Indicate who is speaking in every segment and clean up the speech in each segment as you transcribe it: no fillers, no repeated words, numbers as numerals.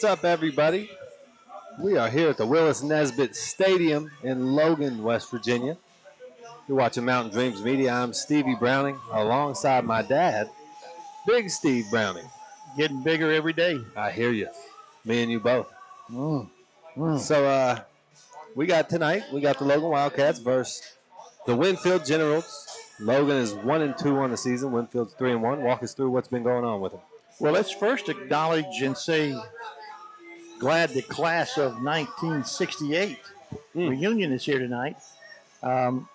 Speaker 1: What's up, everybody? We are here at the Willis Nesbitt Stadium in Logan, West Virginia. You're watching Mountain Dreams Media. I'm Stevie Browning alongside my dad, Big Steve Browning.
Speaker 2: Getting bigger every day.
Speaker 1: I hear you. Me and you both. So we got the Logan Wildcats versus the Winfield Generals. Logan is 1-2 on the season. Winfield's 3-1. Walk us through what's been going on with them.
Speaker 2: Well, let's first acknowledge and say glad the class of 1968 reunion is here tonight.
Speaker 1: How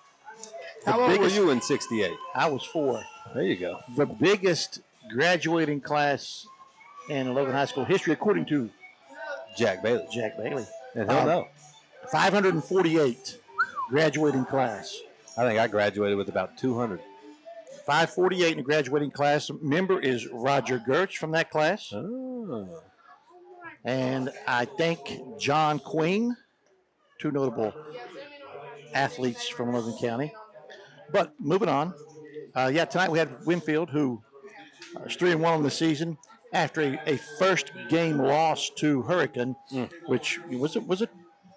Speaker 1: old were you in 68?
Speaker 2: I was 4.
Speaker 1: There you go.
Speaker 2: The biggest graduating class in Logan High School history, according to
Speaker 1: Jack Bailey. And he'll know.
Speaker 2: 548 graduating class.
Speaker 1: I think I graduated with about 200.
Speaker 2: 548 in the graduating class. Member is Roger Gertz from that class.
Speaker 1: Oh.
Speaker 2: And I think John Queen, 2 notable athletes from Logan County. But moving on. Tonight we had Winfield, who is 3-1 on the season after a first game loss to Hurricane, which was a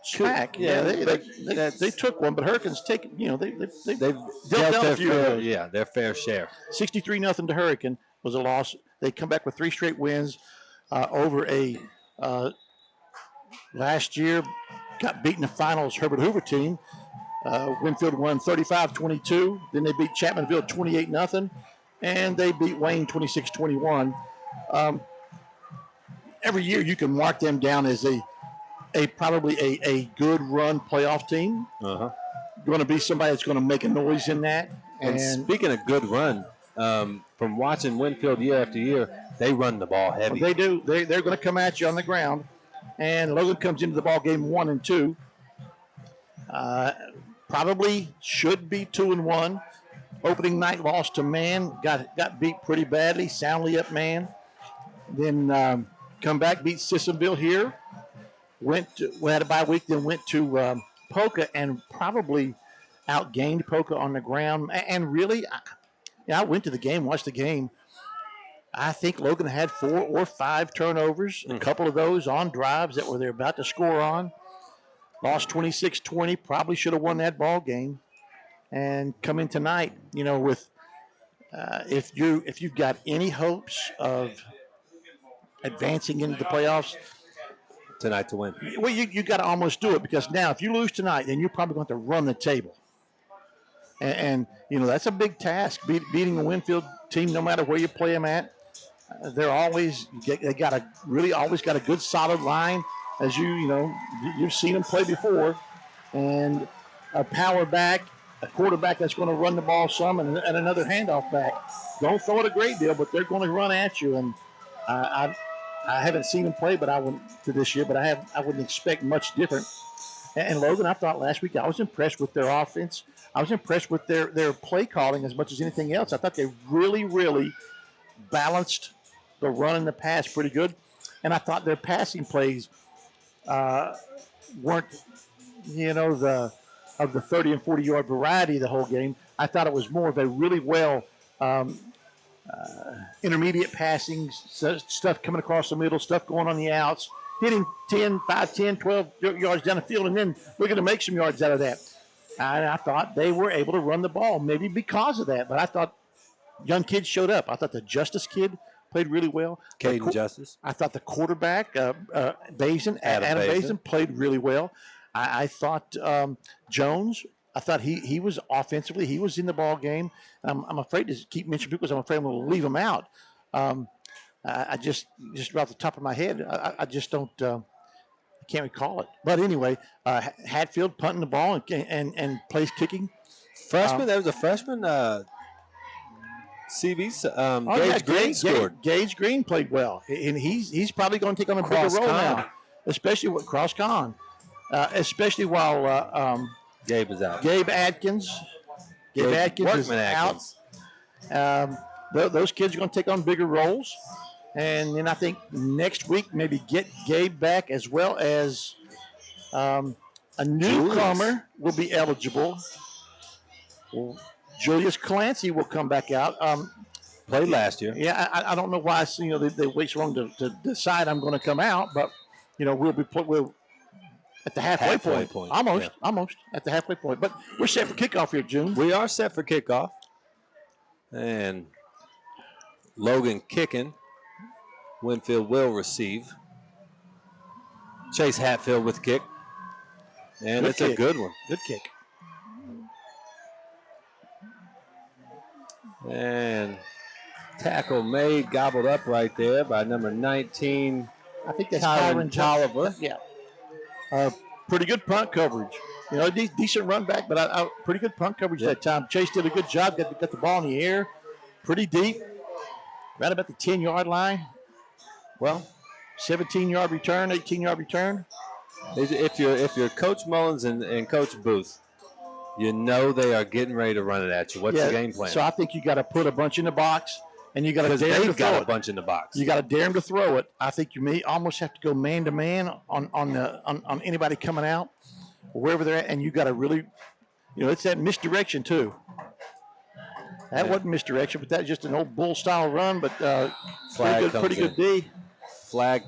Speaker 2: track.
Speaker 1: Yeah,
Speaker 2: they took one, but Hurricane's taken. They've
Speaker 1: dealt their fair share.
Speaker 2: 63-0 to Hurricane was a loss. They come back with 3 straight wins over a last year got beaten in the finals Herbert Hoover team. Winfield won 35-22. Then they beat Chapmanville 28-0, and they beat Wayne 26-21. Every year you can mark them down as probably a good run playoff team. Going to be somebody that's going to make a noise in that.
Speaker 1: And speaking of good run, from watching Winfield year after year, they run the ball heavy.
Speaker 2: They do. They're going to come at you on the ground. And Logan comes into the ball game 1-2. Probably should be 2-1. Opening night loss to Man. Got beat pretty badly. Soundly up Man. Then come back, beat Sissonville here. We had a bye week, then went to Polka and probably outgained Polka on the ground. And really, I went to the game, watched the game. I think Logan had 4 or 5 turnovers, a couple of those on drives that they're about to score on. Lost 26-20, probably should have won that ball game. And come in tonight, with if you've got any hopes of advancing into the playoffs
Speaker 1: tonight to win.
Speaker 2: Well, you got to almost do it, because now if you lose tonight, then you're probably going to have to run the table. And that's a big task, beating a Winfield team no matter where you play them at. They're always always got a good solid line, as you've seen them play before, and a power back, a quarterback that's going to run the ball some, and another handoff back. Don't throw it a great deal, but they're going to run at you. And I haven't seen them play, but I went to this year, but I wouldn't expect much different. And Logan, I thought last week I was impressed with their offense. I was impressed with their play calling as much as anything else. I thought they really, really balanced the run and the pass pretty good. And I thought their passing plays weren't, of the 30 and 40-yard variety the whole game. I thought it was more of a really well intermediate passing, stuff coming across the middle, stuff going on the outs, hitting 5, 10, 12 yards down the field, and then we're going to make some yards out of that. And I thought they were able to run the ball, maybe because of that. But I thought young kids showed up. I thought the Justice kid played really well.
Speaker 1: Caden Justice.
Speaker 2: I thought the quarterback, Adam Bazin, played really well. I thought Jones, I thought he was offensively, he was in the ball game. I'm afraid to keep mentioning people because I'm afraid I'm going to leave them out. I just off the top of my head, I just don't, I can't recall it. But anyway, Hatfield punting the ball and plays kicking.
Speaker 1: Freshman, there was a freshman. CB's Gage Green scored.
Speaker 2: Gage Green played well, and he's probably going to take on a bigger role now, especially with cross-con, especially while
Speaker 1: Gabe is out.
Speaker 2: Gabe Atkins is out. Those kids are going to take on bigger roles. And then I think next week maybe get Gabe back, as well as a newcomer will be eligible. Julius Clancy will come back out.
Speaker 1: Played last year.
Speaker 2: Yeah, I don't know why they wait so long to decide I'm going to come out, but we'll at the halfway point. Almost at the halfway point. But we're set for kickoff here, June.
Speaker 1: We are set for kickoff. And Logan kicking. Winfield will receive. Chase Hatfield with kick. And it's a good one.
Speaker 2: Good kick.
Speaker 1: And tackle made, gobbled up right there by number 19.
Speaker 2: I think that's Kyron
Speaker 1: Tolliver.
Speaker 2: Yeah. Pretty good punt coverage. Decent run back, but pretty good punt coverage that time. Chase did a good job. Got the ball in the air. Pretty deep. Right about the 10-yard line. Well, 17-yard return, 18-yard return.
Speaker 1: If you're Coach Mullins and Coach Booth, you know they are getting ready to run it at you. What's the game plan?
Speaker 2: So I think you got to put a bunch in the box, and you got to dare them to throw it.
Speaker 1: A bunch in the box.
Speaker 2: You got to dare them to throw it. I think you may almost have to go man to man on anybody coming out, or wherever they're at, and you got to really, it's that misdirection too. That wasn't misdirection, but that's just an old bull style run. But pretty good D.
Speaker 1: Flag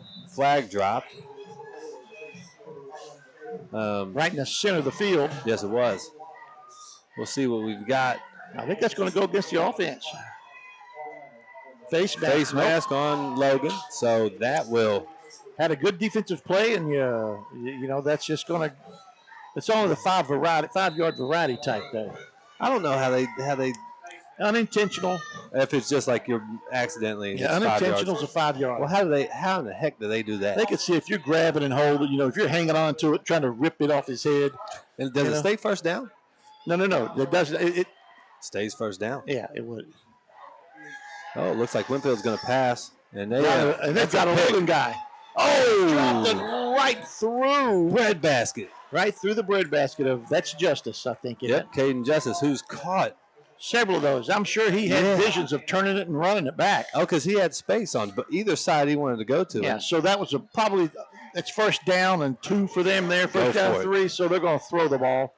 Speaker 1: dropped.
Speaker 2: Right in the center of the field.
Speaker 1: Yes, it was. We'll see what we've got.
Speaker 2: I think that's going to go against the offense. Face
Speaker 1: mask on Logan, so that will.
Speaker 2: Had a good defensive play, and that's just going to. It's only the 5-yard variety type though.
Speaker 1: I don't know how they.
Speaker 2: Unintentional.
Speaker 1: If it's just like you're accidentally.
Speaker 2: Yeah, unintentional is a 5-yard.
Speaker 1: Well, how in the heck do they do that?
Speaker 2: They can see if you're grabbing and holding, if you're hanging on to it, trying to rip it off his head.
Speaker 1: And does it stay first down?
Speaker 2: No. It doesn't. It
Speaker 1: stays first down.
Speaker 2: Yeah, it would.
Speaker 1: Oh, it looks like Winfield's going to pass. And they've
Speaker 2: got a Logan guy. Oh! Dropped it right through.
Speaker 1: Breadbasket.
Speaker 2: Right through the breadbasket that's Justice, I think.
Speaker 1: Yep, Caden Justice, who's caught
Speaker 2: several of those. I'm sure he had visions of turning it and running it back.
Speaker 1: Oh, because he had space on either side he wanted to go to.
Speaker 2: Yeah, so that was it's first down and 2 for them there. First down 3, so they're going to throw the ball.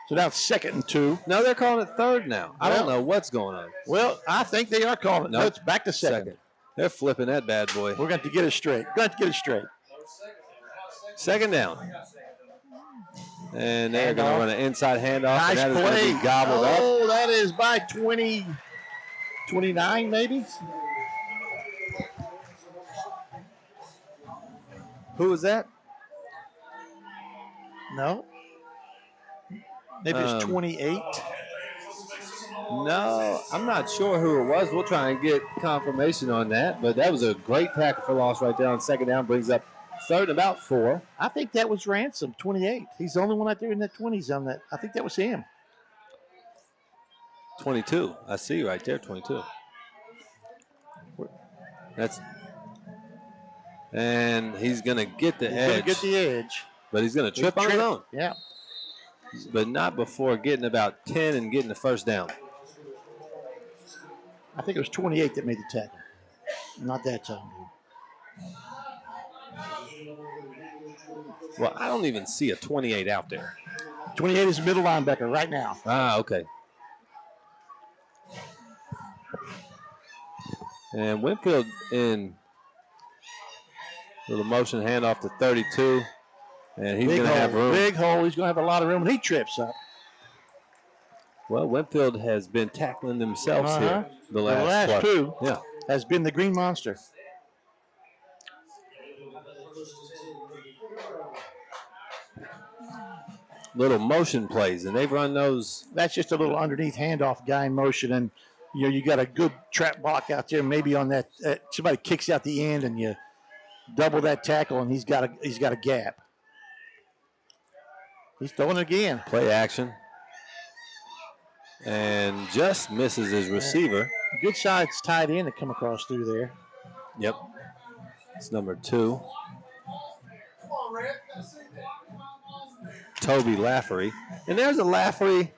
Speaker 2: So now it's 2nd and 2.
Speaker 1: No, they're calling it 3rd now. I don't know what's going on.
Speaker 2: Well, I think they are calling it. No, it's back to 2nd.
Speaker 1: They're flipping that bad boy.
Speaker 2: We're going to get it straight.
Speaker 1: 2nd down. And they're going to run an inside handoff.
Speaker 2: Nice
Speaker 1: and that is
Speaker 2: play.
Speaker 1: going to be gobbled up.
Speaker 2: Oh, that is by 29 maybe.
Speaker 1: Who was that?
Speaker 2: No. Maybe it's 28.
Speaker 1: No, I'm not sure who it was. We'll try and get confirmation on that. But that was a great tackle for loss right there on 2nd down. Brings up 3rd, about 4.
Speaker 2: I think that was Ransom, 28. He's the only one out there in that 20s on that. I think that was him.
Speaker 1: 22. I see right there, 22. And he's going to get the edge. But he's going to trip on his own.
Speaker 2: Yeah.
Speaker 1: But not before getting about 10 and getting the first down.
Speaker 2: I think it was 28 that made the tackle. Not that time, dude.
Speaker 1: Well, I don't even see a 28 out there.
Speaker 2: 28 is middle linebacker right now.
Speaker 1: Ah, okay. And Winfield in little motion handoff to 32. And he's going to have room.
Speaker 2: Big hole. He's going to have a lot of room, and he trips up.
Speaker 1: Well, Winfield has been tackling themselves here the last
Speaker 2: 2.
Speaker 1: Yeah.
Speaker 2: Has been the Green Monster.
Speaker 1: Little motion plays, and they've run those.
Speaker 2: That's just a little underneath handoff guy in motion, and you got a good trap block out there. Maybe on that, somebody kicks out the end, and you double that tackle, and he's got a gap. He's throwing it again.
Speaker 1: Play action, and just misses his receiver.
Speaker 2: Good size tight end to come across through there.
Speaker 1: Yep, it's number 2. Toby Lafferty. And there's a Lafferty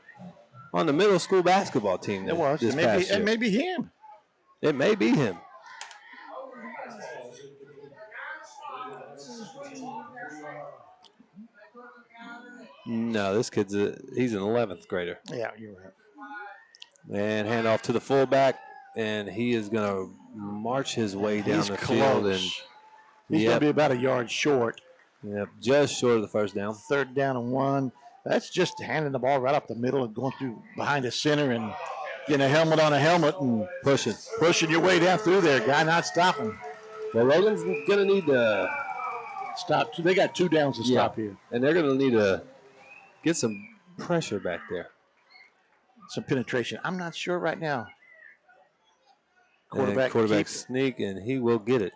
Speaker 1: on the middle school basketball team.
Speaker 2: It was. It may be him.
Speaker 1: It may be him. No, this kid's he's an 11th grader.
Speaker 2: Yeah, you're right.
Speaker 1: And handoff to the fullback, and he is going to march his way down the field and
Speaker 2: He's going to be about a yard short.
Speaker 1: Yep, just short of the first down.
Speaker 2: 3rd down and 1. That's just handing the ball right up the middle and going through behind the center and getting a helmet on a helmet and pushing your way down through there. Guy not stopping.
Speaker 1: Well, Logan's going to need to
Speaker 2: stop. They got 2 downs to stop here.
Speaker 1: And they're going to need to get some pressure back there.
Speaker 2: Some penetration. I'm not sure right now. Quarterback
Speaker 1: sneak, and he will get it.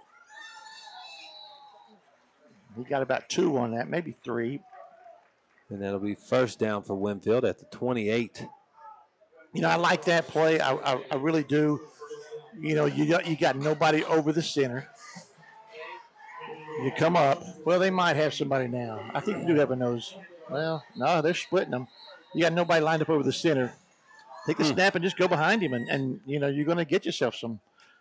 Speaker 2: He got about 2 on that, maybe 3.
Speaker 1: And that'll be first down for Winfield at the 28.
Speaker 2: You know, I like that play. I really do. You know, you got nobody over the center. You come up. Well, they might have somebody now. I think you do have a nose. Well, no, they're splitting them. You got nobody lined up over the center. Take the snap and just go behind him, and you know, you're going to get yourself some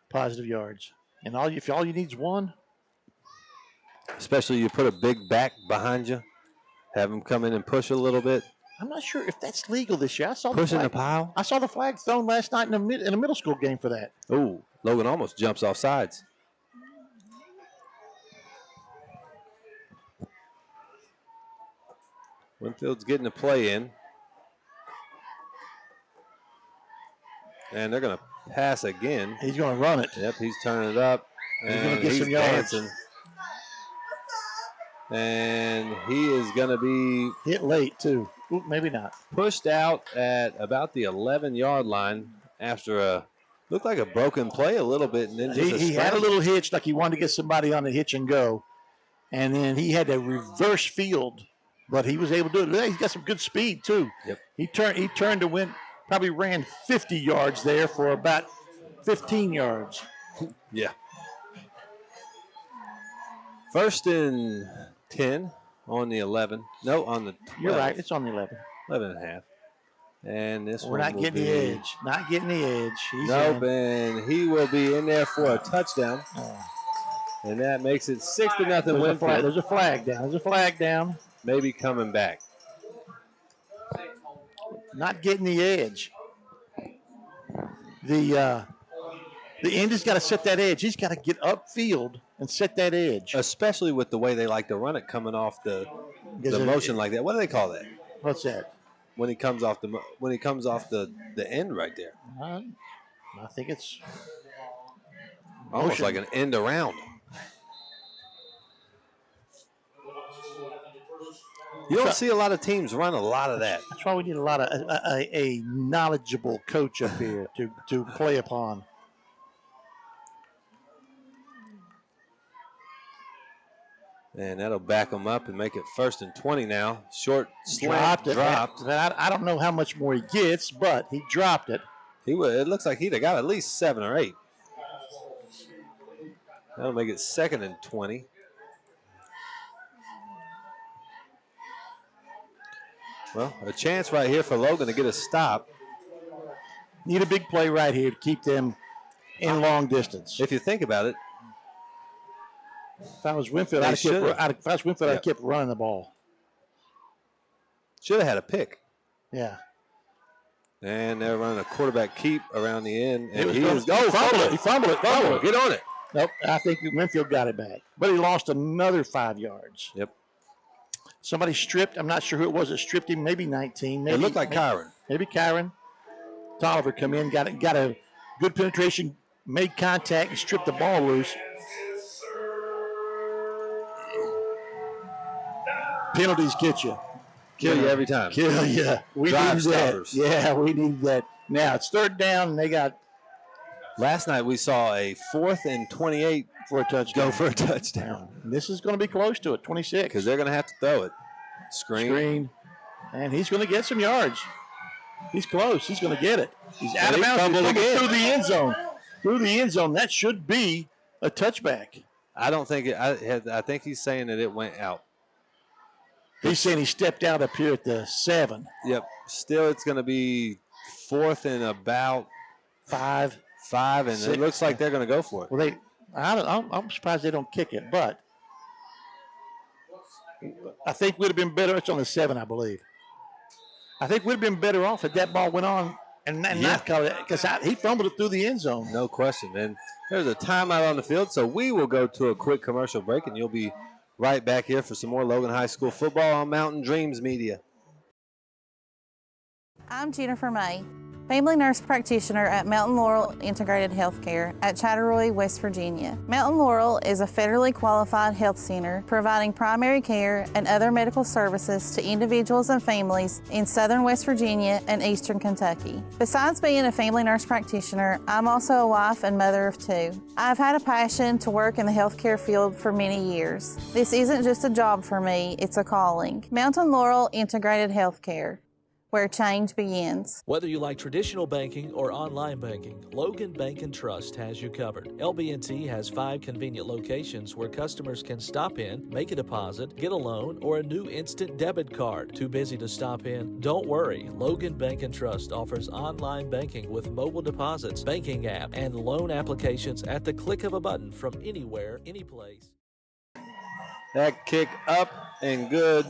Speaker 2: positive yards. And if all you need is 1.
Speaker 1: Especially you put a big back behind you, have him come in and push a little bit.
Speaker 2: I'm not sure if that's legal this year. I saw
Speaker 1: pushing the pile.
Speaker 2: I saw the flag thrown last night in a middle school game for that.
Speaker 1: Oh, Logan almost jumps off sides. Winfield's getting the play in. And they're going to pass again.
Speaker 2: He's going to run it.
Speaker 1: Yep, he's turning it up.
Speaker 2: He's going to get some yards.
Speaker 1: Dancing. And he is going to be
Speaker 2: hit late, too. Ooh, maybe not.
Speaker 1: Pushed out at about the 11-yard line after looked like a broken play a little bit. And then
Speaker 2: he had a little hitch, like he wanted to get somebody on the hitch and go. And then he had to reverse field, but he was able to do it. He's got some good speed, too.
Speaker 1: Yep.
Speaker 2: He turned to win, probably ran 50 yards there for about 15 yards.
Speaker 1: Yeah. 1st and 10 on the 11. No, on the 12.
Speaker 2: You're right. It's on the 11.
Speaker 1: 11 and a half. And this
Speaker 2: We're not getting the edge. Not getting the edge.
Speaker 1: Nope, and he will be in there for a touchdown. And that makes it 6-0 Winfield.
Speaker 2: There's a flag down. There's a flag down.
Speaker 1: Maybe coming back.
Speaker 2: Not getting the edge. The end has got to set that edge. He's got to get upfield and set that edge.
Speaker 1: Especially with the way they like to run it coming off the motion like that. What do they call that?
Speaker 2: What's that?
Speaker 1: When he comes off the end right there.
Speaker 2: I think it's
Speaker 1: almost like an end around. You don't see a lot of teams run a lot of that.
Speaker 2: That's why we need a knowledgeable coach up here to play upon.
Speaker 1: And that'll back them up and make it 1st and 20 now. Short
Speaker 2: dropped.
Speaker 1: I
Speaker 2: don't know how much more he gets, but he dropped it.
Speaker 1: It looks like he'd have got at least 7 or 8. That'll make it 2nd and 20. Well, a chance right here for Logan to get a stop.
Speaker 2: Need a big play right here to keep them in long distance.
Speaker 1: If you think about it.
Speaker 2: If I was Winfield, I'd have kept running the ball.
Speaker 1: Should have had a pick.
Speaker 2: Yeah.
Speaker 1: And they're running a quarterback keep around the end. And
Speaker 2: he fumbled it.
Speaker 1: Get on it.
Speaker 2: Nope. I think Winfield got it back. But he lost another 5 yards.
Speaker 1: Yep.
Speaker 2: Somebody stripped. I'm not sure who it was that stripped him. Maybe 19. Maybe,
Speaker 1: it looked like Kyron.
Speaker 2: Maybe Kyron. Tolliver come in, got a good penetration, made contact, and stripped the ball loose. Penalties get you.
Speaker 1: Kill you every time.
Speaker 2: Kill you. We need that. Yeah, we need that. Now it's 3rd down, and they got.
Speaker 1: Last night we saw a 4th and 28
Speaker 2: for a touchdown.
Speaker 1: Go for a touchdown.
Speaker 2: This is going to be close to it, 26.
Speaker 1: Because they're going to have to throw it. Screen.
Speaker 2: And he's going to get some yards. He's close. He's going to get it. He's out of bounds. Through the end zone. Through the end zone. That should be a touchback.
Speaker 1: I don't think it. I think he's saying that it went out.
Speaker 2: He's saying he stepped out up here at the 7.
Speaker 1: Yep. Still, it's going to be 4th and about
Speaker 2: 5.
Speaker 1: 5, and 6. It looks like they're going to go for it.
Speaker 2: Well, I'm surprised they don't kick it, but I think we'd have been better. It's on the 7, I believe. I think we'd have been better off if that ball went on and not call it because he fumbled it through the end zone.
Speaker 1: No question. And there's a timeout on the field, so we will go to a quick commercial break, and you'll be right back here for some more Logan High School football on Mountain Dreams Media.
Speaker 3: I'm Jennifer May, family nurse practitioner at Mountain Laurel Integrated Healthcare at Chatteroy, West Virginia. Mountain Laurel is a federally qualified health center providing primary care and other medical services to individuals and families in southern West Virginia and eastern Kentucky. Besides being a family nurse practitioner, I'm also a wife and mother of 2. I've had a passion to work in the healthcare field for many years. This isn't just a job for me, it's a calling. Mountain Laurel Integrated Healthcare, where change begins.
Speaker 4: Whether you like traditional banking or online banking, Logan Bank and Trust has you covered. LB&T has 5 convenient locations where customers can stop in, make a deposit, get a loan, or a new instant debit card. Too busy to stop in? Don't worry. Logan Bank and Trust offers online banking with mobile deposits, banking app, and loan applications at the click of a button from anywhere, anyplace.
Speaker 1: That kick up and good.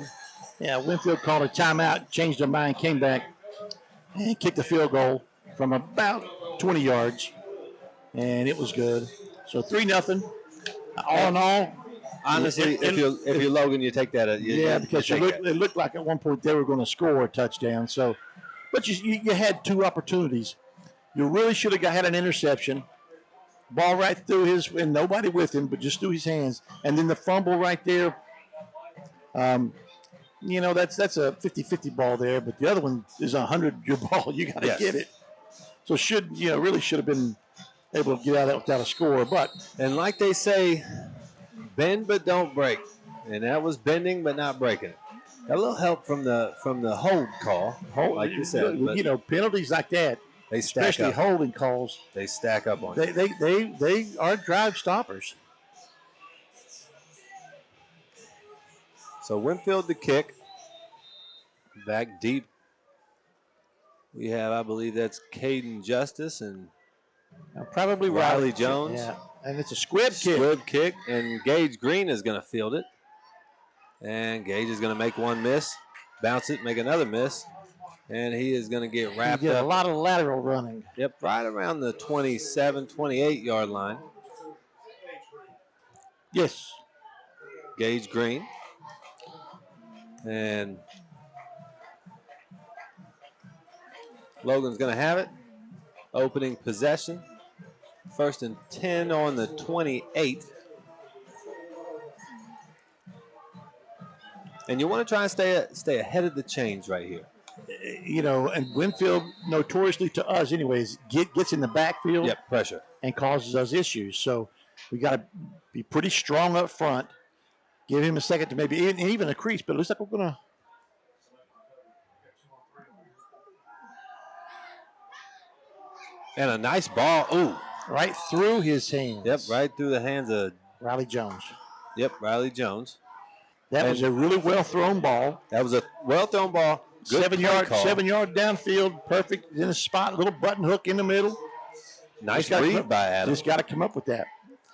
Speaker 2: Yeah, Winfield called a timeout, changed their mind, came back, and kicked the field goal from about 20 yards, and it was good. So 3-0. All in all,
Speaker 1: honestly, if you're Logan, you take that.
Speaker 2: Because it looked like at one point they were going to score a touchdown. So, but you had 2 opportunities. You really should have had an interception, ball right through his, and nobody with him, but just through his hands, and then the fumble right there. That's a 50-50 ball there, but the other one is a 100-yard ball. You got to get it. So really should have been able to get out of that without a score.
Speaker 1: And like they say, bend but don't break. And that was bending but not breaking. Got a little help from the hold call, like you said.
Speaker 2: Penalties like that,
Speaker 1: they stack
Speaker 2: especially
Speaker 1: up.
Speaker 2: Holding calls,
Speaker 1: they stack up on you.
Speaker 2: They are drive stoppers.
Speaker 1: So Winfield to kick. Back deep. We have, I believe that's Caden Justice and
Speaker 2: probably
Speaker 1: Riley Jones.
Speaker 2: Yeah, and it's a squib kick.
Speaker 1: Squib kick, and Gage Green is going to field it. And Gage is going to make one miss, bounce it, make another miss, and he is going to get wrapped up.
Speaker 2: A lot of lateral running.
Speaker 1: Yep, right around the 27, 28-yard line.
Speaker 2: Yes.
Speaker 1: Gage Green. And Logan's going to have it. Opening possession. 1st and 10 on the 28. And you want to try and stay ahead of the chains right here.
Speaker 2: And Winfield, notoriously to us anyways, gets in the backfield.
Speaker 1: Yep, pressure.
Speaker 2: And causes us issues. So we got to be pretty strong up front. Give him a second to maybe even a crease, but it looks like we're going to.
Speaker 1: And a nice ball. Ooh.
Speaker 2: Right through his hands.
Speaker 1: Yep, right through the hands of
Speaker 2: Riley Jones.
Speaker 1: Yep, Riley Jones.
Speaker 2: That was a really well thrown ball.
Speaker 1: That was a well thrown ball. Good
Speaker 2: 7 yard downfield, perfect in a spot, little button hook in the middle.
Speaker 1: Nice read by Adam.
Speaker 2: Just got to come up with that.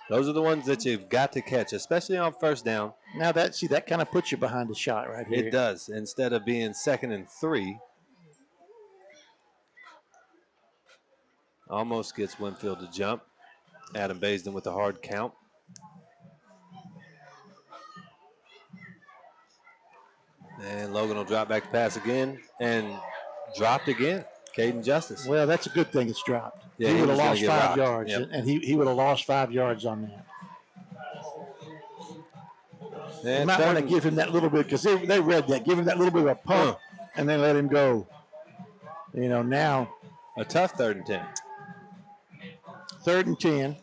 Speaker 1: Those are the ones that you've got to catch, especially on 1st down.
Speaker 2: Now that kind of puts you behind the shot right here.
Speaker 1: It does. Instead of being 2nd and 3. Almost gets Winfield to jump. Adam Baisden with a hard count. And Logan will drop back to pass again and dropped again. Caden Justice.
Speaker 2: Well, that's a good thing it's dropped.
Speaker 1: Yeah,
Speaker 2: he would have lost 5 yards,
Speaker 1: yep.
Speaker 2: and he would have lost 5 yards on that. You might want to give him that little bit because they read that. Give him that little bit of a pump and then let him go. Now.
Speaker 1: A tough 3rd and 10.
Speaker 2: 3rd and 10.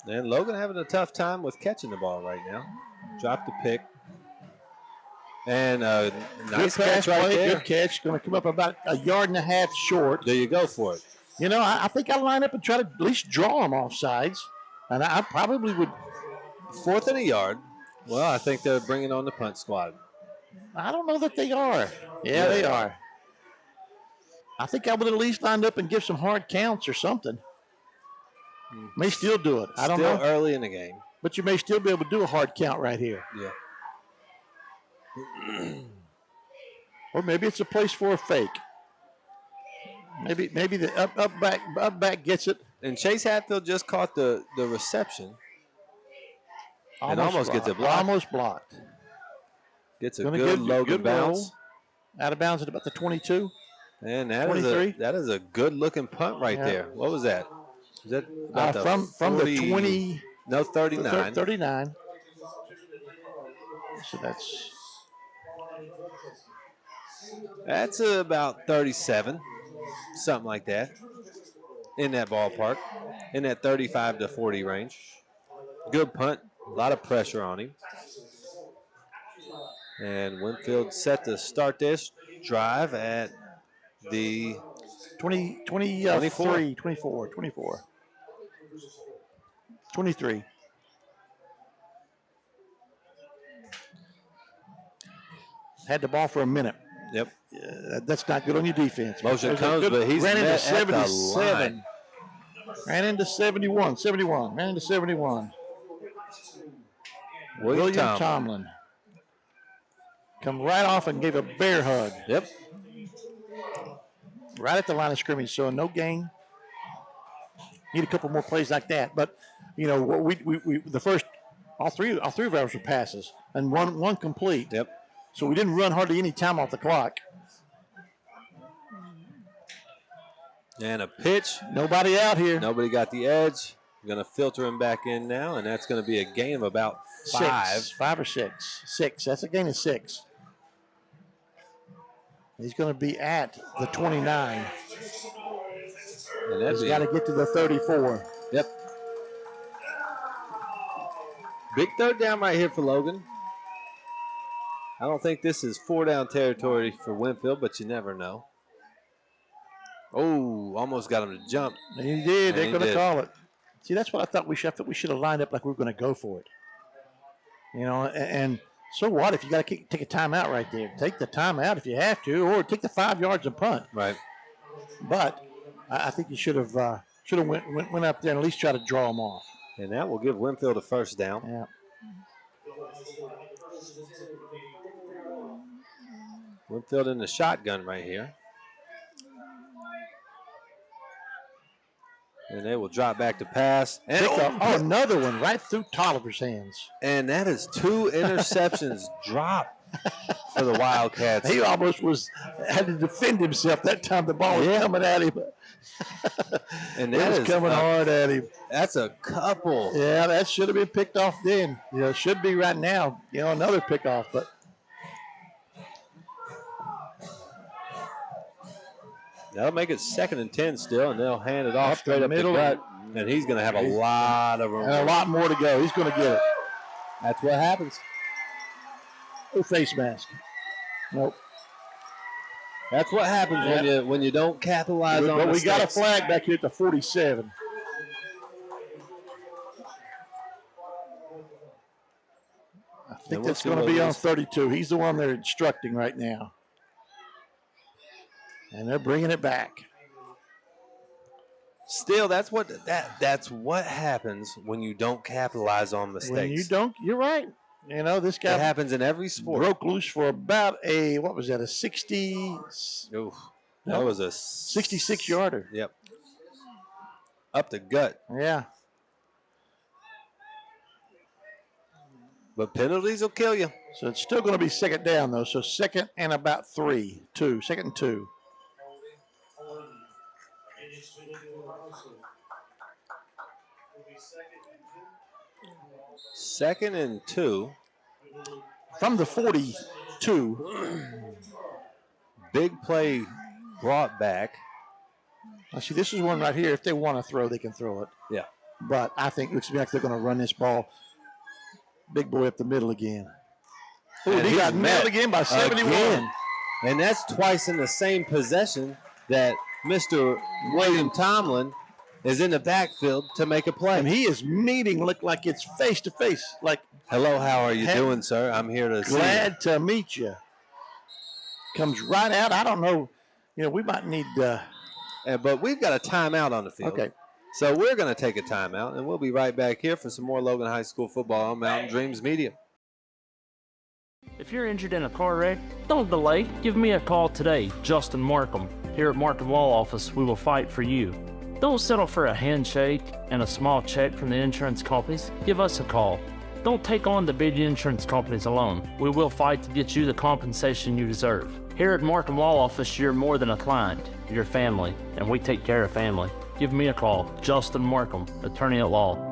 Speaker 1: And Logan having a tough time with catching the ball right now. Dropped the pick. And a nice catch right there.
Speaker 2: Good catch. Going to come up about 1.5 yards short.
Speaker 1: There you go for it.
Speaker 2: I think I'll line up and try to at least draw him off sides. And I probably would.
Speaker 1: 4th and a yard. Well, I think they're bringing on the punt squad.
Speaker 2: I don't know that they are. Yeah, they are. I think I would at least line up and give some hard counts or something. May still do it. I don't know.
Speaker 1: Still early in the game.
Speaker 2: But you may still be able to do a hard count right here.
Speaker 1: Yeah.
Speaker 2: Or maybe it's a place for a fake. Maybe the up back gets it.
Speaker 1: And Chase Hatfield just caught the reception. And almost gets it blocked.
Speaker 2: Almost blocked.
Speaker 1: Gets a good Logan bounce.
Speaker 2: Out of bounds at about the 22.
Speaker 1: And that is a good looking punt right there. What was that? Is that about
Speaker 2: from the 20?
Speaker 1: No, 39.
Speaker 2: 39. So
Speaker 1: that's about 37, something like that, in that ballpark, in that 35 to 40 range. Good punt, a lot of pressure on him. And Winfield set to start this drive at the
Speaker 2: 23. Had the ball for a minute.
Speaker 1: Yep.
Speaker 2: That's not good on your defense.
Speaker 1: Motion comes, but he's
Speaker 2: ran into
Speaker 1: 77.
Speaker 2: Ran into 71. Ran into 71.
Speaker 1: William Tomlin.
Speaker 2: Come right off and gave a bear hug.
Speaker 1: Yep.
Speaker 2: Right at the line of scrimmage, so no gain. Need a couple more plays like that. But, you know, we the first, all three of ours were passes, and one complete.
Speaker 1: Yep.
Speaker 2: So we didn't run hardly any time off the clock.
Speaker 1: And a pitch.
Speaker 2: Nobody out here.
Speaker 1: Nobody got the edge. We're going to filter him back in now, and that's going to be a gain of about 5.
Speaker 2: 5 or 6. 6. That's a gain of 6. He's going to be at the 29.
Speaker 1: And
Speaker 2: he's got to get to the 34.
Speaker 1: Yep. Big third down right here for Logan. I don't think this is 4-down territory for Winfield, but you never know. Oh, almost got him to jump.
Speaker 2: And he did. They're going to call it. See, that's what I thought we should have lined up like we were going to go for it. You know, and so what if you got to take a timeout right there? Take the timeout if you have to, or take the 5 yards and punt.
Speaker 1: Right.
Speaker 2: But I think you should have went up there and at least try to draw them off.
Speaker 1: And that will give Winfield a first down.
Speaker 2: Yeah.
Speaker 1: Winfield in the shotgun right here. And they will drop back to pass. And
Speaker 2: another one right through Tolliver's hands.
Speaker 1: And that is 2 interceptions dropped for the Wildcats.
Speaker 2: He almost had to defend himself that time. The ball was coming at him.
Speaker 1: And that is
Speaker 2: coming hard at him.
Speaker 1: That's a couple.
Speaker 2: Yeah, that should have been picked off then. You know, should be right now. You know, another pick off, but.
Speaker 1: They'll make it 2nd and 10 still, and they'll hand it off straight up the gut. And he's going to have a lot of room.
Speaker 2: And a lot more to go. He's going to get it.
Speaker 1: That's what happens.
Speaker 2: No face mask. Nope.
Speaker 1: That's what happens when you don't capitalize on mistakes.
Speaker 2: We got a flag back here at the 47. I think that's going to be on 32. He's the one they're instructing right now. And they're bringing it back.
Speaker 1: Still, that's what happens when you don't capitalize on mistakes.
Speaker 2: When you don't, you're right. You know, this guy.
Speaker 1: It happens in every sport.
Speaker 2: Broke loose for about a 60?
Speaker 1: Oof. That was a
Speaker 2: 66-yarder.
Speaker 1: Yep. Up the gut.
Speaker 2: Yeah.
Speaker 1: But penalties will kill you.
Speaker 2: So it's still going to be 2nd down, though. So 2nd and about 2. 2nd and 2.
Speaker 1: Second and 2.
Speaker 2: From the 42.
Speaker 1: Big play brought back.
Speaker 2: Now, see, this is one right here. If they want to throw, they can throw it.
Speaker 1: Yeah.
Speaker 2: But I think it looks like they're going to run this ball. Big boy up the middle again. Oh, he got nailed again by 71. Again.
Speaker 1: And that's twice in the same possession that Mr. William Tomlin is in the backfield to make a play.
Speaker 2: And he is meeting look like it's face to face. Like,
Speaker 1: hello, how are you doing, sir? I'm here to see you.
Speaker 2: Glad to meet you. Comes right out. I don't know. You know, we might need.
Speaker 1: But we've got a timeout on the field.
Speaker 2: Okay.
Speaker 1: So we're going to take a timeout, and we'll be right back here for some more Logan High School football on Mountain Dreams Media.
Speaker 5: If you're injured in a car wreck, don't delay. Give me a call today, Justin Markham. Here at Markham Law Office, we will fight for you. Don't settle for a handshake and a small check from the insurance companies. Give us a call. Don't take on the big insurance companies alone. We will fight to get you the compensation you deserve. Here at Markham Law Office, you're more than a client. You're family, and we take care of family. Give me a call, Justin Markham, attorney at law.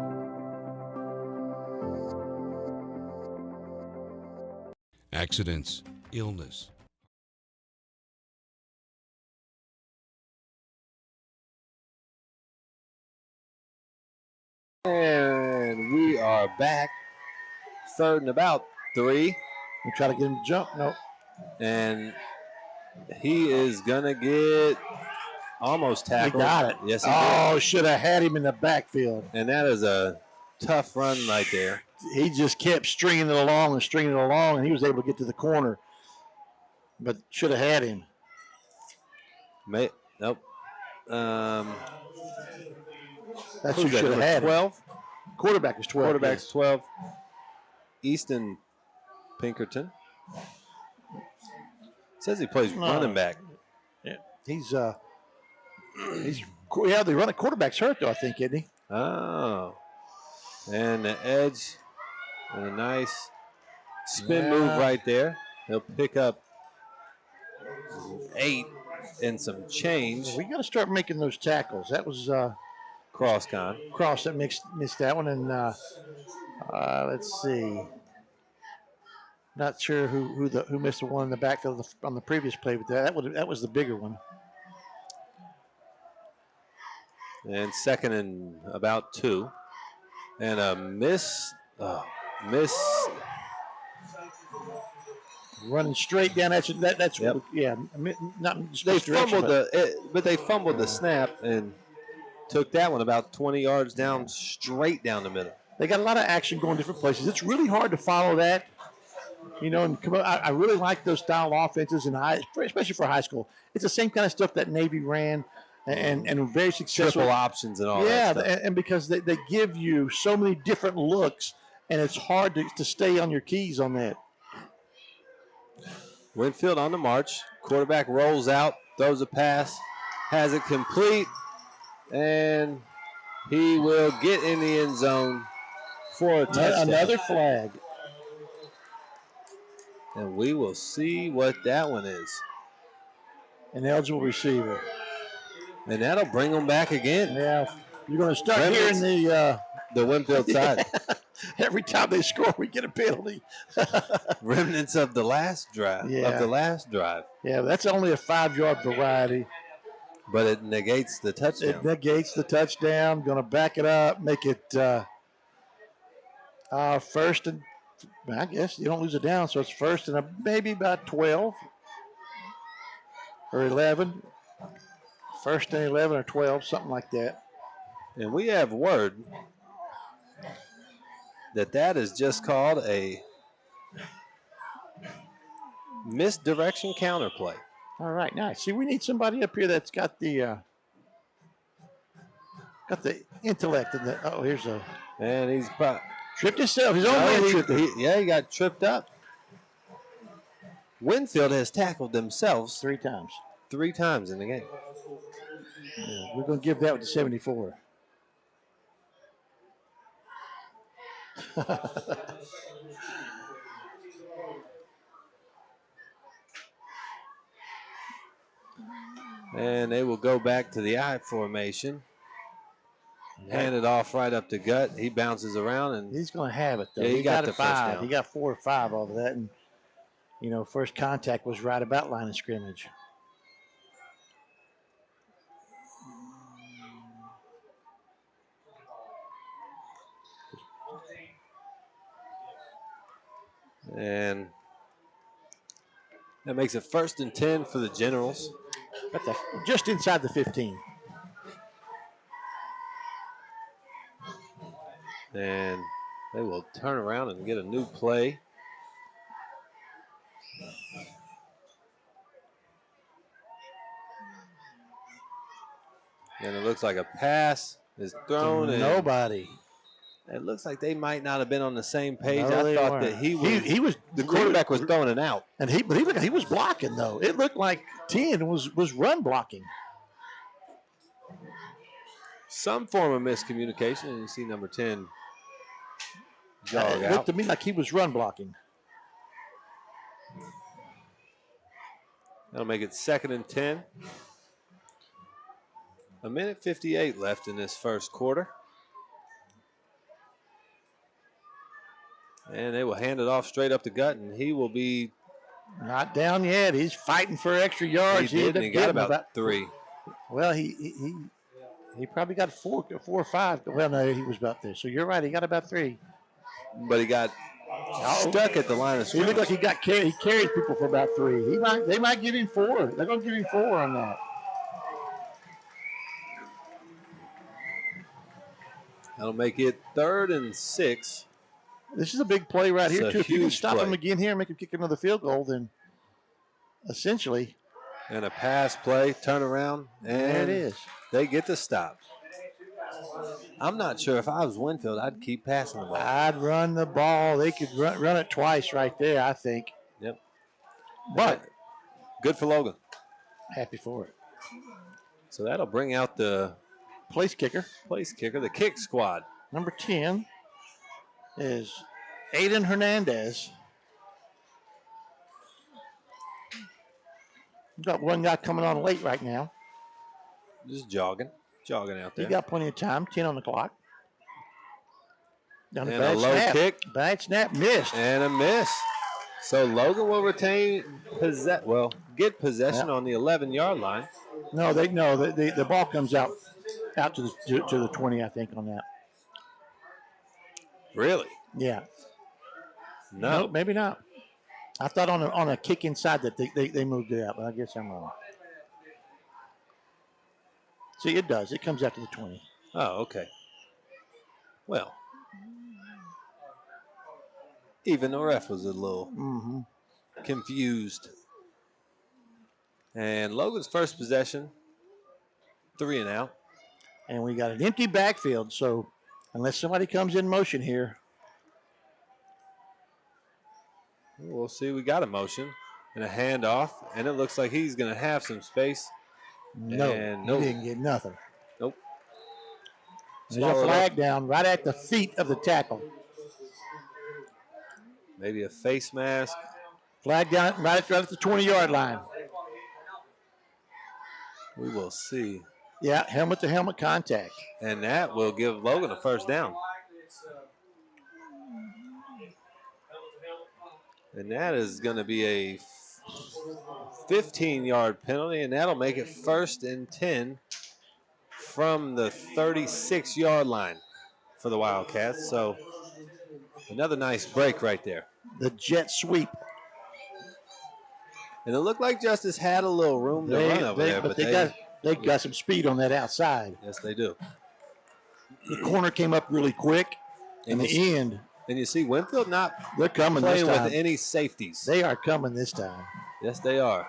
Speaker 6: Accidents, illness.
Speaker 1: And we are back. 3rd and about 3.
Speaker 2: We try to get him to jump. Nope.
Speaker 1: And he is going to get almost tackled.
Speaker 2: He got it.
Speaker 1: Yes, he did.
Speaker 2: Should have had him in the backfield.
Speaker 1: And that is a tough run right there.
Speaker 2: He just kept stringing it along, and he was able to get to the corner. But should have had him.
Speaker 1: Nope.
Speaker 2: That's who should have had
Speaker 1: 12?
Speaker 2: him. Quarterback is 12.
Speaker 1: Quarterback's
Speaker 2: yes.
Speaker 1: 12. Easton Pinkerton. Says he plays running back.
Speaker 2: Yeah. They run a quarterback's hurt though, I think, isn't he?
Speaker 1: Oh. And the edge and a nice spin move right there. He'll pick up 8 and some change.
Speaker 2: We got to start making those tackles. That was
Speaker 1: Cross
Speaker 2: that missed that one, and let's see. Not sure who missed the one in the backfield on the previous play, but that was the bigger one.
Speaker 1: And 2nd and about 2. And a miss.
Speaker 2: Running straight down. That's
Speaker 1: yep.
Speaker 2: Yeah. Not
Speaker 1: they fumbled but they fumbled the snap and took that one about 20 yards down, straight down the middle.
Speaker 2: They got a lot of action going different places. It's really hard to follow that. And I really like those style offenses especially for high school. It's the same kind of stuff that Navy ran and very successful.
Speaker 1: Triple options and all that stuff.
Speaker 2: And because they give you so many different looks, and it's hard to stay on your keys on that.
Speaker 1: Winfield on the march. Quarterback rolls out, throws a pass, has it complete, and he will get in the end zone for a touchdown.
Speaker 2: Another flag.
Speaker 1: And we will see what that one is.
Speaker 2: An eligible receiver.
Speaker 1: And that'll bring them back again.
Speaker 2: Yeah, you're going to start hearing
Speaker 1: the Winfield side.
Speaker 2: Every time they score, we get a penalty.
Speaker 1: Remnants of the last drive.
Speaker 2: Yeah, that's only a 5-yard variety.
Speaker 1: But it negates the touchdown.
Speaker 2: It negates the touchdown. Going to back it up, make it 1st and, I guess you don't lose it down, so it's 1st and maybe about 12 or 11. 1st and 11 or 12, something like that.
Speaker 1: And we have word that is just called a misdirection counterplay.
Speaker 2: All right, nice. See, we need somebody up here that's got the intellect. Here's a.
Speaker 1: And he's
Speaker 2: tripped himself. His own man tripped.
Speaker 1: He got tripped up. Winfield has tackled themselves
Speaker 2: 3 times.
Speaker 1: 3 times in the game.
Speaker 2: Yeah, we're going to give that with the 74.
Speaker 1: And they will go back to the I formation. Hand it off right up the gut. He bounces around and
Speaker 2: he's going to have it though.
Speaker 1: Yeah, he got the
Speaker 2: 5.
Speaker 1: first
Speaker 2: He got 4 or 5 over that, and first contact was right about line of scrimmage.
Speaker 1: And that makes it 1st and 10 for the Generals.
Speaker 2: Just inside the 15.
Speaker 1: And they will turn around and get a new play. And it looks like a pass is thrown.
Speaker 2: Nobody.
Speaker 1: It looks like they might not have been on the same page.
Speaker 2: No,
Speaker 1: I thought
Speaker 2: weren't.
Speaker 1: that he was the quarterback was throwing it out.
Speaker 2: And he looked like he was blocking, though. It looked like 10 was run blocking.
Speaker 1: Some form of miscommunication, and you see number 10 jog
Speaker 2: It
Speaker 1: out.
Speaker 2: looked to me like he was run blocking.
Speaker 1: That'll make it 2nd and 10. 1:58 left in this first quarter. And they will hand it off straight up the gut, and he will be
Speaker 2: Not down yet. He's fighting for extra yards.
Speaker 1: He got about 3.
Speaker 2: Well, he probably got 4 or 5. Well, no, he was about there. So you're right. He got about 3.
Speaker 1: But he got stuck at the line of
Speaker 2: He
Speaker 1: scrimmage.
Speaker 2: looked like he carried people for about 3. They might give him 4. They're going to give him 4 on that.
Speaker 1: That'll make it 3rd and 6.
Speaker 2: This is a big play right here,
Speaker 1: It's a
Speaker 2: too. If you can
Speaker 1: huge
Speaker 2: stop
Speaker 1: play.
Speaker 2: him again here and make him kick another field goal, then essentially
Speaker 1: And a pass play, turn around,
Speaker 2: there it
Speaker 1: and
Speaker 2: is.
Speaker 1: they get the stop. I'm not sure if I was Winfield, I'd keep passing the ball.
Speaker 2: I'd run the ball. They could run it twice right there, I think.
Speaker 1: Yep.
Speaker 2: But
Speaker 1: Good for Logan.
Speaker 2: happy for it.
Speaker 1: So that'll bring out the
Speaker 2: Place kicker.
Speaker 1: place kicker, the kick squad.
Speaker 2: Number 10 is Aiden Hernandez. We've got one guy coming on late right now.
Speaker 1: Just jogging out
Speaker 2: He
Speaker 1: there.
Speaker 2: got plenty of time, 10 on the clock. Down
Speaker 1: And
Speaker 2: bad
Speaker 1: a low
Speaker 2: snap.
Speaker 1: kick.
Speaker 2: Bad snap, missed.
Speaker 1: And a miss. So Logan will get possession on the 11-yard line.
Speaker 2: No, the ball comes out to the 20, I think, on that.
Speaker 1: Really?
Speaker 2: Yeah.
Speaker 1: No.
Speaker 2: Nope, maybe not. I thought on a kick inside that they moved it out, but I guess I'm wrong. See, it does. It comes out to the 20.
Speaker 1: Oh, okay. Well, even the ref was a little confused. And Logan's first possession, 3 and out.
Speaker 2: And we got an empty backfield, so unless somebody comes in motion here.
Speaker 1: We'll see. We got a motion and a handoff, and it looks like he's going to have some space.
Speaker 2: No,
Speaker 1: And
Speaker 2: he
Speaker 1: nope.
Speaker 2: didn't get nothing.
Speaker 1: Nope.
Speaker 2: There's a flag down right at the feet of the tackle.
Speaker 1: Maybe a face mask.
Speaker 2: Flag down right at the 20-yard line.
Speaker 1: We will see.
Speaker 2: Yeah, helmet-to-helmet contact.
Speaker 1: And that will give Logan a first down. And that is going to be a 15-yard penalty, and that'll make it 1st and 10 from the 36-yard line for the Wildcats. So another nice break right there.
Speaker 2: The jet sweep.
Speaker 1: And it looked like Justice had a little room to run over there, but
Speaker 2: they got some speed on that outside.
Speaker 1: Yes, they do.
Speaker 2: The corner came up really quick, and the end.
Speaker 1: And you see Winfield not
Speaker 2: They're coming this
Speaker 1: playing
Speaker 2: time.
Speaker 1: with any safeties.
Speaker 2: They are coming this time.
Speaker 1: Yes, they are.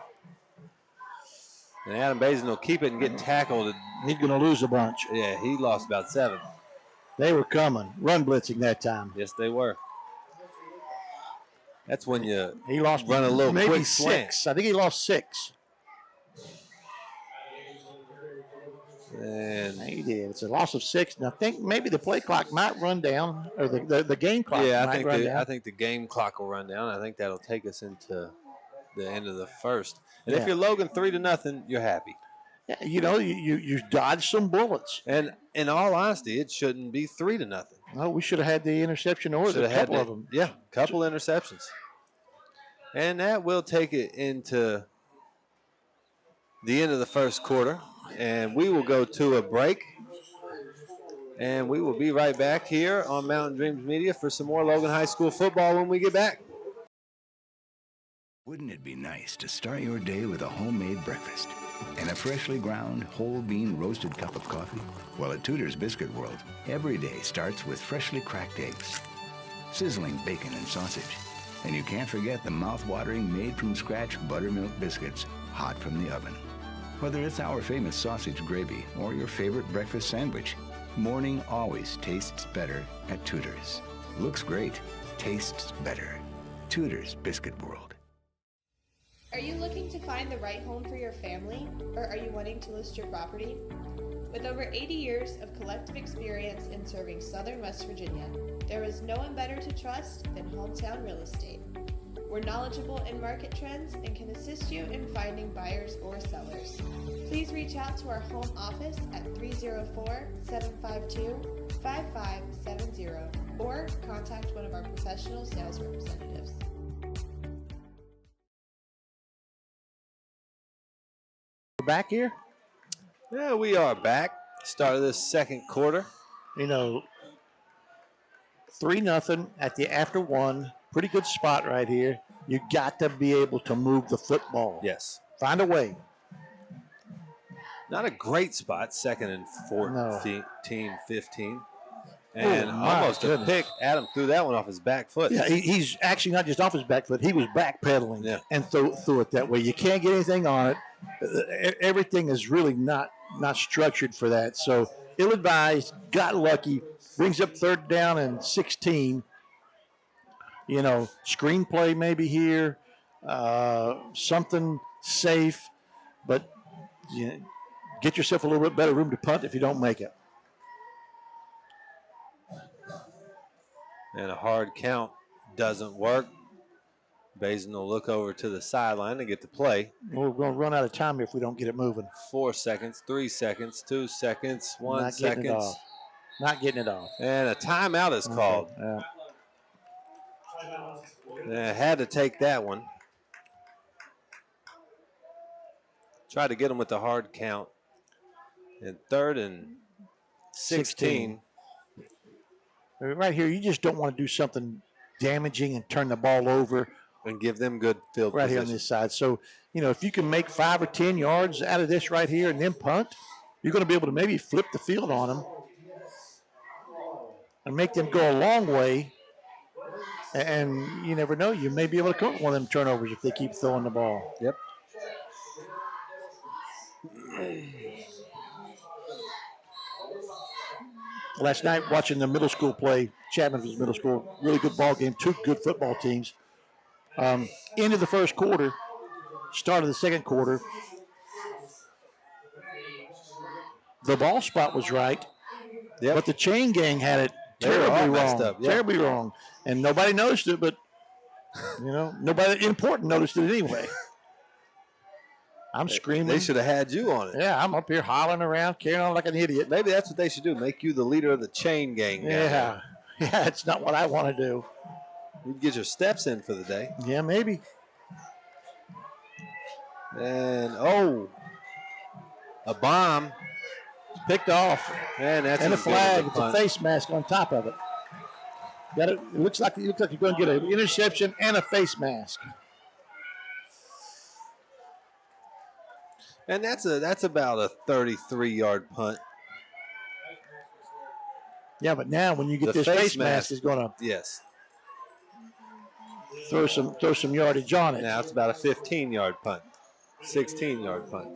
Speaker 1: And Adam Bazin will keep it and get tackled.
Speaker 2: He's going to lose a bunch.
Speaker 1: Yeah, he lost about 7.
Speaker 2: They were coming. Run blitzing that time.
Speaker 1: Yes, they were. That's when you
Speaker 2: He lost
Speaker 1: run a little
Speaker 2: maybe
Speaker 1: quick
Speaker 2: 6. I think he lost 6.
Speaker 1: And
Speaker 2: He did. It's a loss of 6. And I think maybe the play clock might run down, or the game clock
Speaker 1: yeah,
Speaker 2: might run down.
Speaker 1: I think the game clock will run down. I think that'll take us into the end of the first. And
Speaker 2: Yeah.
Speaker 1: if you're Logan 3-0, you're happy.
Speaker 2: Yeah, you dodged some bullets.
Speaker 1: And in all honesty, it shouldn't be 3-0.
Speaker 2: No, we should have had the interception or
Speaker 1: Should
Speaker 2: a
Speaker 1: have had
Speaker 2: couple of
Speaker 1: that.
Speaker 2: them.
Speaker 1: Yeah, couple interceptions. And that will take it into the end of the first quarter. And we will go to a break. And we will be right back here on Mountain Dreams Media for some more Logan High School football when we get back.
Speaker 7: Wouldn't it be nice to start your day with a homemade breakfast and a freshly ground whole bean roasted cup of coffee? Well, at Tudor's Biscuit World, every day starts with freshly cracked eggs, sizzling bacon and sausage, and you can't forget the mouth-watering made-from-scratch buttermilk biscuits, hot from the oven. Whether it's our famous sausage gravy or your favorite breakfast sandwich, Morning always tastes better at Tudor's. Looks great, tastes better. Tudor's Biscuit World.
Speaker 8: Are you looking to find the right home for your family, or are you wanting to list your property? With over 80 years of collective experience in serving Southern West Virginia, there is no one better to trust than Hometown Real Estate. We're knowledgeable in market trends and can assist you in finding buyers or sellers. Please reach out to our home office at 304-752-5570 or contact one of our professional sales representatives.
Speaker 2: We're back here?
Speaker 1: Yeah, we are back. Start of this second quarter.
Speaker 2: 3-0 at the after one. Pretty good spot right here. You got to be able to move the football.
Speaker 1: Yes.
Speaker 2: Find a way.
Speaker 1: Not a great spot, 2nd and 14, 15. And
Speaker 2: my
Speaker 1: almost
Speaker 2: goodness.
Speaker 1: a pick. Adam threw that one off his back foot.
Speaker 2: Yeah, he's actually not just off his back foot. He was backpedaling and threw it that way. You can't get anything on it. Everything is really not structured for that. So ill-advised, got lucky, brings up 3rd down and 16. Screenplay maybe here, something safe, but get yourself a little bit better room to punt if you don't make it.
Speaker 1: And a hard count doesn't work. Bazin will look over to the sideline and get the play.
Speaker 2: We're going to run out of time if we don't get it moving.
Speaker 1: 4 seconds, 3 seconds, 2 seconds, 1 second.
Speaker 2: Not getting it off.
Speaker 1: And a timeout is called. Had to take that one. Tried to get him with the hard count. And 3rd and 16.
Speaker 2: Right here, you just don't want to do something damaging and turn the ball over.
Speaker 1: And give them good field
Speaker 2: right
Speaker 1: position.
Speaker 2: Here on this side. So, if you can make 5 or 10 yards out of this right here and then punt, you're going to be able to maybe flip the field on them and make them go a long way. And you never know. You may be able to cover one of them turnovers if they keep throwing the ball.
Speaker 1: Yep.
Speaker 2: Last night, watching the middle school play, Chapman's middle school, really good ball game, 2 good football teams. End of the first quarter, start of the second quarter, the ball spot was right, but the chain gang had it terribly wrong. Terribly wrong. And nobody noticed it, but, nobody important noticed it anyway. I'm screaming.
Speaker 1: They should have had you on it.
Speaker 2: Yeah, I'm up here hollering around, carrying on like an idiot.
Speaker 1: Maybe that's what they should do, make you the leader of the chain gang.
Speaker 2: Yeah, it's not what I want to do.
Speaker 1: You'd get your steps in for the day.
Speaker 2: Yeah, maybe.
Speaker 1: And, a bomb.
Speaker 2: Picked off.
Speaker 1: And that's
Speaker 2: a flag. It's a face mask on top of it. It looks like you're going to get an interception and a face mask.
Speaker 1: And that's about a 33-yard punt.
Speaker 2: Yeah, but now when you get this face mask is going to throw some yardage on it.
Speaker 1: Now it's about a 15-yard punt, 16-yard punt.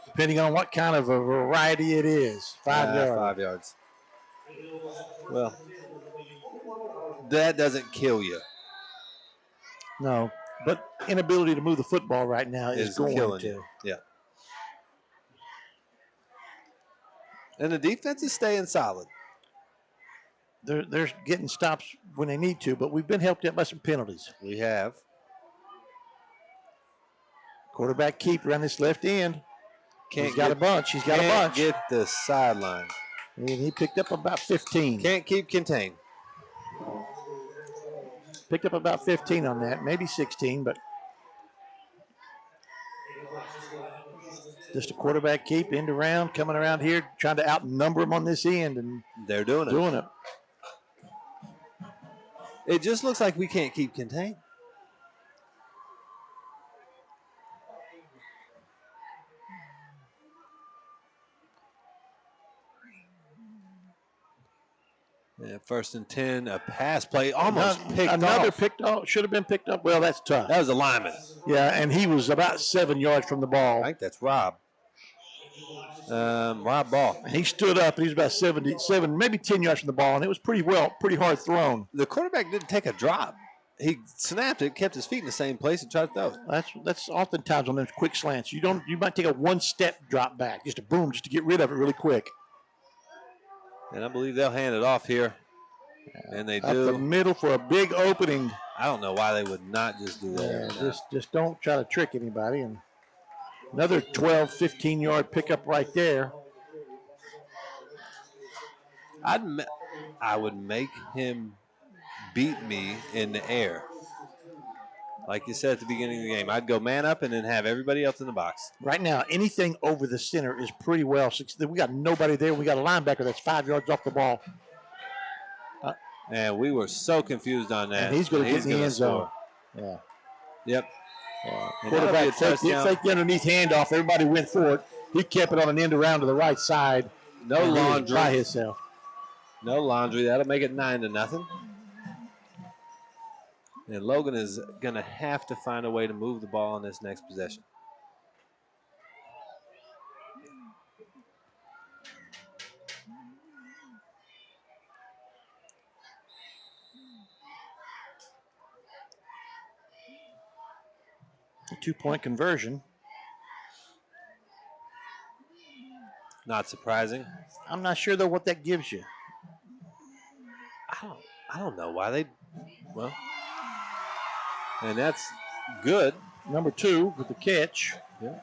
Speaker 2: Depending on what kind of a variety it is. 5 yards.
Speaker 1: 5 yards. Well, that doesn't kill you.
Speaker 2: No, but inability to move the football right now is going
Speaker 1: killing
Speaker 2: to.
Speaker 1: You. Yeah. And the defense is staying solid.
Speaker 2: They're getting stops when they need to, but we've been helped out by some penalties.
Speaker 1: We have.
Speaker 2: Quarterback keeper on this left end. He's got a bunch.
Speaker 1: Can't get the sideline.
Speaker 2: And he picked up about 15.
Speaker 1: Can't keep contained.
Speaker 2: Picked up about 15 on that, maybe 16, but just a quarterback keep, end around, coming around here, trying to outnumber them on this end, and
Speaker 1: they're doing it. It just looks like we can't keep contained. Yeah, 1st and 10, a pass play, almost picked off.
Speaker 2: Another picked off, should have been picked up. Well, that's tough.
Speaker 1: That was a lineman.
Speaker 2: Yeah, and he was about 7 yards from the ball.
Speaker 1: I think that's Rob. Wild ball.
Speaker 2: He stood up, and he was about 77, maybe 10 yards from the ball, and it was pretty hard thrown.
Speaker 1: The quarterback didn't take a drop. He snapped it, kept his feet in the same place, and tried to throw it.
Speaker 2: That's oftentimes on those quick slants. You might take a one-step drop back, just a boom, just to get rid of it really quick.
Speaker 1: And I believe they'll hand it off here. And they
Speaker 2: Up
Speaker 1: do.
Speaker 2: the middle for a big opening.
Speaker 1: I don't know why they would not just do that.
Speaker 2: Yeah, just don't try to trick anybody. And another 12, 15-yard pickup right there.
Speaker 1: I would make him beat me in the air. Like you said at the beginning of the game, I'd go man up and then have everybody else in the box.
Speaker 2: Right now, anything over the center is pretty well. We got nobody there. We got a linebacker that's 5 yards off the ball.
Speaker 1: And we were so confused on that.
Speaker 2: And he's going to get in the end zone. Yeah.
Speaker 1: Yep.
Speaker 2: Quarterback faked the underneath handoff. Everybody went for it. He kept it on an end around to the right side.
Speaker 1: No laundry.
Speaker 2: By himself.
Speaker 1: No laundry. That'll make it 9-0. And Logan is going to have to find a way to move the ball in this next possession.
Speaker 2: A 2-point conversion.
Speaker 1: Not surprising.
Speaker 2: I'm not sure, though, what that gives you.
Speaker 1: I don't know why they, well, and that's good.
Speaker 2: Number 2 with the catch.
Speaker 1: Yeah.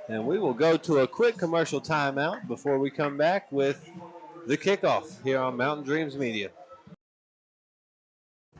Speaker 1: And we will go to a quick commercial timeout before we come back with the kickoff here on Mountain Dreams Media.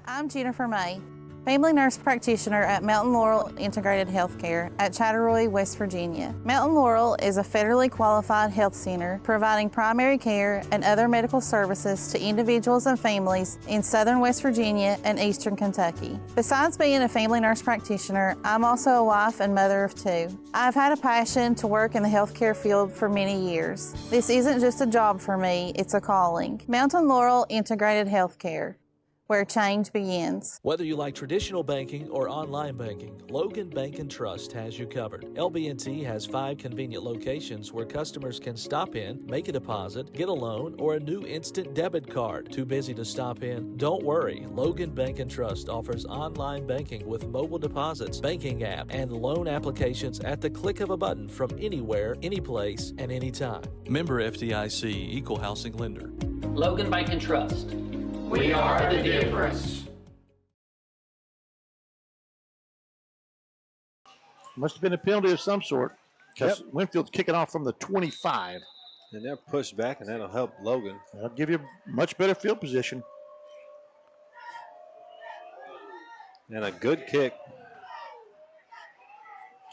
Speaker 3: I'm Jennifer May, family nurse practitioner at Mountain Laurel Integrated Healthcare at Chatteroy, West Virginia. Mountain Laurel is a federally qualified health center providing primary care and other medical services to individuals and families in southern West Virginia and eastern Kentucky. Besides being a family nurse practitioner, I'm also a wife and mother of 2. I've had a passion to work in the healthcare field for many years. This isn't just a job for me, it's a calling. Mountain Laurel Integrated Healthcare, where change begins.
Speaker 4: Whether you like traditional banking or online banking, Logan Bank and Trust has you covered. LB&T has 5 convenient locations where customers can stop in, make a deposit, get a loan, or a new instant debit card. Too busy to stop in? Don't worry. Logan Bank and Trust offers online banking with mobile deposits, banking app, and loan applications at the click of a button from anywhere, anyplace, and anytime.
Speaker 9: Member FDIC, Equal Housing Lender.
Speaker 10: Logan Bank and Trust.
Speaker 11: We are the difference.
Speaker 2: Must have been a penalty of some sort because Winfield's kicking off from the 25.
Speaker 1: And they're pushed back, and that'll help Logan.
Speaker 2: That'll give you much better field position.
Speaker 1: And a good kick.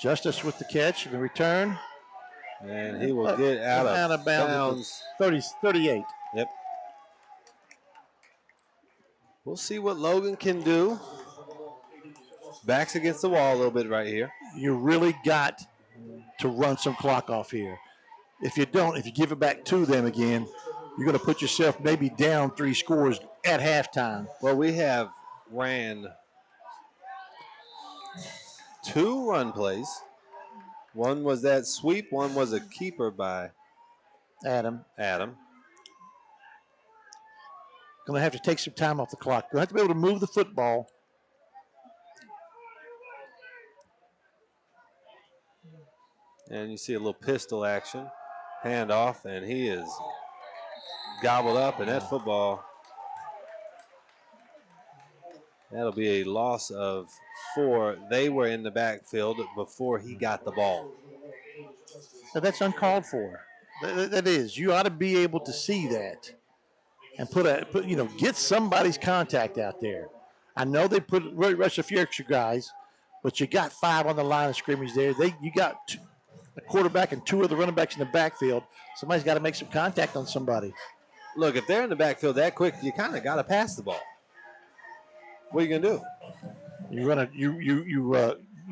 Speaker 2: Justice with the catch and the return.
Speaker 1: And he will get out of bounds.
Speaker 2: 38.
Speaker 1: Yep. We'll see what Logan can do. Backs against the wall a little bit right here.
Speaker 2: You really got to run some clock off here. If you don't, if you give it back to them again, you're going to put yourself maybe down 3 scores at halftime.
Speaker 1: Well, we have ran 2 run plays. One was that sweep. One was a keeper by
Speaker 2: Adam. Going to have to take some time off the clock. You'll have to be able to move the football.
Speaker 1: And you see a little pistol action. Hand off, and he is gobbled up, and that football, that'll be a loss of 4. They were in the backfield before he got the ball.
Speaker 2: So that's uncalled for. That is. You ought to be able to see that. And get somebody's contact out there. I know they rush a few extra guys, but you got 5 on the line of scrimmage there. You got a quarterback and 2 of the running backs in the backfield. Somebody's got to make some contact on somebody.
Speaker 1: Look, if they're in the backfield that quick, you kind of got to pass the ball. What are you gonna do?
Speaker 2: You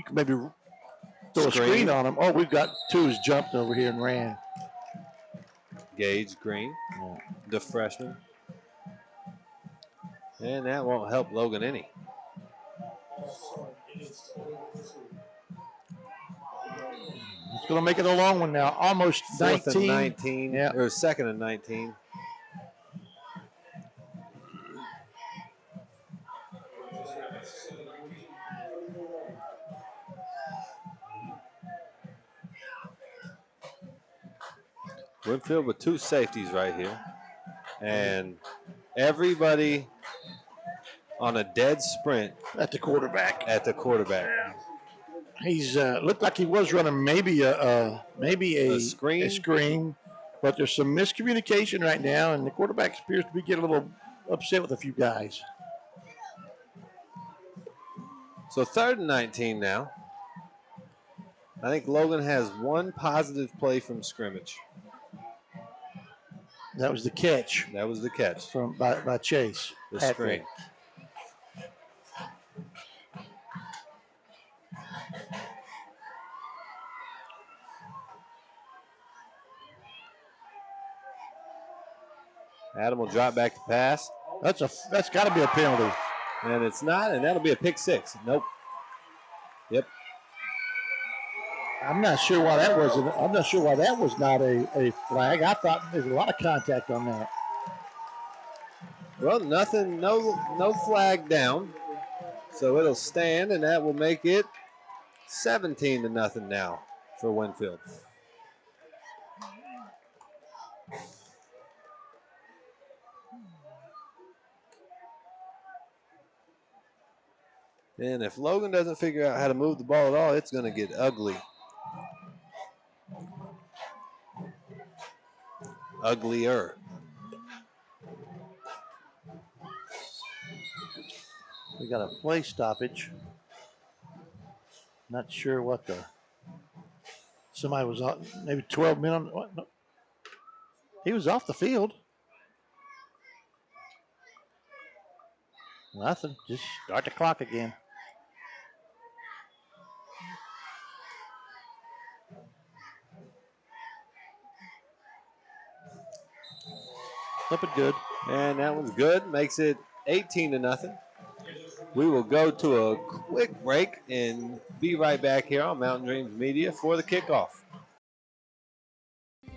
Speaker 2: can maybe throw a screen on them. Oh, we've got 2 who's jumped over here and ran.
Speaker 1: Gage Green, the freshman. And that won't help Logan any.
Speaker 2: It's going to make it a long one now. Almost 19.
Speaker 1: Fourth and 19.
Speaker 2: Yeah.
Speaker 1: Or second and 19. Winfield with 2 safeties right here. And everybody on a dead sprint.
Speaker 2: At the quarterback. He's looked like he was running maybe a screen, but there's some miscommunication right now, and the quarterback appears to be getting a little upset with a few guys.
Speaker 1: So 3rd and 19 now. I think Logan has 1 positive play from scrimmage.
Speaker 2: That was the catch. By Chase.
Speaker 1: The screen. Adam will drop back to pass.
Speaker 2: That's got to be a penalty.
Speaker 1: And it's not, and that'll be a pick 6. Nope. Yep.
Speaker 2: I'm not sure why that was. I'm not sure why that was not a flag. I thought there's a lot of contact on that.
Speaker 1: Well, nothing, no flag down. So it'll stand, and that will make it 17-0 now for Winfield. And if Logan doesn't figure out how to move the ball at all, it's going to get ugly. Uglier.
Speaker 2: We got a play stoppage. Not sure what somebody was off, maybe 12 minutes. No. He was off the field. Nothing. Just start the clock again. Flip it good.
Speaker 1: And that one's good. Makes it 18-0. We will go to a quick break and be right back here on Mountain Dreams Media for the kickoff.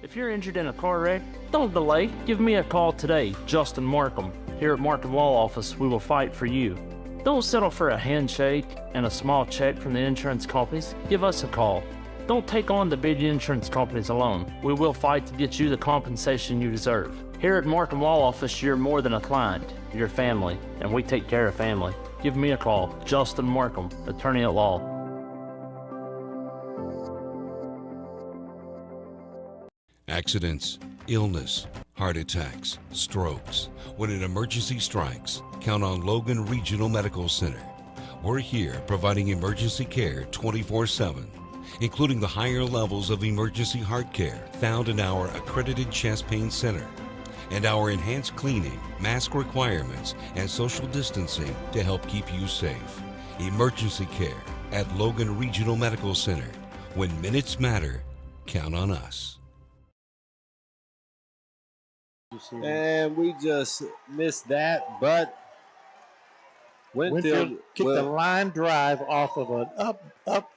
Speaker 5: If you're injured in a car wreck, don't delay. Give me a call today, Justin Markham. Here at Markham Law Office, we will fight for you. Don't settle for a handshake and a small check from the insurance companies. Give us a call. Don't take on the big insurance companies alone. We will fight to get you the compensation you deserve. Here at Markham Law Office, you're more than a client. You're family, and we take care of family. Give me a call, Justin Markham, attorney at law.
Speaker 6: Accidents, illness, heart attacks, strokes. When an emergency strikes, count on Logan Regional Medical Center. We're here providing emergency care 24/7, including the higher levels of emergency heart care found in our accredited chest pain center, and our enhanced cleaning, mask requirements, and social distancing to help keep you safe. Emergency care at Logan Regional Medical Center. When minutes matter, count on us.
Speaker 1: And we just missed that, but Winfield
Speaker 2: kicked a line drive off of an up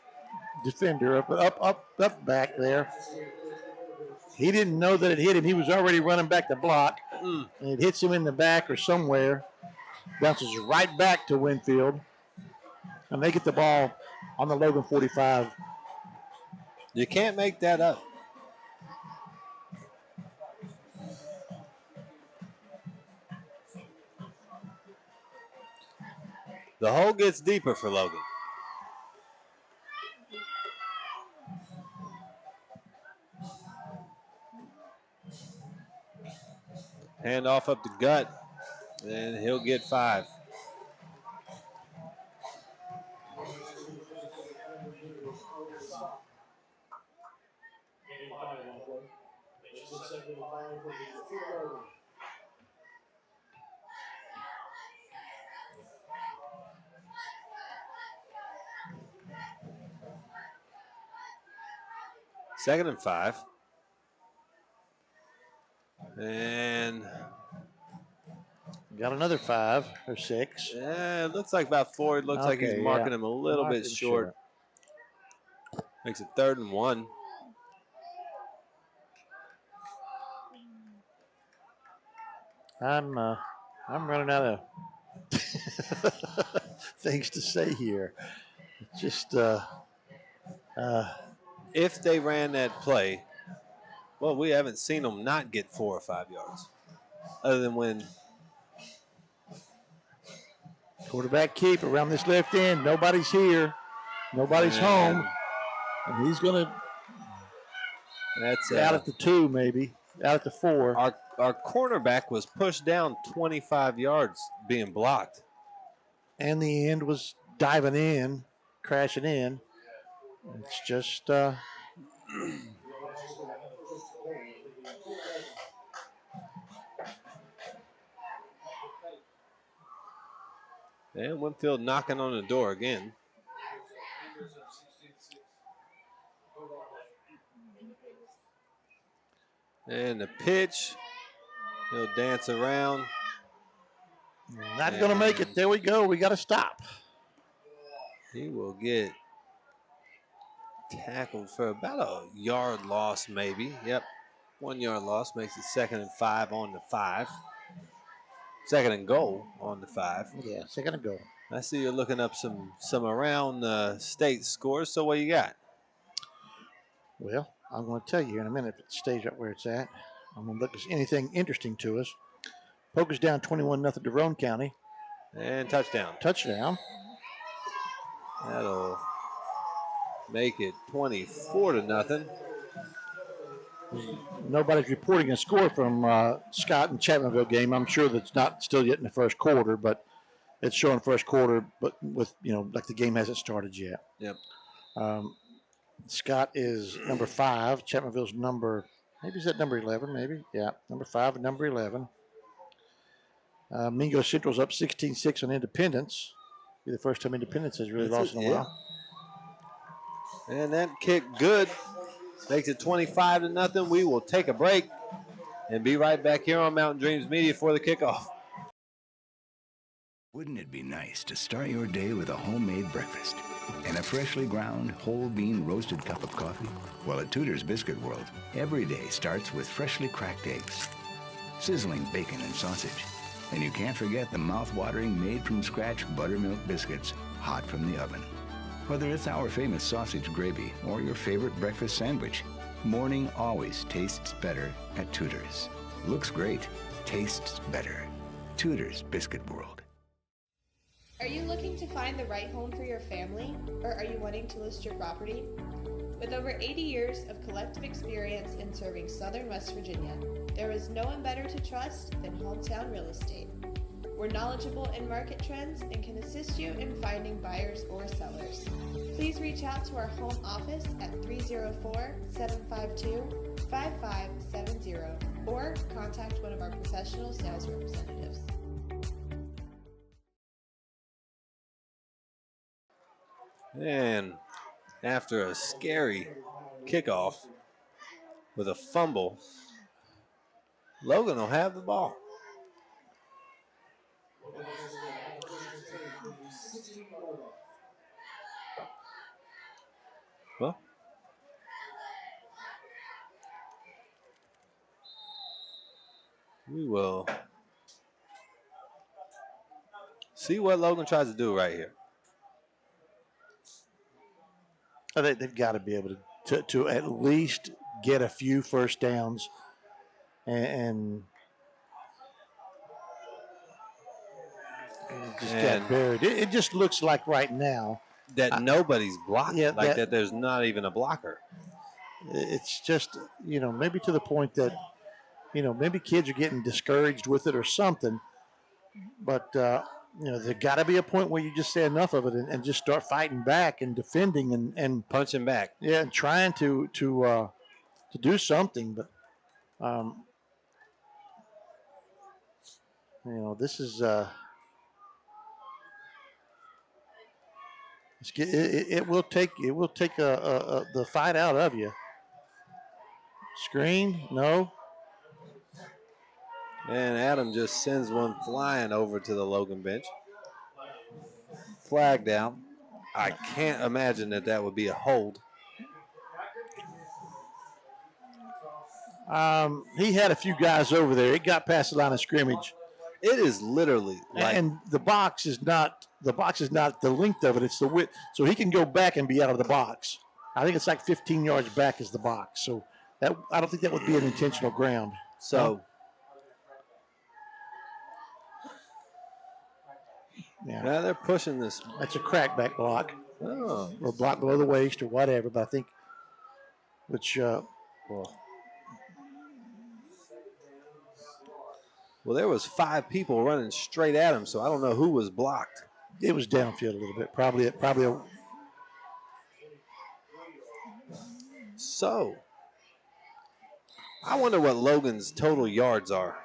Speaker 2: defender, up back there. He didn't know that it hit him. He was already running back the block, and it hits him in the back or somewhere. Bounces right back to Winfield, and they get the ball on the Logan 45.
Speaker 1: You can't make that up. The hole gets deeper for Logan. Hand off up the gut, and he'll get 5. Second and 5. And
Speaker 2: got another 5 or 6.
Speaker 1: Yeah, it looks like about 4. It looks like he's marking him a little bit short. Makes it 3rd and 1.
Speaker 2: I'm running out of things to say here. Just
Speaker 1: if they ran that play, well, we haven't seen them not get 4 or 5 yards, other than when
Speaker 2: quarterback keep around this left end. Nobody's here. Nobody's home. And he's going to
Speaker 1: that's
Speaker 2: out at the 2, maybe. Out at the 4.
Speaker 1: Our cornerback was pushed down 25 yards being blocked.
Speaker 2: And the end was diving in, crashing in. It's just
Speaker 1: and Winfield knocking on the door again. And the pitch, he'll dance around.
Speaker 2: Not going to make it. There we go. We got to stop.
Speaker 1: He will get tackled for about a yard loss, maybe. Yep, 1 yard loss makes it 2nd and 5 on the 5. 2nd and goal on the 5.
Speaker 2: Yeah, 2nd and goal.
Speaker 1: I see you're looking up some around the state scores. So what you got?
Speaker 2: Well, I'm going to tell you here in a minute if it stays right where it's at. I'm going to look if there's anything interesting to us. Polk is down 21-0 to Roane County.
Speaker 1: And touchdown.
Speaker 2: Touchdown.
Speaker 1: That'll make it 24-0.
Speaker 2: Nobody's reporting a score from Scott and Chapmanville game. I'm sure that's not still yet in the first quarter, but it's showing first quarter, but with, like the game hasn't started yet.
Speaker 1: Yep.
Speaker 2: Scott is number 5. Chapmanville's number, maybe is that number 11, maybe? Yeah, number 5 and number 11. Mingo Central's up 16-6 on Independence. Be the first time Independence has really lost in a while.
Speaker 1: And that kick good. Makes it 25-0. We will take a break and be right back here on Mountain Dreams Media for the kickoff.
Speaker 7: Wouldn't it be nice to start your day with a homemade breakfast and a freshly ground whole bean roasted cup of coffee? Well, at Tudor's Biscuit World, every day starts with freshly cracked eggs, sizzling bacon and sausage. And you can't forget the mouth-watering made-from-scratch buttermilk biscuits, hot from the oven. Whether it's our famous sausage gravy or your favorite breakfast sandwich, morning always tastes better at Tudor's. Looks great, tastes better. Tudor's Biscuit World.
Speaker 8: Are you looking to find the right home for your family, or are you wanting to list your property? With over 80 years of collective experience in serving Southern West Virginia, there is no one better to trust than Hometown Real Estate. We're knowledgeable in market trends and can assist you in finding buyers or sellers. Please reach out to our home office at 304-752-5570 or contact one of our professional sales representatives.
Speaker 1: And after a scary kickoff with a fumble, Logan will have the ball. Well, we will see what Logan tries to do right here.
Speaker 2: They've got to be able to at least get a few first downs and just got buried. It just looks like right now
Speaker 1: that nobody's blocking.
Speaker 2: Yeah,
Speaker 1: that there's not even a blocker.
Speaker 2: It's just, maybe to the point that, maybe kids are getting discouraged with it or something. But, there got to be a point where you just say enough of it and just start fighting back and defending and
Speaker 1: punching back.
Speaker 2: Yeah, and trying to do something. But, this is it will take the fight out of you. Screen, no.
Speaker 1: And Adam just sends one flying over to the Logan bench. Flag down. I can't imagine that would be a hold.
Speaker 2: He had a few guys over there. It got past the line of scrimmage.
Speaker 1: It is literally like,
Speaker 2: and the box is not the length of it, it's the width. So he can go back and be out of the box. I think it's like 15 yards back is the box. So that I don't think that would be an intentional ground.
Speaker 1: So
Speaker 2: yeah,
Speaker 1: now they're pushing this.
Speaker 2: That's a crackback block.
Speaker 1: Oh.
Speaker 2: Or block below the waist or whatever, but I think
Speaker 1: well, there was 5 people running straight at him, so I don't know who was blocked.
Speaker 2: It was downfield a little bit. Probably
Speaker 1: So, I wonder what Logan's total yards are.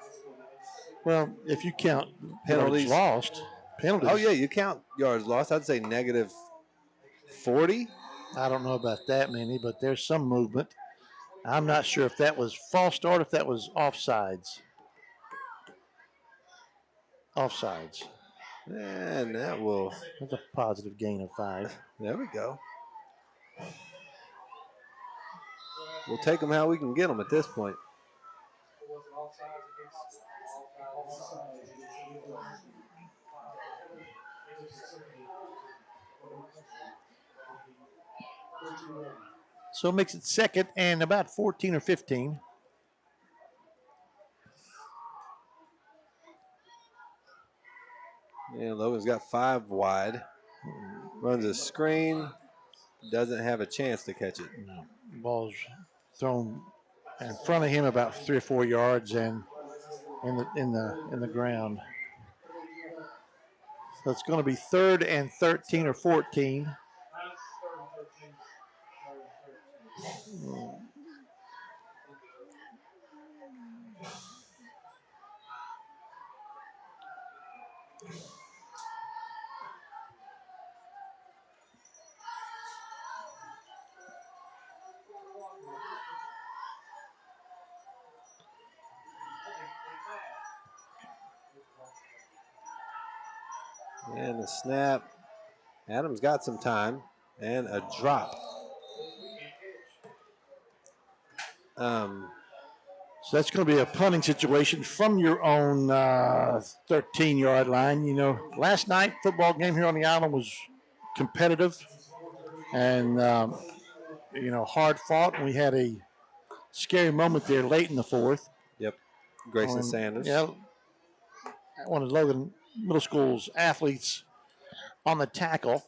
Speaker 2: Well, if you count
Speaker 1: penalties
Speaker 2: lost, penalties.
Speaker 1: Oh, yeah, you count yards lost. I'd say negative 40.
Speaker 2: I don't know about that many, but there's some movement. I'm not sure if that was false start, if that was offsides. Offsides.
Speaker 1: And that will.
Speaker 2: That's a positive gain of 5.
Speaker 1: There we go. We'll take them how we can get them at this point.
Speaker 2: So it makes it second and about 14 or 15.
Speaker 1: Yeah, Logan's got 5 wide. Runs a screen. Doesn't have a chance to catch it.
Speaker 2: No. Ball's thrown in front of him about 3 or 4 yards and in the ground. So it's going to be 3rd and 13 or 14.
Speaker 1: And the snap. Adams got some time. And a drop.
Speaker 2: So that's going to be a punting situation from your own 13-yard line. You know, last night football game here on the island was competitive and hard fought. And we had a scary moment there late in the 4th.
Speaker 1: Yep, Grayson Sanders.
Speaker 2: Yeah, one of Logan Middle School's athletes on the tackle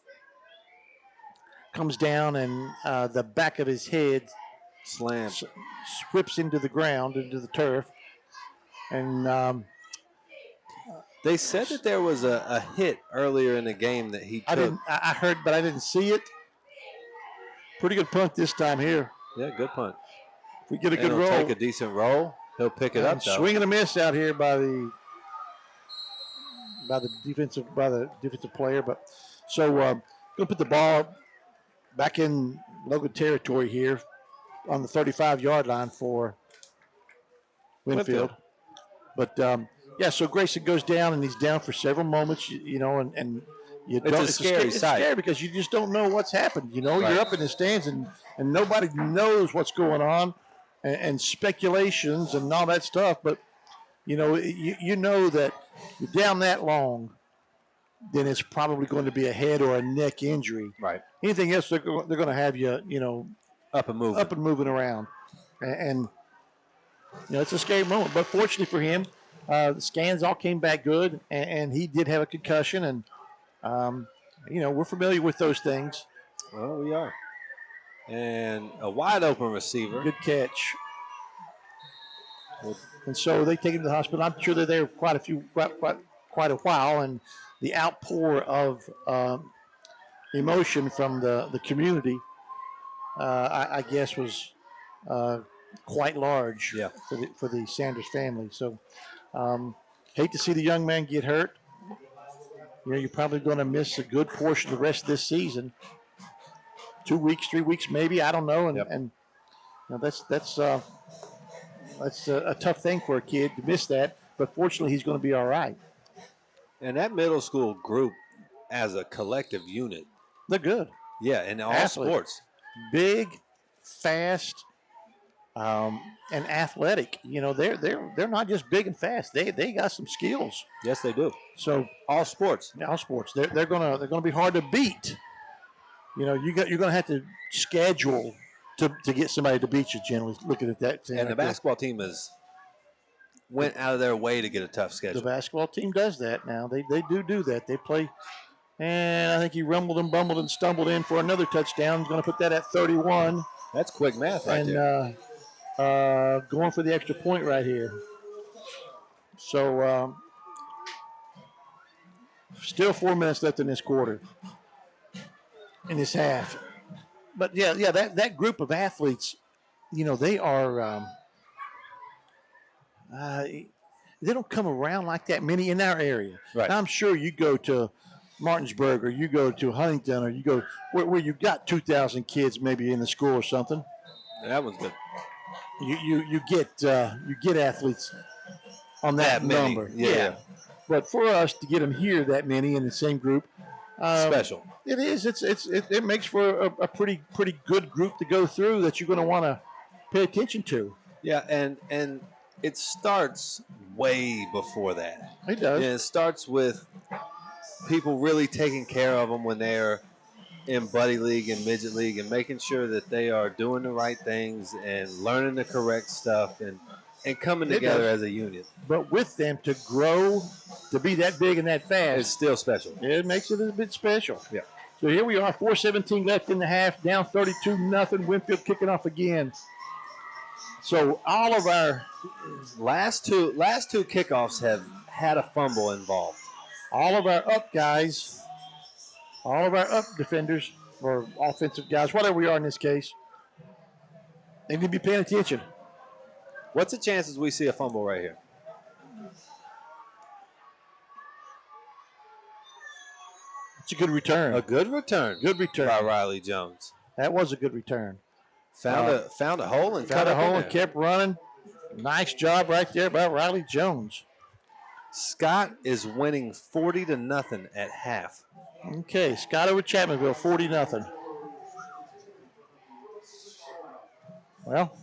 Speaker 2: comes down and the back of his head
Speaker 1: slams,
Speaker 2: whips into the ground, into the turf. And
Speaker 1: they said that there was a hit earlier in the game that he took.
Speaker 2: I heard, but I didn't see it. Pretty good punt this time here.
Speaker 1: Yeah, good punt.
Speaker 2: If we get a good
Speaker 1: he'll
Speaker 2: roll.
Speaker 1: Take a decent roll. He'll pick it up, though.
Speaker 2: Swing and a miss out here by the defensive player. But so going to put the ball back in Logan territory here on the 35-yard line for Winfield. But so Grayson goes down and he's down for several moments, and you don't.
Speaker 1: It's a scary sight.
Speaker 2: It's scary because you just don't know what's happened. You're up in the stands and nobody knows what's going on, and speculations and all that stuff. But you know that you're down that long, then it's probably going to be a head or a neck injury.
Speaker 1: Right.
Speaker 2: Anything else, they're going to have you,
Speaker 1: up and moving
Speaker 2: around, and it's a scary moment. But fortunately for him, the scans all came back good, and he did have a concussion, and we're familiar with those things.
Speaker 1: Well, we are. And a wide open receiver.
Speaker 2: Good catch. And so they take him to the hospital. I'm sure they're there quite a while, and the outpour of emotion from the community, I guess, was quite large for the Sanders family. So hate to see the young man get hurt. You're probably going to miss a good portion of the rest of this season. 2 weeks, 3 weeks, maybe, I don't know. And that's a tough thing for a kid to miss that. But fortunately, he's going to be all right.
Speaker 1: And that middle school group, as a collective unit,
Speaker 2: they're good.
Speaker 1: Yeah, in all
Speaker 2: Athletes.
Speaker 1: sports.
Speaker 2: Big, fast, and athletic. You know, they're not just big and fast. They got some skills.
Speaker 1: Yes, they do.
Speaker 2: So
Speaker 1: all sports.
Speaker 2: They're gonna be hard to beat. You know, you're gonna have to schedule to get somebody to beat you. Generally, looking at that.
Speaker 1: And the basketball team went out of their way to get a tough schedule.
Speaker 2: The basketball team does that now. They do that. They play. And I think he rumbled and bumbled and stumbled in for another touchdown. He's going to put that at 31.
Speaker 1: That's quick math right there.
Speaker 2: And going for the extra point right here. So still 4 minutes left in this quarter, in this half. But, yeah, that group of athletes, you know, they are they don't come around like that many in our area.
Speaker 1: Right.
Speaker 2: I'm sure you go to Martinsburg, or you go to Huntington, or you go where you've got 2,000 kids maybe in the school or something.
Speaker 1: That was good.
Speaker 2: You get athletes on that number.
Speaker 1: Yeah.
Speaker 2: But for us to get them here that many in the same group,
Speaker 1: special.
Speaker 2: It is. It makes for a pretty good group to go through that you're going to want to pay attention to.
Speaker 1: Yeah, and it starts way before that.
Speaker 2: It does.
Speaker 1: And it starts with people really taking care of them when they're in buddy league and midget league, and making sure that they are doing the right things and learning the correct stuff and coming together as a unit.
Speaker 2: But with them to grow to be that big and that fast,
Speaker 1: it's still special.
Speaker 2: It makes it a bit special.
Speaker 1: Yeah.
Speaker 2: So here we are, 4:17 left in the half, down 32-0. Winfield kicking off again. So all of our
Speaker 1: last two kickoffs have had a fumble involved.
Speaker 2: All of our up guys, all of our up defenders or offensive guys, whatever we are in this case, they need to be paying attention.
Speaker 1: What's the chances we see a fumble right here?
Speaker 2: It's a good return.
Speaker 1: A good return.
Speaker 2: Good return
Speaker 1: by Riley Jones.
Speaker 2: That was a good return.
Speaker 1: Found a hole and
Speaker 2: cut a hole and kept running. Nice job right there by Riley Jones.
Speaker 1: Scott is winning 40-0 at half.
Speaker 2: Okay, Scott over Chapmanville, 40-0. Well,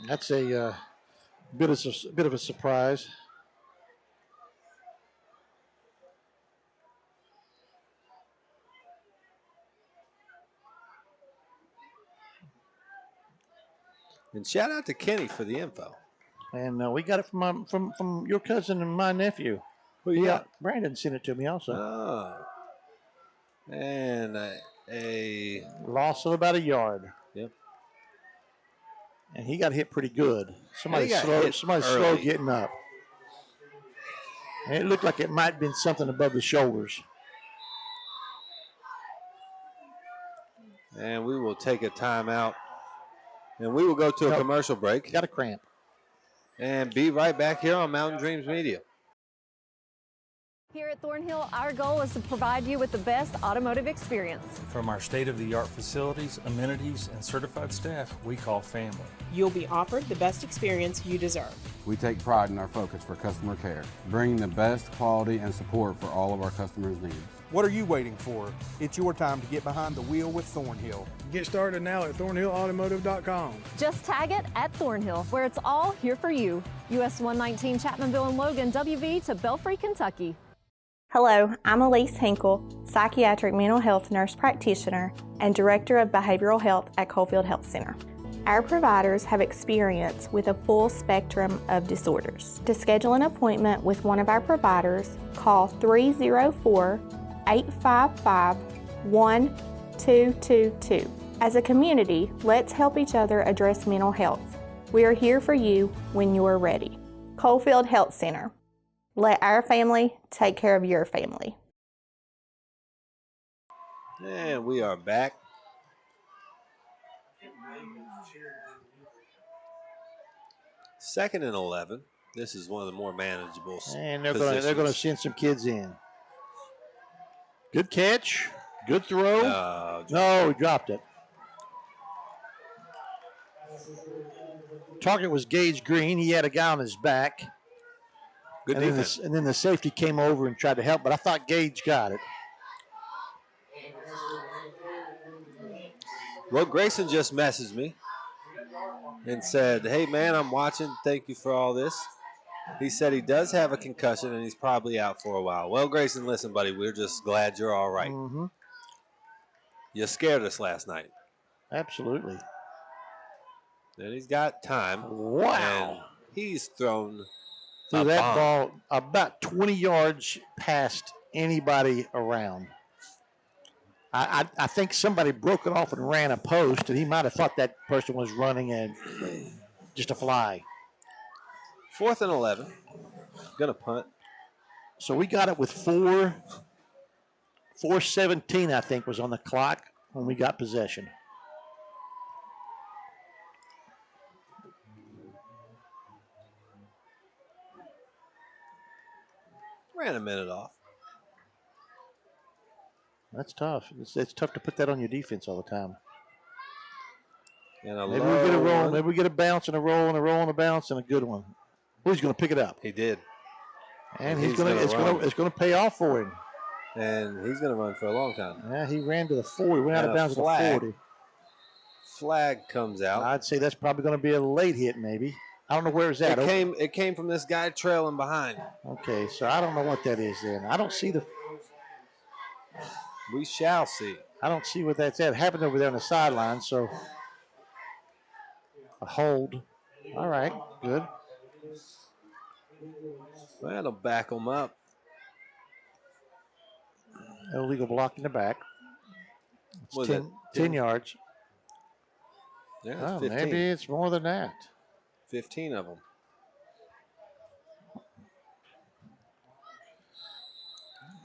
Speaker 2: that's a bit of a surprise.
Speaker 1: And shout out to Kenny for the info.
Speaker 2: And we got it from your cousin and my nephew.
Speaker 1: Yeah,
Speaker 2: Brandon sent it to me also.
Speaker 1: Oh. And a
Speaker 2: loss of about a yard.
Speaker 1: Yep.
Speaker 2: And he got hit pretty good. Somebody slow getting up. And it looked like it might have been something above the shoulders.
Speaker 1: And we will take a timeout. And we will go to a commercial break.
Speaker 2: Got a cramp.
Speaker 1: And be right back here on Mountain Dreams Media.
Speaker 12: Here at Thornhill, our goal is to provide you with the best automotive experience.
Speaker 13: From our state-of-the-art facilities, amenities, and certified staff, we call family.
Speaker 14: You'll be offered the best experience you deserve.
Speaker 15: We take pride in our focus for customer care, bringing the best quality and support for all of our customers' needs.
Speaker 16: What are you waiting for? It's your time to get behind the wheel with Thornhill.
Speaker 17: Get started now at thornhillautomotive.com.
Speaker 12: Just tag it at Thornhill, where it's all here for you. US 119 Chapmanville and Logan, WV to Belfry, Kentucky.
Speaker 18: Hello, I'm Elise Hinkle, psychiatric mental health nurse practitioner and director of behavioral health at Coalfield Health Center. Our providers have experience with a full spectrum of disorders. To schedule an appointment with one of our providers, call 304-855-1222. As a community, let's help each other address mental health. We are here for you when you're ready. Coalfield Health Center. Let our family take care of your family.
Speaker 1: And we are back. Second and 11. This is one of the more manageable.
Speaker 2: And they're going to send some kids in. Good catch. Good throw. No, he dropped it. Target was Gage Green. He had a guy on his back.
Speaker 1: Good defense.
Speaker 2: And then the safety came over and tried to help, but I thought Gage got it.
Speaker 1: Well, Grayson just messaged me. and said, "Hey, man, I'm watching. Thank you for all this." He said he does have a concussion and he's probably out for a while. Well, Grayson, listen, buddy, we're just glad you're all right.
Speaker 2: Mm-hmm.
Speaker 1: You scared us last night.
Speaker 2: Absolutely.
Speaker 1: And he's got time.
Speaker 2: Wow.
Speaker 1: And he's thrown
Speaker 2: threw that
Speaker 1: bomb.
Speaker 2: ball about 20 yards past anybody around. I think somebody broke it off and ran a post, and he might have thought that person was running and just a fly.
Speaker 1: 4th and 11. Gonna punt.
Speaker 2: So we got it with 4:17, I think, was on the clock when we got possession.
Speaker 1: Ran a minute off.
Speaker 2: That's tough. It's tough to put that on your defense all the time.
Speaker 1: And
Speaker 2: maybe we get a roll. Maybe we get a bounce and a roll and a roll and a bounce and a good one. Who's going to pick it up?
Speaker 1: He did.
Speaker 2: And it's going to pay off for him.
Speaker 1: And he's going to run for a long time.
Speaker 2: Yeah, he ran to the 40. Went out of bounds to the 40.
Speaker 1: Flag comes out.
Speaker 2: I'd say that's probably going to be a late hit, maybe. I don't know where it's at.
Speaker 1: It came from this guy trailing behind.
Speaker 2: Okay, so I don't know what that is then. I don't see the.
Speaker 1: We shall see.
Speaker 2: I don't see what that's at. It happened over there on the sideline, so a hold. All right, good.
Speaker 1: That'll back them up.
Speaker 2: Illegal block in the back. It's 10 yards.
Speaker 1: Yeah,
Speaker 2: oh,
Speaker 1: 15.
Speaker 2: Maybe it's more than that.
Speaker 1: 15 of them.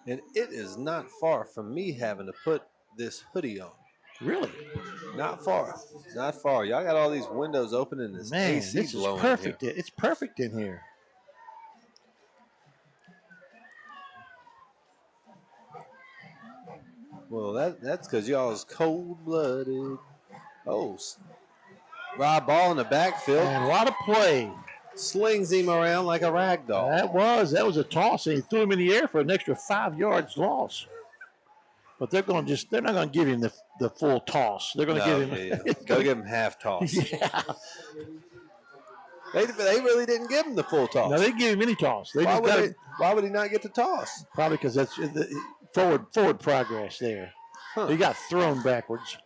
Speaker 1: And it is not far from me having to put this hoodie on.
Speaker 2: Really?
Speaker 1: Not far. Not far. Y'all got all these windows open and this AC
Speaker 2: this
Speaker 1: blowing
Speaker 2: is perfect.
Speaker 1: in here.
Speaker 2: It's perfect in here.
Speaker 1: Well, that's because y'all's cold-blooded. Oh, Rob ball in the backfield.
Speaker 2: And a lot of play.
Speaker 1: Slings him around like a rag doll.
Speaker 2: That was a toss, and he threw him in the air for an extra 5 yards loss. But they're not going to give him the full toss. They're going to give him.
Speaker 1: Yeah. They'll give him half toss.
Speaker 2: Yeah.
Speaker 1: They really didn't give him the full toss.
Speaker 2: No, they didn't give him any toss.
Speaker 1: Why would he not get the toss?
Speaker 2: Probably because that's the forward progress there.
Speaker 1: Huh.
Speaker 2: He got thrown backwards.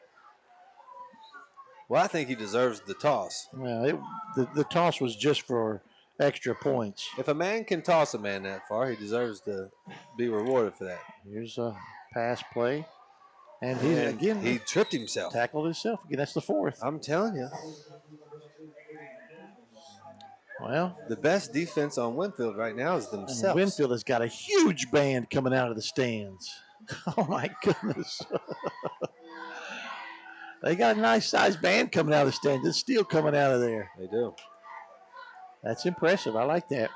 Speaker 1: Well, I think he deserves the toss.
Speaker 2: Well, the toss was just for extra points.
Speaker 1: If a man can toss a man that far, he deserves to be rewarded for that.
Speaker 2: Here's a pass play. And
Speaker 1: he tripped himself.
Speaker 2: Tackled himself again. That's the 4th.
Speaker 1: I'm telling you.
Speaker 2: Well,
Speaker 1: the best defense on Winfield right now is themselves.
Speaker 2: And Winfield has got a huge band coming out of the stands. Oh, my goodness. They got a nice-sized band coming out of the stands. There's steel coming out of there.
Speaker 1: They do.
Speaker 2: That's impressive. I like that.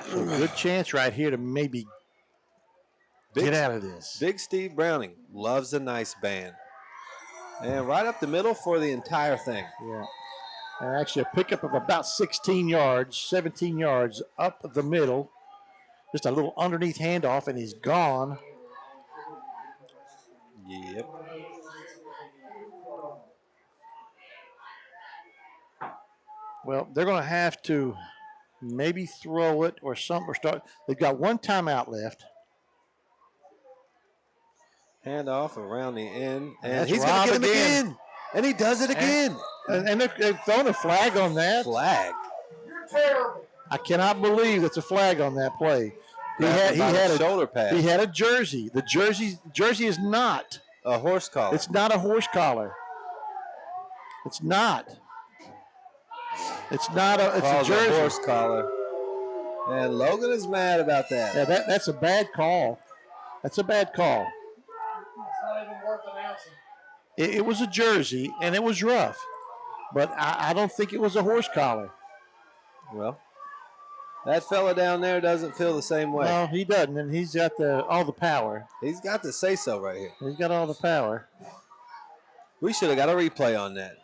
Speaker 2: So good chance right here to maybe get out of this.
Speaker 1: Big Steve Browning loves a nice band. And right up the middle for the entire thing.
Speaker 2: Yeah. And actually a pickup of about 16 yards, 17 yards up the middle. Just a little underneath handoff, and he's gone.
Speaker 1: Yep.
Speaker 2: Well, they're going to have to maybe throw it or something or start. They've got one timeout left.
Speaker 1: Handoff around the end. And
Speaker 2: that's
Speaker 1: he's going to get him again. And he does it again.
Speaker 2: And they've thrown a flag on that.
Speaker 1: Flag.
Speaker 2: You're terrible. I cannot believe it's a flag on that play. He had a
Speaker 1: shoulder pad.
Speaker 2: He had a jersey. The jersey is not
Speaker 1: a horse collar.
Speaker 2: It's not a horse collar. It's not. It's not a. It's a jersey.
Speaker 1: A horse collar. And Logan is mad about that.
Speaker 2: Yeah, that's a bad call. That's a bad call.
Speaker 17: It's not even worth announcing.
Speaker 2: It was a jersey and it was rough, but I don't think it was a horse collar.
Speaker 1: Well, that fella down there doesn't feel the same way.
Speaker 2: No, he doesn't, and he's got all the power.
Speaker 1: He's got the say-so right here.
Speaker 2: He's got all the power.
Speaker 1: We should have got a replay on that.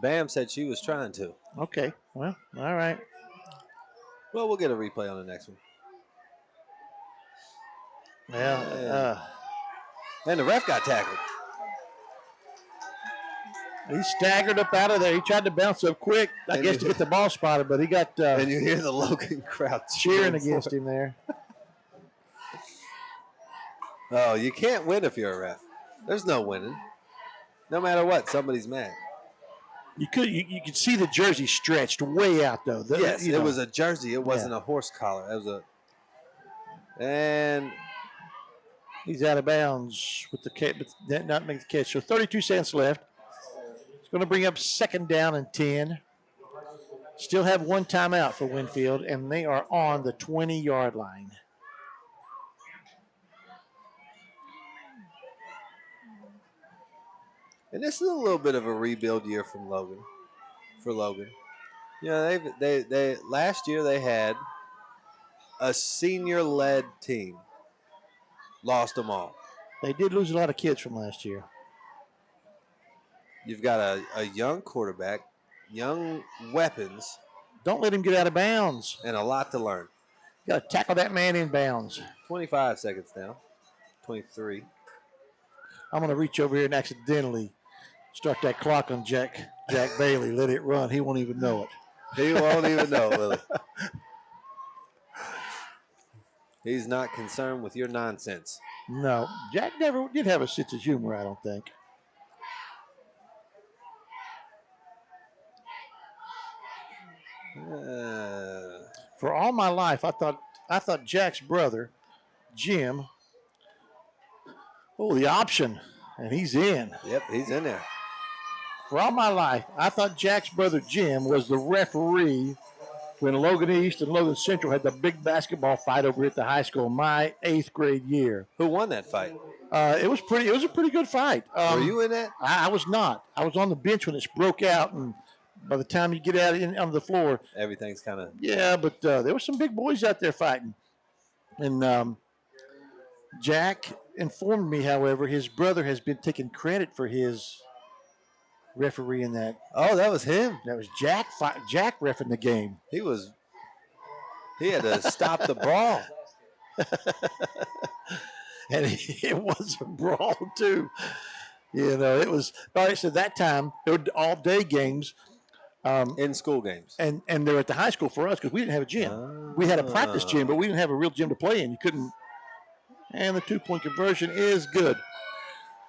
Speaker 1: Bam said she was trying to.
Speaker 2: Okay, well, all right.
Speaker 1: Well, we'll get a replay on the next one.
Speaker 2: Well,
Speaker 1: And the ref got tackled.
Speaker 2: He staggered up out of there. He tried to bounce up quick, I guess, to get the ball spotted, but he got
Speaker 1: and you hear the Logan crowd
Speaker 2: cheering against him there.
Speaker 1: Oh, you can't win if you're a ref. There's no winning. No matter what, somebody's mad.
Speaker 2: You could see the jersey stretched way out though.
Speaker 1: Yes, it was a jersey. It wasn't a horse collar. It was and
Speaker 2: he's out of bounds with the catch, but that not make the catch. So 32 seconds left. It's going to bring up 2nd down and 10. Still have 1 timeout for Winfield, and they are on the 20-yard line.
Speaker 1: And this is a little bit of a rebuild year from Logan. For Logan, you know, they last year they had a senior-led team. Lost them all.
Speaker 2: They did lose a lot of kids from last year.
Speaker 1: You've got a young quarterback, young weapons.
Speaker 2: Don't let him get out of bounds.
Speaker 1: And a lot to learn.
Speaker 2: You got to tackle that man in bounds.
Speaker 1: 25 seconds now. 23.
Speaker 2: I'm going to reach over here and accidentally start that clock on Jack Bailey. Let it run. He won't even know it.
Speaker 1: He won't even know it, will he? He's not concerned with your nonsense.
Speaker 2: No. Jack never did have a sense of humor, I don't think. For all my life, I thought Jack's brother, Jim, the option, and he's in.
Speaker 1: Yep, he's in there.
Speaker 2: For all my life, I thought Jack's brother, Jim, was the referee when Logan East and Logan Central had the big basketball fight over at the high school my 8th grade year.
Speaker 1: Who won that fight?
Speaker 2: It was a pretty good fight.
Speaker 1: Were you in that?
Speaker 2: I was not. I was on the bench when it broke out, and by the time you get out on the floor,
Speaker 1: everything's kind of.
Speaker 2: Yeah, but there were some big boys out there fighting. And Jack informed me, however, his brother has been taking credit for his referee in that.
Speaker 1: Oh, that was him.
Speaker 2: That was Jack. Jack reffing the game.
Speaker 1: He had to stop the brawl.
Speaker 2: And it was a brawl too. You know, it was. Like I said, that time there were all day games.
Speaker 1: In school games.
Speaker 2: And they're at the high school for us because we didn't have a gym. We had a practice gym, but we didn't have a real gym to play in. You couldn't. And the 2-point conversion is good.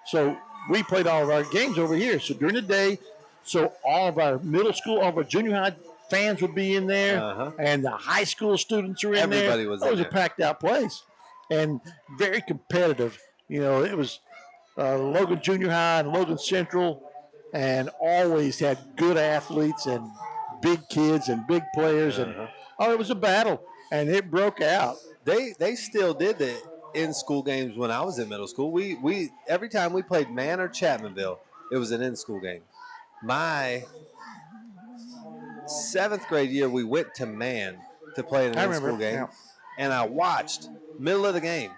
Speaker 2: So we played all of our games over here. So during the day, so all of our middle school, all of our junior high fans would be in there, and the high school students are in there.
Speaker 1: Everybody was in
Speaker 2: there. It was
Speaker 1: there.
Speaker 2: a packed out place. And very competitive. You know, it was Logan Junior High and Logan Central, and always had good athletes and big kids and big players. And it was a battle, and it broke out.
Speaker 1: They still did the in-school games when I was in middle school. We every time we played Man or Chapmanville, it was an in-school game. My 7th grade year, we went to Man to play in an in-school game, and I watched middle of the game.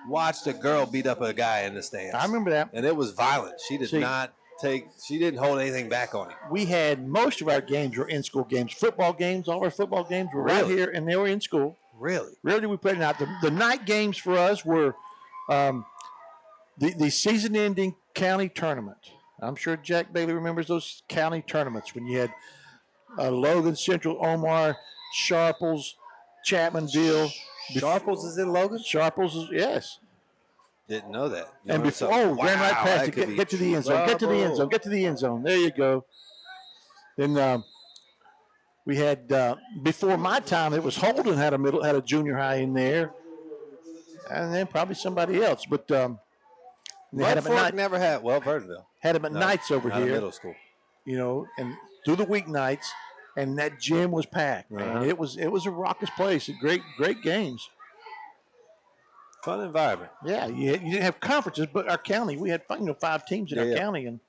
Speaker 1: Watched a girl beat up a guy in the stands.
Speaker 2: I remember that,
Speaker 1: and it was violent. She did not. She didn't hold anything back on him.
Speaker 2: We had most of our games were in-school games. Football games, all our football games were right here, and they were in school.
Speaker 1: Really?
Speaker 2: Rarely we played it out. The night games for us were the season-ending county tournament. I'm sure Jack Bailey remembers those county tournaments when you had Logan, Central, Omar, Sharples, Chapmanville.
Speaker 1: Sharples is in Logan?
Speaker 2: Sharples is, yes.
Speaker 1: Didn't know that.
Speaker 2: And before, ran right past it. Get to the end zone. Get to the end zone. Get to the end zone. There you go. Then we had before my time, it was Holden had a junior high in there, and then probably somebody else. But they had them at night.
Speaker 1: Never had. Well, Verdeville
Speaker 2: had them at nights over here.
Speaker 1: Middle school.
Speaker 2: You know, and through the weeknights, and that gym was packed. Man, it was a raucous place. Great games.
Speaker 1: Fun environment.
Speaker 2: Yeah, you didn't have conferences, but our county, we had 5 teams in our county, and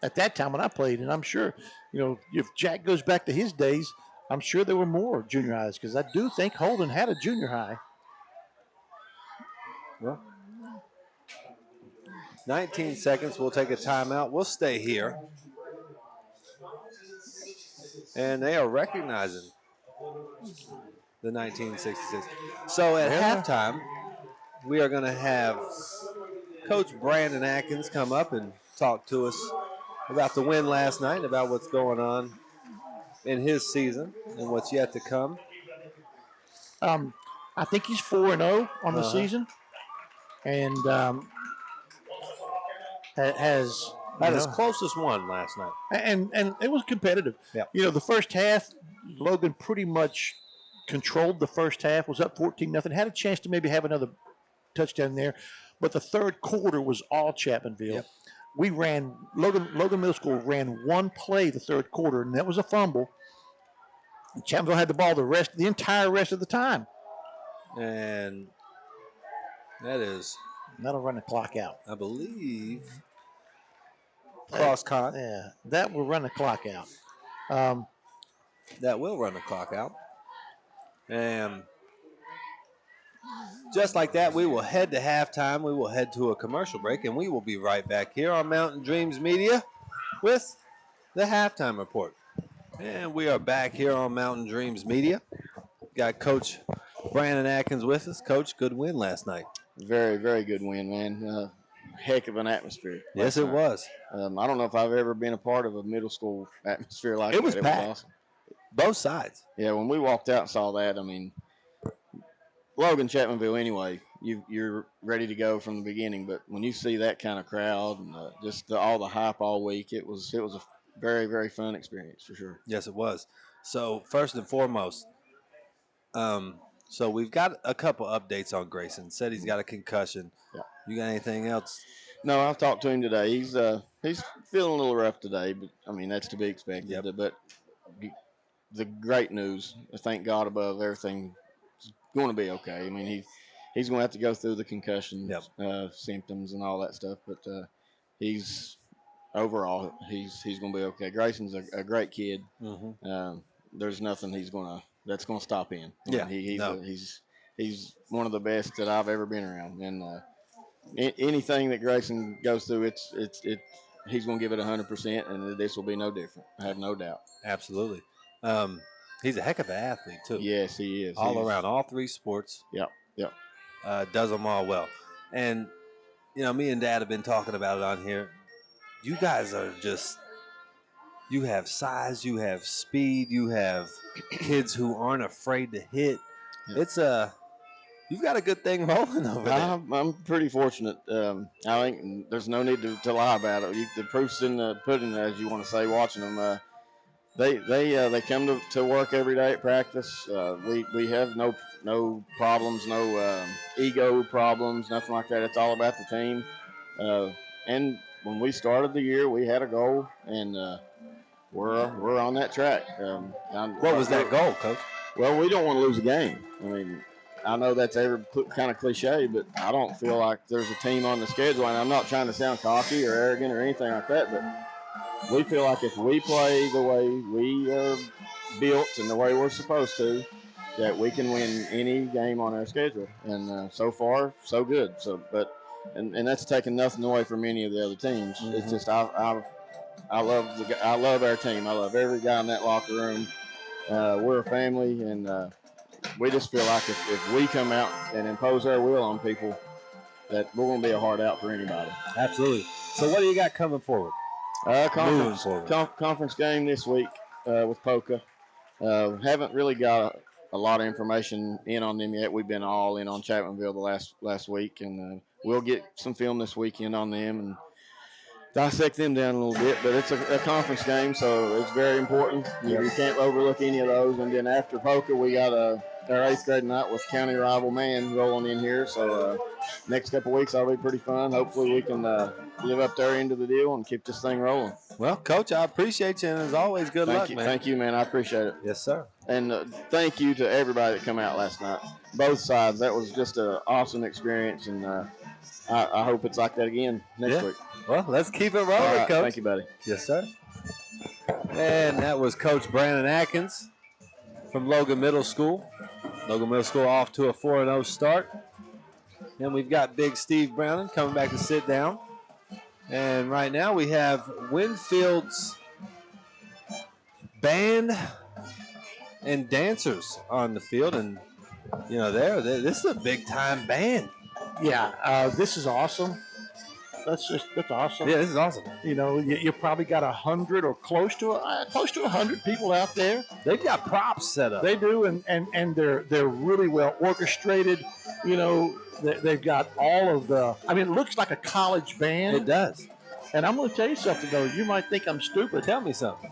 Speaker 2: at that time when I played, and I'm sure, if Jack goes back to his days, I'm sure there were more junior highs because I do think Holden had a junior high.
Speaker 1: Well, 19 seconds. We'll take a timeout. We'll stay here, and they are recognizing the 1966. So at halftime, we are going to have Coach Brandon Atkins come up and talk to us about the win last night and about what's going on in his season and what's yet to come.
Speaker 2: I think he's 4-0 on the season, and has
Speaker 1: had his closest one last night,
Speaker 2: and it was competitive.
Speaker 1: Yeah.
Speaker 2: The first half, Logan pretty much controlled the first half. Was up 14-0. Had a chance to maybe have another touchdown there, but the third quarter was all Chapmanville.
Speaker 1: Yep.
Speaker 2: We ran Logan Middle School ran one play the third quarter, and that was a fumble. Chapmanville had the ball the entire rest of the time.
Speaker 1: And
Speaker 2: that'll run the clock out.
Speaker 1: I believe cross con.
Speaker 2: Yeah, that will run the clock out.
Speaker 1: That will run the clock out. And just like that, we will head to halftime. We will head to a commercial break, and we will be right back here on Mountain Dreams Media with the halftime report. And we are back here on Mountain Dreams Media. Got Coach Brandon Atkins with us. Coach, good win last night.
Speaker 19: Very, very good win, man. Heck of an atmosphere.
Speaker 1: Yes, it was.
Speaker 19: I don't know if I've ever been a part of a middle school atmosphere like that.
Speaker 1: It was packed.
Speaker 19: Was awesome.
Speaker 1: Both sides.
Speaker 19: Yeah, when we walked out and saw that, I mean, Logan, Chapmanville anyway, you're ready to go from the beginning. But when you see that kind of crowd and all the hype all week, it was a very, very fun experience for sure.
Speaker 1: Yes, it was. So first and foremost, so we've got a couple updates on Grayson. Said he's got a concussion.
Speaker 19: Yeah.
Speaker 1: You got anything else?
Speaker 19: No, I've talked to him today. He's feeling a little rough today, but I mean that's to be expected.
Speaker 1: Yep.
Speaker 19: But the great news, thank God above everything, is going to be okay. I mean he's going to have to go through the concussion symptoms and all that stuff, but he's overall he's going to be okay. Grayson's a great kid.
Speaker 1: Mm-hmm.
Speaker 19: There's nothing that's going to stop him.
Speaker 1: Yeah,
Speaker 19: he's one of the best that I've ever been around, and anything that Grayson goes through, he's going to give it 100%, and this will be no different. I have no doubt.
Speaker 1: Absolutely. He's a heck of an athlete too.
Speaker 19: Yes, he is.
Speaker 1: All around, all three sports.
Speaker 19: Yep.
Speaker 1: Does them all well. And me and Dad have been talking about it on here. You guys are you have size, you have speed, you have kids who aren't afraid to hit. It's you've got a good thing rolling over there.
Speaker 19: I'm pretty fortunate. I think there's no need to lie about it. The proof's in the pudding, as you want to say, watching them. They come to work every day at practice. We have no problems, no ego problems, nothing like that. It's all about the team. And when we started the year, we had a goal, and we're on that track.
Speaker 1: What was that goal, Coach?
Speaker 19: Well, we don't want to lose a game. I mean, I know that's every kind of cliche, but I don't feel like there's a team on the schedule, and I'm not trying to sound cocky or arrogant or anything like that, but we feel like if we play the way we are built and the way we're supposed to, that we can win any game on our schedule. And so far, so good. And that's taking nothing away from any of the other teams.
Speaker 1: Mm-hmm.
Speaker 19: It's just I love our team. I love every guy in that locker room. We're a family, and we just feel like if we come out and impose our will on people, that we're going to be a hard out for anybody.
Speaker 1: Absolutely. So what do you got coming forward?
Speaker 19: Conference game this week with Polka. Haven't really got a lot of information in on them yet. We've been all in on Chapmanville the last week, and we'll get some film this weekend on them and dissect them down a little bit. But it's a conference game, so it's very important. You can't overlook any of those. And then after Polka, we got our 8th grade night with county rival Man rolling in here. So next couple weeks that'll be pretty fun. Hopefully we can live up their end of the deal and keep this thing rolling.
Speaker 1: Well, Coach, I appreciate you, and as always, good luck, man.
Speaker 19: Thank you, man. I appreciate it.
Speaker 1: Yes, sir.
Speaker 19: And thank you to everybody that come out last night. Both sides. That was just an awesome experience, and I hope it's like that again next week.
Speaker 1: Well, let's keep it rolling,
Speaker 19: right,
Speaker 1: Coach.
Speaker 19: Thank you, buddy.
Speaker 1: Yes, sir. And that was Coach Brandon Atkins from Logan Middle School. Logan Middle School off to a 4-0 start. And we've got Big Steve Browning coming back to sit down. And right now we have Winfield's band and dancers on the field. And, this is a big-time band.
Speaker 2: Yeah, this is awesome. That's awesome.
Speaker 1: Yeah, this is awesome.
Speaker 2: You know, you probably got 100 or close to 100 people out there.
Speaker 1: They've got props set up.
Speaker 2: They do, and they're really well orchestrated. You know, they've got all of the. I mean, it looks like a college band.
Speaker 1: It does.
Speaker 2: And I'm going to tell you something though. You might think I'm stupid.
Speaker 1: Tell me something.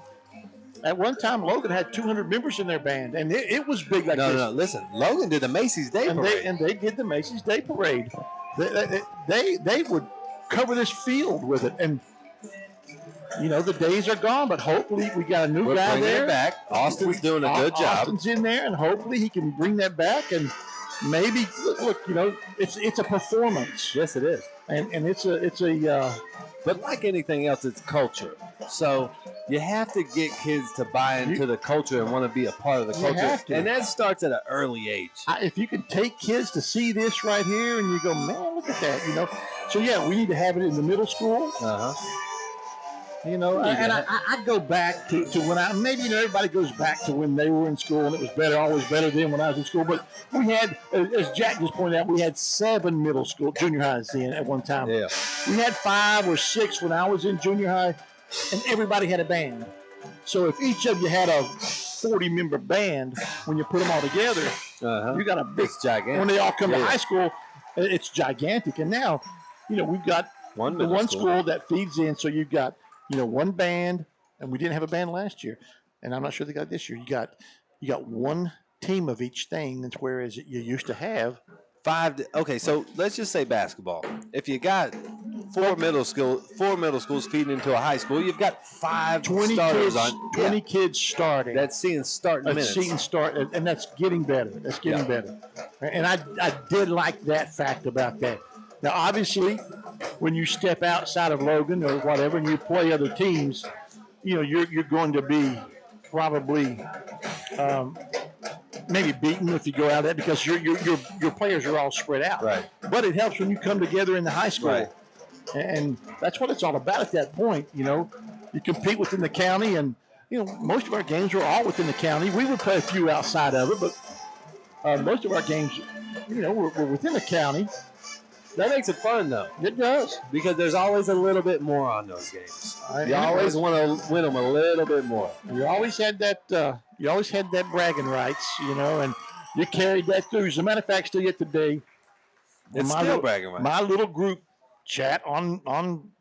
Speaker 2: At one time, Logan had 200 members in their band, and it was big like this.
Speaker 1: No. Listen, Logan did the Macy's Day Parade.
Speaker 2: And they did the Macy's Day Parade. They would cover this field with it, and you know the days are gone. But hopefully, we got a new guy there.
Speaker 1: It back. Austin's doing a good job.
Speaker 2: Austin's in there, and hopefully he can bring that back. And maybe look, you know, it's a performance.
Speaker 1: Yes, it is.
Speaker 2: And it's a.
Speaker 1: But like anything else, it's culture. So you have to get kids to buy into the culture and want to be a part of the culture.
Speaker 2: Have to.
Speaker 1: And that starts at an early age.
Speaker 2: If you can take kids to see this right here and you go, man, look at that, you know. So, yeah, we need to have it in the middle school.
Speaker 1: Uh-huh.
Speaker 2: You know, I go back to when maybe, you know, everybody goes back to when they were in school and it was always better than when I was in school. But we had, as Jack just pointed out, we had 7 middle school, junior highs in at one time.
Speaker 1: Yeah.
Speaker 2: We had 5 or 6 when I was in junior high, and everybody had a band. So if each of you had a 40-member band, when you put them all together, you got a big,
Speaker 1: gigantic.
Speaker 2: When they all come to high school, it's gigantic. And now, you know, we've got the one school that feeds in, so you've got, you know, one band, and we didn't have a band last year, and I'm not sure they got this year. You got one team of each thing, that's whereas you used to have
Speaker 1: 5. Okay, so let's just say basketball. If you got 4 middle schools feeding into a high school, you've got 20 starters
Speaker 2: kids, 20 kids starting.
Speaker 1: That's seeing starting minutes.
Speaker 2: Seeing start, and that's getting better. That's getting better. And I did like that fact about that. Now, obviously, when you step outside of Logan or whatever, and you play other teams, you know you're going to be probably maybe beaten if you go out there because your players are all spread out.
Speaker 1: Right.
Speaker 2: But it helps when you come together in the high school,
Speaker 1: right.
Speaker 2: And that's what it's all about at that point. You know, you compete within the county, and you know most of our games were all within the county. We would play a few outside of it, but most of our games, you know, were within the county.
Speaker 1: That makes it fun, though.
Speaker 2: It does.
Speaker 1: Because there's always a little bit more on those games. You always want to win them a little bit more.
Speaker 2: You always had that. You always had that bragging rights, you know, and you carried that through. As a matter of fact, still yet today,
Speaker 1: it's still bragging rights.
Speaker 2: My little group chat on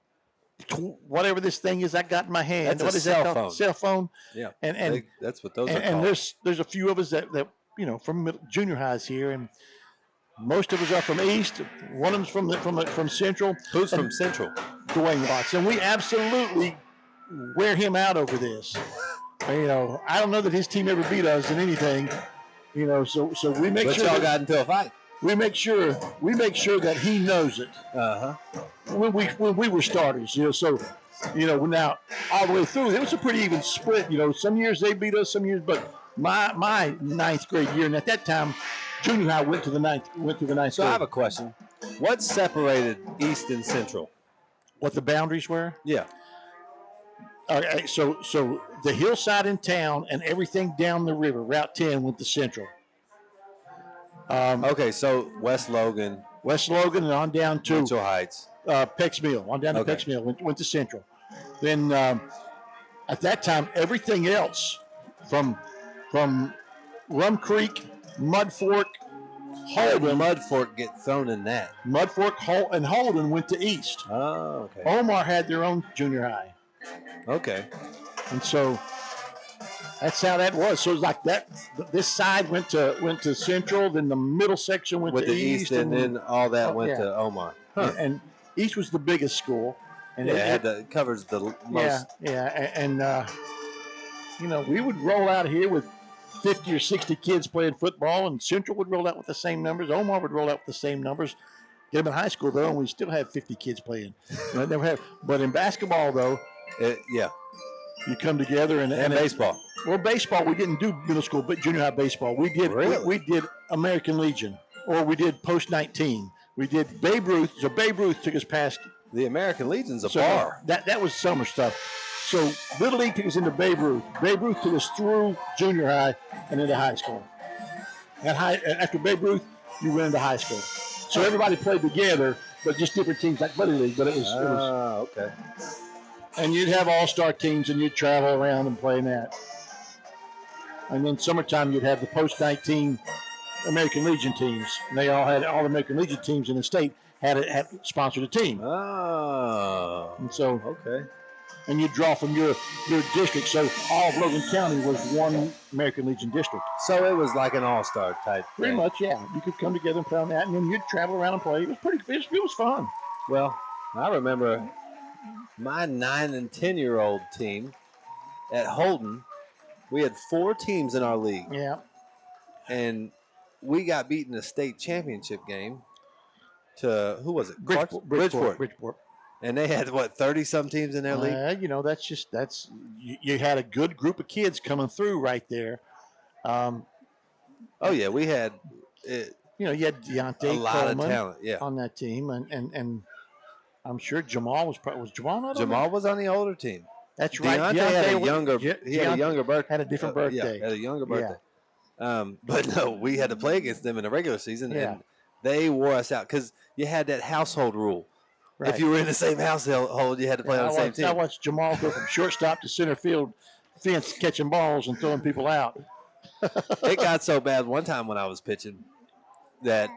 Speaker 2: whatever this thing is I got in my hand.
Speaker 1: That's
Speaker 2: what is
Speaker 1: cell
Speaker 2: that
Speaker 1: phone.
Speaker 2: Cell phone.
Speaker 1: Yeah.
Speaker 2: And
Speaker 1: that's what those are
Speaker 2: and
Speaker 1: called.
Speaker 2: there's a few of us that you know from junior highs here, and most of us are from East. One of them's from Central.
Speaker 1: Who's from Central?
Speaker 2: Dwayne Watts. And we absolutely wear him out over this. You know, I don't know that his team ever beat us in anything. You know, so we make
Speaker 1: but
Speaker 2: sure
Speaker 1: y'all got into a fight.
Speaker 2: We make sure that he knows it. When we were starters, you know, so you know now all the way through it was a pretty even split. You know, some years they beat us, some years, but my ninth grade year, and at that time, junior high went to the ninth grade.
Speaker 1: So I have a question. What separated East and Central?
Speaker 2: What the boundaries were?
Speaker 1: Yeah.
Speaker 2: Okay, so the hillside in town and everything down the river, Route 10, went to Central.
Speaker 1: Okay, so West Logan,
Speaker 2: and on down to
Speaker 1: Mitchell Heights,
Speaker 2: Peck's Mill, on down to Peck's Mill, went to Central. Then at that time, everything else from Rum Creek, Mud Fork, Holden.
Speaker 1: Mud Fork get thrown in that.
Speaker 2: Mud Fork and Holden went to East.
Speaker 1: Oh, okay.
Speaker 2: Omar had their own junior high.
Speaker 1: Okay.
Speaker 2: And so that's how that was. So it was like that. This side went to Central, then the middle section went to East,
Speaker 1: and then all that went to Omar.
Speaker 2: Huh. And East was the biggest school. And
Speaker 1: it covers the most.
Speaker 2: And you know, we would roll out here with 50 or 60 kids playing football, and Central would roll out with the same numbers. Omar would roll out with the same numbers. Get them in high school, though, and we still have 50 kids playing. But in basketball, though, you come together and
Speaker 1: baseball.
Speaker 2: Well, baseball, we didn't do middle school, but junior high baseball. We did we did American Legion, or we did Post 19. We did Babe Ruth. So Babe Ruth took us past
Speaker 1: the American Legion's a bar.
Speaker 2: That was summer stuff. So Little League took us into Babe Ruth. Babe Ruth took us through junior high and into high school. After Babe Ruth, you went into high school. So everybody played together, but just different teams like Buddy League. But it was
Speaker 1: okay.
Speaker 2: And you'd have all-star teams, and you'd travel around and play in that. And then summertime, you'd have the post-19 American Legion teams. And they all had all the American Legion teams in the state had sponsored a team.
Speaker 1: Oh.
Speaker 2: And so,
Speaker 1: okay.
Speaker 2: And you draw from your district. So all of Logan County was one American Legion district.
Speaker 1: So it was like an all-star type
Speaker 2: Pretty
Speaker 1: thing.
Speaker 2: much, yeah. You could come together and play on that, and then you'd travel around and play. It was fun.
Speaker 1: Well, I remember my 9 and 10-year-old team at Holden. We had 4 teams in our league.
Speaker 2: Yeah.
Speaker 1: And we got beat in the state championship game to, who was it?
Speaker 2: Bridgeport.
Speaker 1: And they had, 30-some teams in their league?
Speaker 2: You had a good group of kids coming through right there.
Speaker 1: Yeah, we had
Speaker 2: you had Deontay
Speaker 1: a lot
Speaker 2: Coleman
Speaker 1: of talent, yeah,
Speaker 2: on that team, and I'm sure Jamal was Jamal not on
Speaker 1: Jamal
Speaker 2: there?
Speaker 1: was on the older team.
Speaker 2: That's right.
Speaker 1: Deontay had a younger. He had a
Speaker 2: Deontay
Speaker 1: younger birthday.
Speaker 2: Had a different birthday.
Speaker 1: Yeah, had a younger birthday. But no, we had to play against them in the regular season, and they wore us out because you had that household rule. Right. If you were in the same household, you had to play on the same team.
Speaker 2: I watched Jamal go from shortstop to center field fence, catching balls and throwing people out.
Speaker 1: It got so bad one time when I was pitching that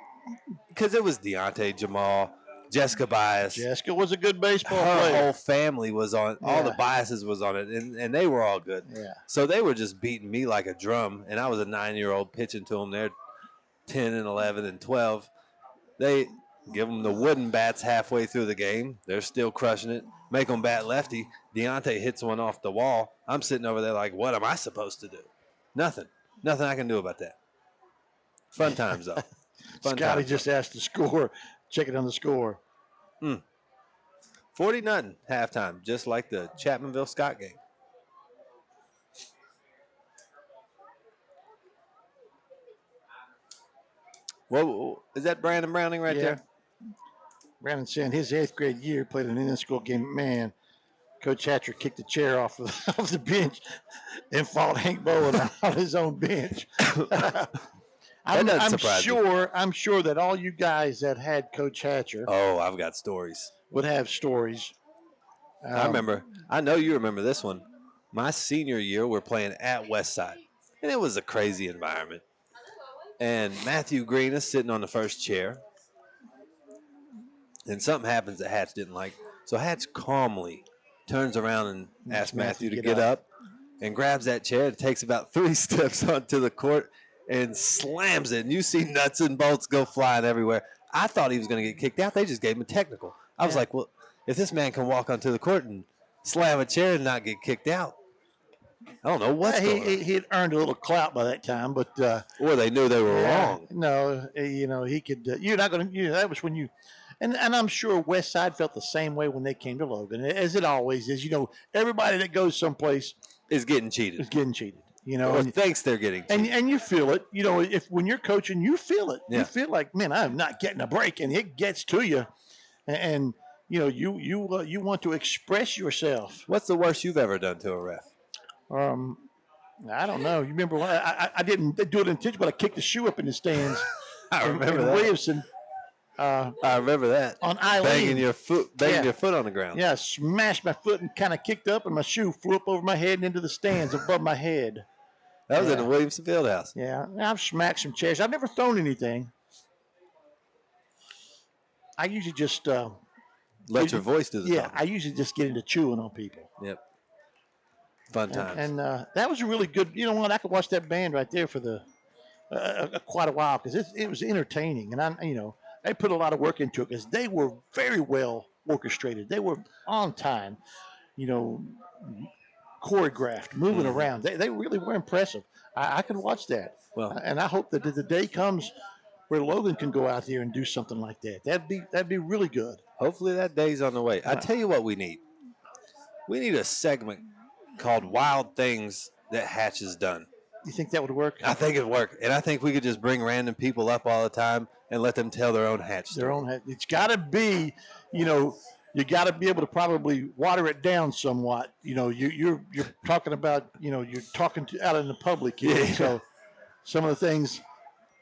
Speaker 1: because it was Deontay, Jamal, Jessica Bias.
Speaker 2: Jessica was a good baseball
Speaker 1: Her
Speaker 2: player.
Speaker 1: whole family was on. All the biases was on it, and they were all good.
Speaker 2: Yeah.
Speaker 1: So they were just beating me like a drum, and I was a 9-year-old pitching to them. They're 10 and 11 and 12. They give them the wooden bats halfway through the game. They're still crushing it. Make them bat lefty. Deontay hits one off the wall. I'm sitting over there like, what am I supposed to do? Nothing. Nothing I can do about that. Fun times, though.
Speaker 2: Scotty just asked the score. Check it on the score.
Speaker 1: 40-0 halftime, just like the Chapmanville Scott game. Whoa, is that Brandon Browning right there?
Speaker 2: Brandon saying his 8th grade year played an in-school game. Man, Coach Hatcher kicked the chair off the bench and fought Hank Bowen on his own bench. I'm sure that all you guys that had Coach Hatcher.
Speaker 1: Oh, I've got stories.
Speaker 2: Would have stories.
Speaker 1: I remember. I know you remember this one. My senior year, we're playing at Westside, and it was a crazy environment. And Matthew Green is sitting on the first chair, and something happens that Hatch didn't like. So Hatch calmly turns around and asks Matthew to get up and grabs that chair. It takes about 3 steps onto the court and slams it. And you see nuts and bolts go flying everywhere. I thought he was going to get kicked out. They just gave him a technical. I was like, well, if this man can walk onto the court and slam a chair and not get kicked out, I don't know what's going on.
Speaker 2: He had earned a little clout by that time, but
Speaker 1: or they knew they were wrong.
Speaker 2: No, he could. You're not going to. That was when you, and I'm sure West Side felt the same way when they came to Logan, as it always is. Everybody that goes someplace
Speaker 1: is getting cheated.
Speaker 2: Or
Speaker 1: thinks they're getting cheated.
Speaker 2: And you feel it. If when you're coaching, you feel it.
Speaker 1: Yeah.
Speaker 2: You feel like, man, I'm not getting a break, and it gets to you, and you want to express yourself.
Speaker 1: What's the worst you've ever done to a ref?
Speaker 2: I don't know. You remember when I didn't do it intentionally, but I kicked the shoe up in the stands.
Speaker 1: I remember that.
Speaker 2: Williamson.
Speaker 1: I remember that.
Speaker 2: On Eileen.
Speaker 1: Banging your foot on the ground.
Speaker 2: Yeah, smashed my foot and kind of kicked up, and my shoe flew up over my head and into the stands above my head.
Speaker 1: That was in the Williamson Fieldhouse.
Speaker 2: Yeah, I've smacked some chairs. I've never thrown anything. I usually just
Speaker 1: let your voice do the talking.
Speaker 2: I usually just get into chewing on people.
Speaker 1: Yep. Fun times.
Speaker 2: And that was a really good. You know what? I could watch that band right there for the quite a while because it was entertaining, and they put a lot of work into it because they were very well orchestrated. They were on time, choreographed, moving around. They really were impressive. I could watch that.
Speaker 1: Well,
Speaker 2: and I hope that the day comes where Logan can go out there and do something like that. That'd be really good.
Speaker 1: Hopefully that day's on the way. I tell you what we need. We need a segment called Wild Things That Hatch has Done.
Speaker 2: You think that would work?
Speaker 1: I think it'd work. And I think we could just bring random people up all the time and let them tell their own Hatch story.
Speaker 2: It's got to be, you got to be able to probably water it down somewhat. You're talking about, you're talking out in the public here.
Speaker 1: Yeah.
Speaker 2: So some of the things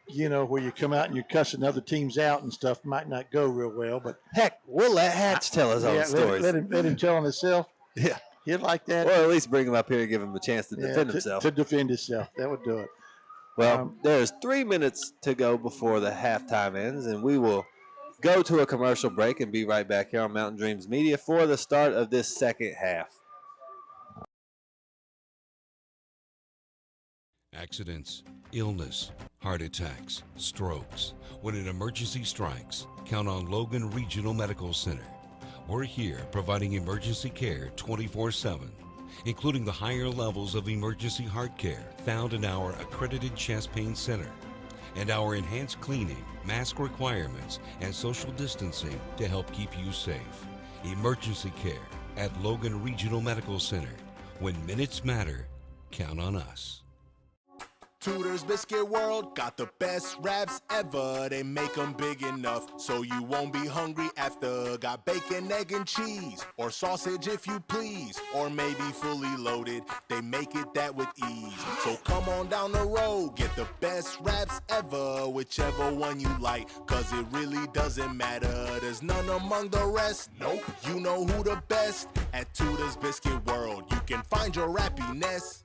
Speaker 2: where you come out and you're cussing other teams out and stuff might not go real well. But
Speaker 1: heck, we'll let Hatch tell his own stories.
Speaker 2: Let him tell on himself.
Speaker 1: Yeah.
Speaker 2: He'd like that.
Speaker 1: Or at least bring him up here and give him a chance to defend himself.
Speaker 2: To defend himself. That would do it.
Speaker 1: Well, there's 3 minutes to go before the halftime ends, and we will go to a commercial break and be right back here on Mountain Dreams Media for the start of this second half.
Speaker 6: Accidents, illness, heart attacks, strokes. When an emergency strikes, count on Logan Regional Medical Center. We're here providing emergency care 24/7, including the higher levels of emergency heart care found in our accredited chest pain center, and our enhanced cleaning, mask requirements, and social distancing to help keep you safe. Emergency care at Logan Regional Medical Center. When minutes matter, count on us.
Speaker 20: Tudor's Biscuit World got the best wraps ever. They make them big enough so you won't be hungry after. Got bacon, egg, and cheese, or sausage if you please, or maybe fully loaded. They make it that with ease. So come on down the road, get the best wraps ever, whichever one you like, cause it really doesn't matter. There's none among the rest. Nope, you know who the best. At Tudor's Biscuit World, you can find your happiness.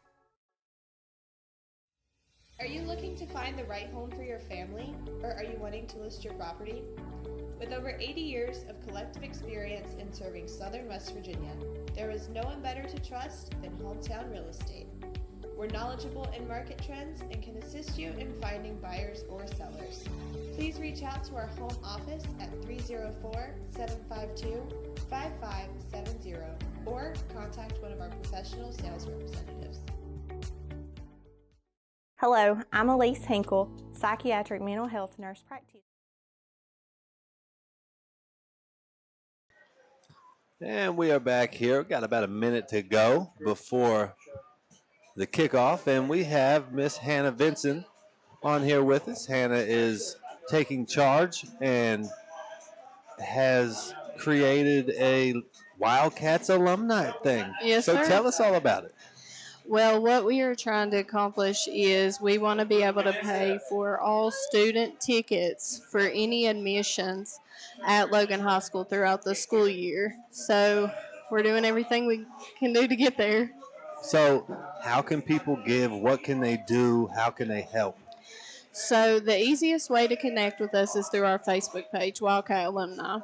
Speaker 8: Are you looking to find the right home for your family, or are you wanting to list your property? With over 80 years of collective experience in serving Southern West Virginia, there is no one better to trust than Hometown Real Estate. We're knowledgeable in market trends and can assist you in finding buyers or sellers. Please reach out to our home office at 304-752-5570 or contact one of our professional sales representatives.
Speaker 18: Hello, I'm Elise Hinkle, psychiatric mental health nurse practitioner.
Speaker 1: And we are back here. Got about a minute to go before the kickoff, and we have Miss Hannah Vinson on here with us. Hannah is taking charge and has created a Wildcats alumni thing.
Speaker 21: Yes,
Speaker 1: so
Speaker 21: sir.
Speaker 1: Tell us all about it.
Speaker 21: Well, what we are trying to accomplish is we want to be able to pay for all student tickets for any admissions at Logan High School throughout the school year. So we're doing everything we can do to get there.
Speaker 1: So how can people give? What can they do? How can they help?
Speaker 21: So the easiest way to connect with us is through our Facebook page, Wildcat Alumni.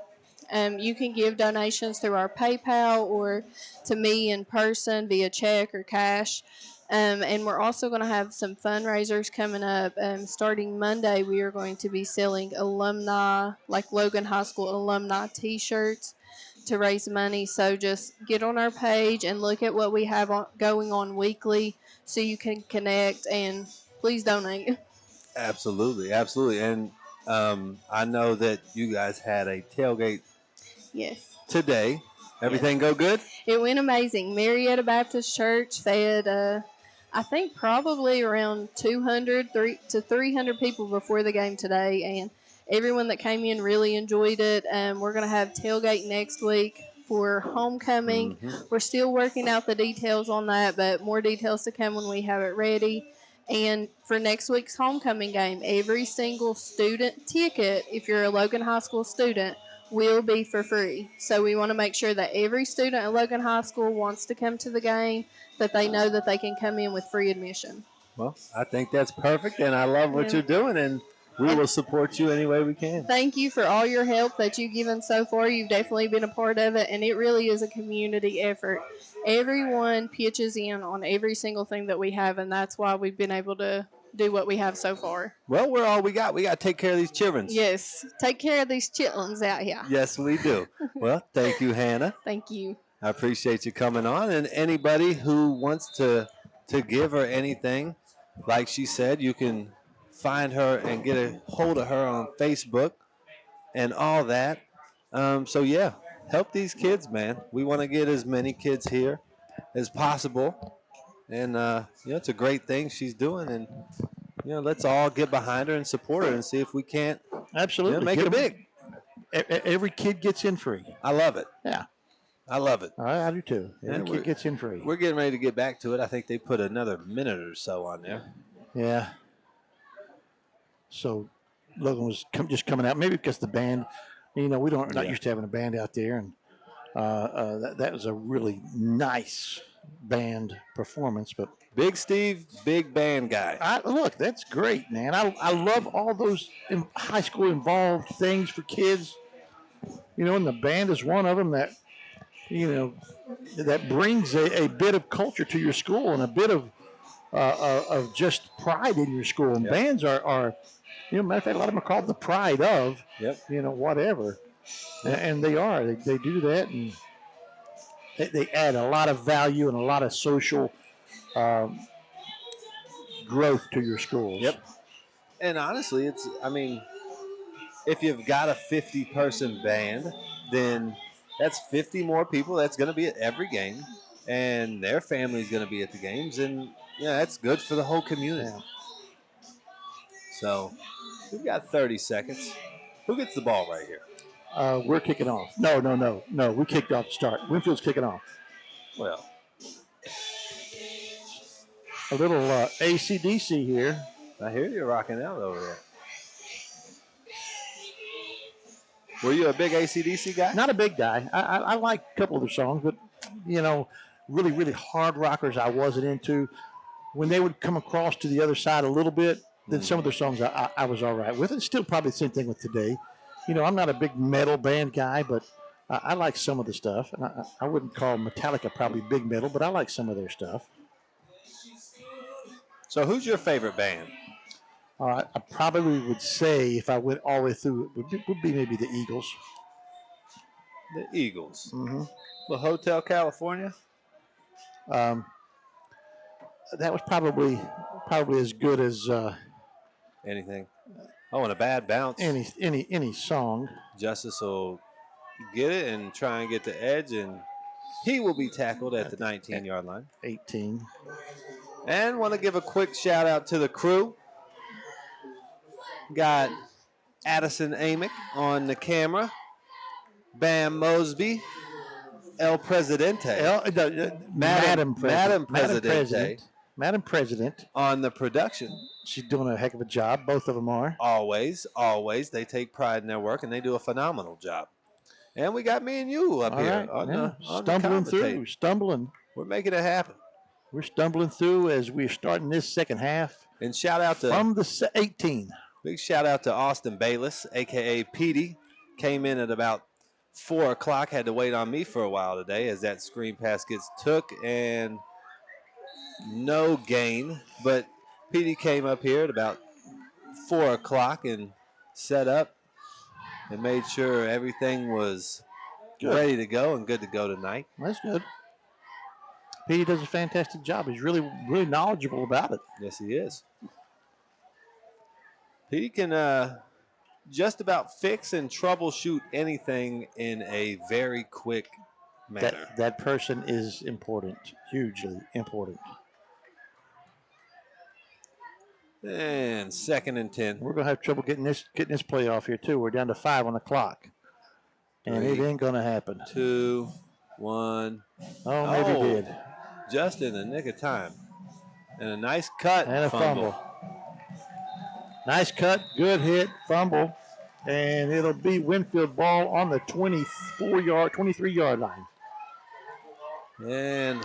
Speaker 21: You can give donations through our PayPal or to me in person via check or cash. And we're also going to have some fundraisers coming up. Starting Monday, we are going to be selling alumni, like Logan High School alumni T-shirts to raise money. So just get on our page and look at what we have going on weekly so you can connect, and please donate.
Speaker 1: Absolutely, absolutely. And I know that you guys had a tailgate today. Everything go good?
Speaker 21: It went amazing. Marietta Baptist Church fed, I think, probably around 200 to 300 people before the game today, and everyone that came in really enjoyed it. We're going to have tailgate next week for homecoming. We're still working out the details on that, but more details to come when we have it ready. And for next week's homecoming game, every single student ticket, if you're a Logan High School student, will be for free. So we want to make sure that every student at Logan High School wants to come to the game, that they know that they can come in with free admission.
Speaker 1: Well, I think that's perfect, and I love what you're doing, and we will support you any way we can.
Speaker 21: Thank you for all your help that you've given so far. You've definitely been a part of it, and it really is a community effort. Everyone pitches in on every single thing that we have, and that's why we've been able to do what we have so far.
Speaker 1: Well, we're all we got. We got to take care of these children.
Speaker 21: Yes, take care of these chitlins out here.
Speaker 1: Yes, we do. Well, thank you, Hannah.
Speaker 21: Thank you.
Speaker 1: I appreciate you coming on. And anybody who wants to give her anything, like she said, you can find her and get a hold of her on Facebook and all that. So, yeah, help these kids, man. We want to get as many kids here as possible. And, it's a great thing she's doing. And, let's all get behind her and support her and see if we can't make it big.
Speaker 2: Every kid gets in free.
Speaker 1: I love it.
Speaker 2: Yeah.
Speaker 1: I love it.
Speaker 2: I do too. Every kid gets in free.
Speaker 1: We're getting ready to get back to it. I think they put another minute or so on there.
Speaker 2: Yeah. So Logan was just coming out, maybe because the band, we not used to having a band out there, and that was a really nice band performance. But
Speaker 1: Big Steve, big band guy.
Speaker 2: Look, that's great, man. I love all those high school involved things for kids, and the band is one of them that, that brings a bit of culture to your school and a bit of just pride in your school. And bands are matter of fact, a lot of them are called the pride of, whatever. And they are. They do that, and they add a lot of value and a lot of social growth to your schools.
Speaker 1: Yep. And honestly, if you've got a 50-person band, then that's 50 more people that's going to be at every game, and their family's going to be at the games, and that's good for the whole community.
Speaker 2: Yeah.
Speaker 1: So we've got 30 seconds. Who gets the ball right here?
Speaker 2: We're kicking off. No. We kicked off the start. Winfield's kicking off.
Speaker 1: Well,
Speaker 2: a little AC/DC here.
Speaker 1: I hear you rocking out over there. Were you a big AC/DC guy?
Speaker 2: Not a big guy. I like a couple of their songs, but, really, really hard rockers I wasn't into. When they would come across to the other side a little bit, then some of their songs I was all right with. And still probably the same thing with today. I'm not a big metal band guy, but I like some of the stuff. And I wouldn't call Metallica probably big metal, but I like some of their stuff.
Speaker 1: So who's your favorite band?
Speaker 2: I probably would say, if I went all the way through, it would be maybe the Eagles.
Speaker 1: The Eagles.
Speaker 2: Mm-hmm.
Speaker 1: The Hotel California?
Speaker 2: That was probably as good as
Speaker 1: anything. Oh, and a bad bounce.
Speaker 2: Any song.
Speaker 1: Justice will get it and try and get the edge, and he will be tackled at the 19-yard line.
Speaker 2: 18.
Speaker 1: And want to give a quick shout out to the crew. Got Addison Amick on the camera. Bam Mosby. El Presidente.
Speaker 2: Madam
Speaker 1: Presidente.
Speaker 2: Madam President.
Speaker 1: On the production.
Speaker 2: She's doing a heck of a job. Both of them are.
Speaker 1: Always. They take pride in their work, and they do a phenomenal job. And we got me and you up here.
Speaker 2: Right. Stumbling.
Speaker 1: We're making it happen.
Speaker 2: We're stumbling through as we're starting this second half.
Speaker 1: And shout out to...
Speaker 2: From the 18.
Speaker 1: Big shout out to Austin Bayless, a.k.a. Petey. Came in at about 4 o'clock. Had to wait on me for a while today as that screen pass gets took and no gain. But Petey came up here at about 4 o'clock and set up and made sure everything was ready to go and good to go tonight.
Speaker 2: That's good. Petey does a fantastic job. He's really, really knowledgeable about it.
Speaker 1: Yes, he is. Petey can just about fix and troubleshoot anything in a very quick manner.
Speaker 2: That person is important, hugely important.
Speaker 1: And 2nd and 10.
Speaker 2: We're gonna have trouble getting this play off here too. We're down to 5 on the clock, and 3, it ain't gonna happen.
Speaker 1: 2, 1.
Speaker 2: Oh, maybe it did.
Speaker 1: Just in the nick of time, and a nice cut
Speaker 2: and a fumble. Nice cut, good hit, fumble, and it'll be Winfield ball on the 23-yard line.
Speaker 1: And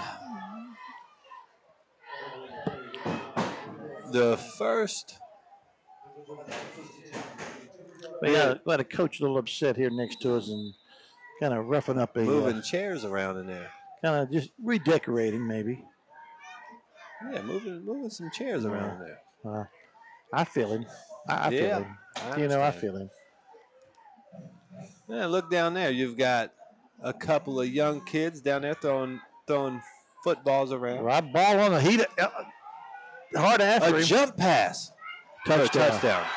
Speaker 1: the first.
Speaker 2: We got a coach a little upset here next to us and kind of roughing up
Speaker 1: moving chairs around in there.
Speaker 2: Kind of just redecorating maybe.
Speaker 1: Yeah, moving some chairs around in there.
Speaker 2: I feel him. I feel him. I feel him.
Speaker 1: Yeah, look down there. You've got a couple of young kids down there throwing footballs around.
Speaker 2: Right ball on the heat. Hard after him.
Speaker 1: Jump pass. Touchdown.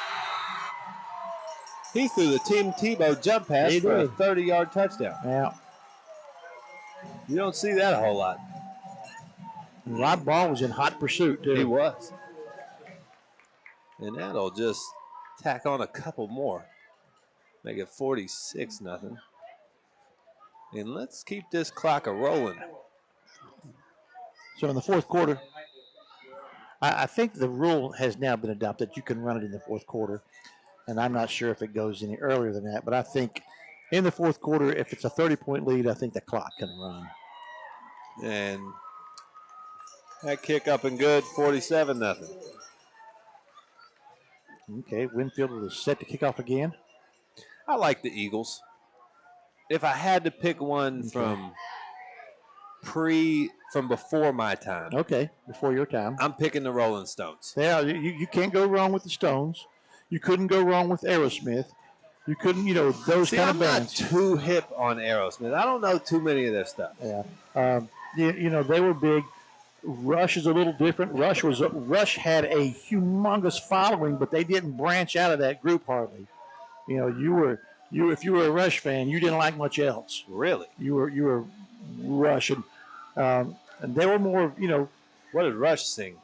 Speaker 1: He threw the Team Tebow jump pass for a 30-yard touchdown.
Speaker 2: Yeah.
Speaker 1: You don't see that a whole lot.
Speaker 2: Rod Ball was in hot pursuit, too.
Speaker 1: He was. And that'll just tack on a couple more. Make it 46-0. And let's keep this clock a-rolling.
Speaker 2: So in the fourth quarter, I think the rule has now been adopted. You can run it in the fourth quarter, and I'm not sure if it goes any earlier than that. But I think in the fourth quarter, if it's a 30-point lead, I think the clock can run.
Speaker 1: And that kick up and good, 47-0.
Speaker 2: Okay, Winfield was set to kick off again.
Speaker 1: I like the Eagles. If I had to pick one from before my time.
Speaker 2: Okay, before your time.
Speaker 1: I'm picking the Rolling Stones.
Speaker 2: Yeah, you can't go wrong with the Stones. You couldn't go wrong with Aerosmith. You couldn't, those kind of bands.
Speaker 1: I'm not too hip on Aerosmith. I don't know too many of their stuff.
Speaker 2: Yeah. They were big. Rush is a little different. Rush had a humongous following, but they didn't branch out of that group hardly. If you were a Rush fan, you didn't like much else.
Speaker 1: Really?
Speaker 2: You were Rush, and they were more,
Speaker 1: What did Rush sing?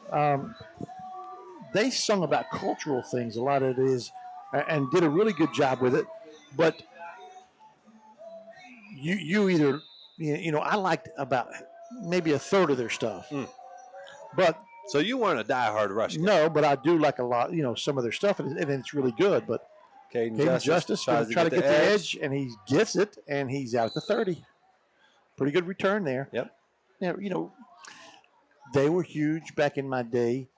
Speaker 2: They sung about cultural things. A lot of it is, and did a really good job with it. But I liked about maybe a third of their stuff. But
Speaker 1: so you weren't a diehard Rush guy?
Speaker 2: No, but I do like a lot. Some of their stuff, and it's really good. But Caden Justice tries to get the edge, and he gets it, and he's out at the 30. Pretty good return there.
Speaker 1: Yep.
Speaker 2: Now, they were huge back in my day.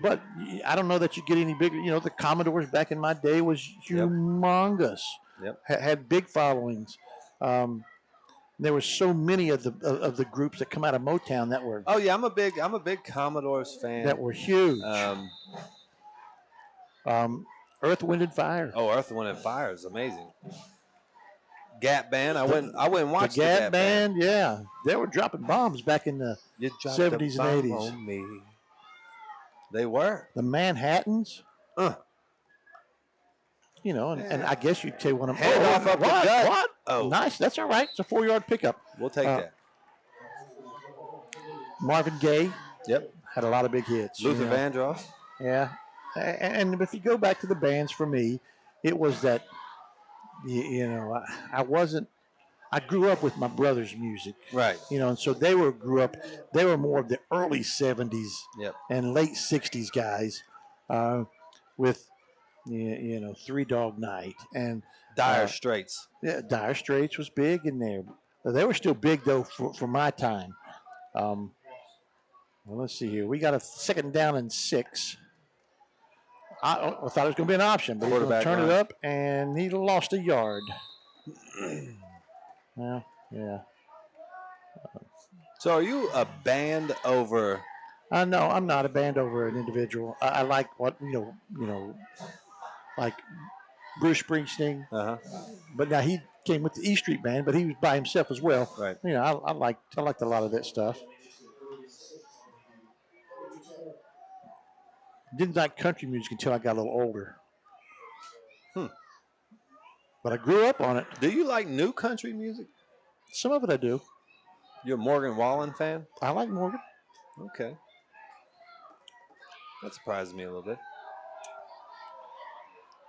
Speaker 2: But I don't know that you get any bigger. The Commodores back in my day was humongous.
Speaker 1: Yep.
Speaker 2: Had big followings. There were so many of the groups that come out of Motown that were.
Speaker 1: Oh yeah, I'm a big Commodores fan.
Speaker 2: That were huge. Earth, Wind, and Fire.
Speaker 1: Oh, Earth, Wind, and Fire is amazing. Gap Band. I went and watched
Speaker 2: the Gap Band. Yeah, they were dropping bombs back in the 70s and 80s.
Speaker 1: On me. They were.
Speaker 2: The Manhattans. And I guess you'd say one of them.
Speaker 1: Head off up the gut.
Speaker 2: What?
Speaker 1: Oh.
Speaker 2: Nice. That's all right. It's a 4-yard pickup.
Speaker 1: We'll take that.
Speaker 2: Marvin Gaye.
Speaker 1: Yep.
Speaker 2: Had a lot of big hits.
Speaker 1: Luther Vandross.
Speaker 2: Yeah. And if you go back to the bands for me, it was that, I grew up with my brother's music.
Speaker 1: Right.
Speaker 2: And so they were more of the early 70s and late 60s guys with, Three Dog Night and
Speaker 1: Dire Straits.
Speaker 2: Yeah, Dire Straits was big in there. They were still big, though, for my time. Well, let's see here. We got a 2nd down and 6. I thought it was going to be an option, but he's going to turn it up, and he lost a yard. Well, yeah.
Speaker 1: So are you a band over?
Speaker 2: No, I'm not a band over an individual. I like what, like Bruce Springsteen.
Speaker 1: Uh-huh.
Speaker 2: But now he came with the E Street Band, but he was by himself as well.
Speaker 1: Right.
Speaker 2: I liked a lot of that stuff. Didn't like country music until I got a little older. But I grew up on it.
Speaker 1: Do you like new country music?
Speaker 2: Some of it I do.
Speaker 1: You're a Morgan Wallen fan?
Speaker 2: I like Morgan.
Speaker 1: Okay. That surprises me a little bit.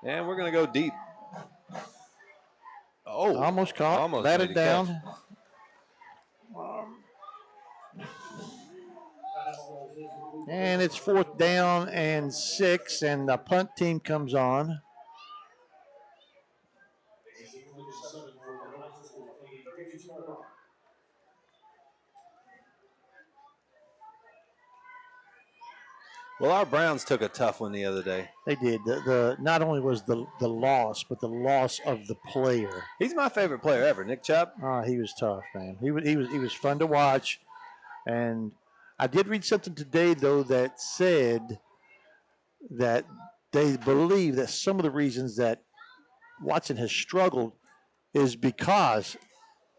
Speaker 1: And we're going to go deep. Oh.
Speaker 2: Almost caught.
Speaker 1: Almost
Speaker 2: batted down. And it's 4th down and 6, and the punt team comes on.
Speaker 1: Well, our Browns took a tough one the other day.
Speaker 2: They did. Not only was the loss, but the loss of the player.
Speaker 1: He's my favorite player ever, Nick Chubb.
Speaker 2: He was tough, man. He was fun to watch. And I did read something today, though, that said that they believe that some of the reasons that Watson has struggled is because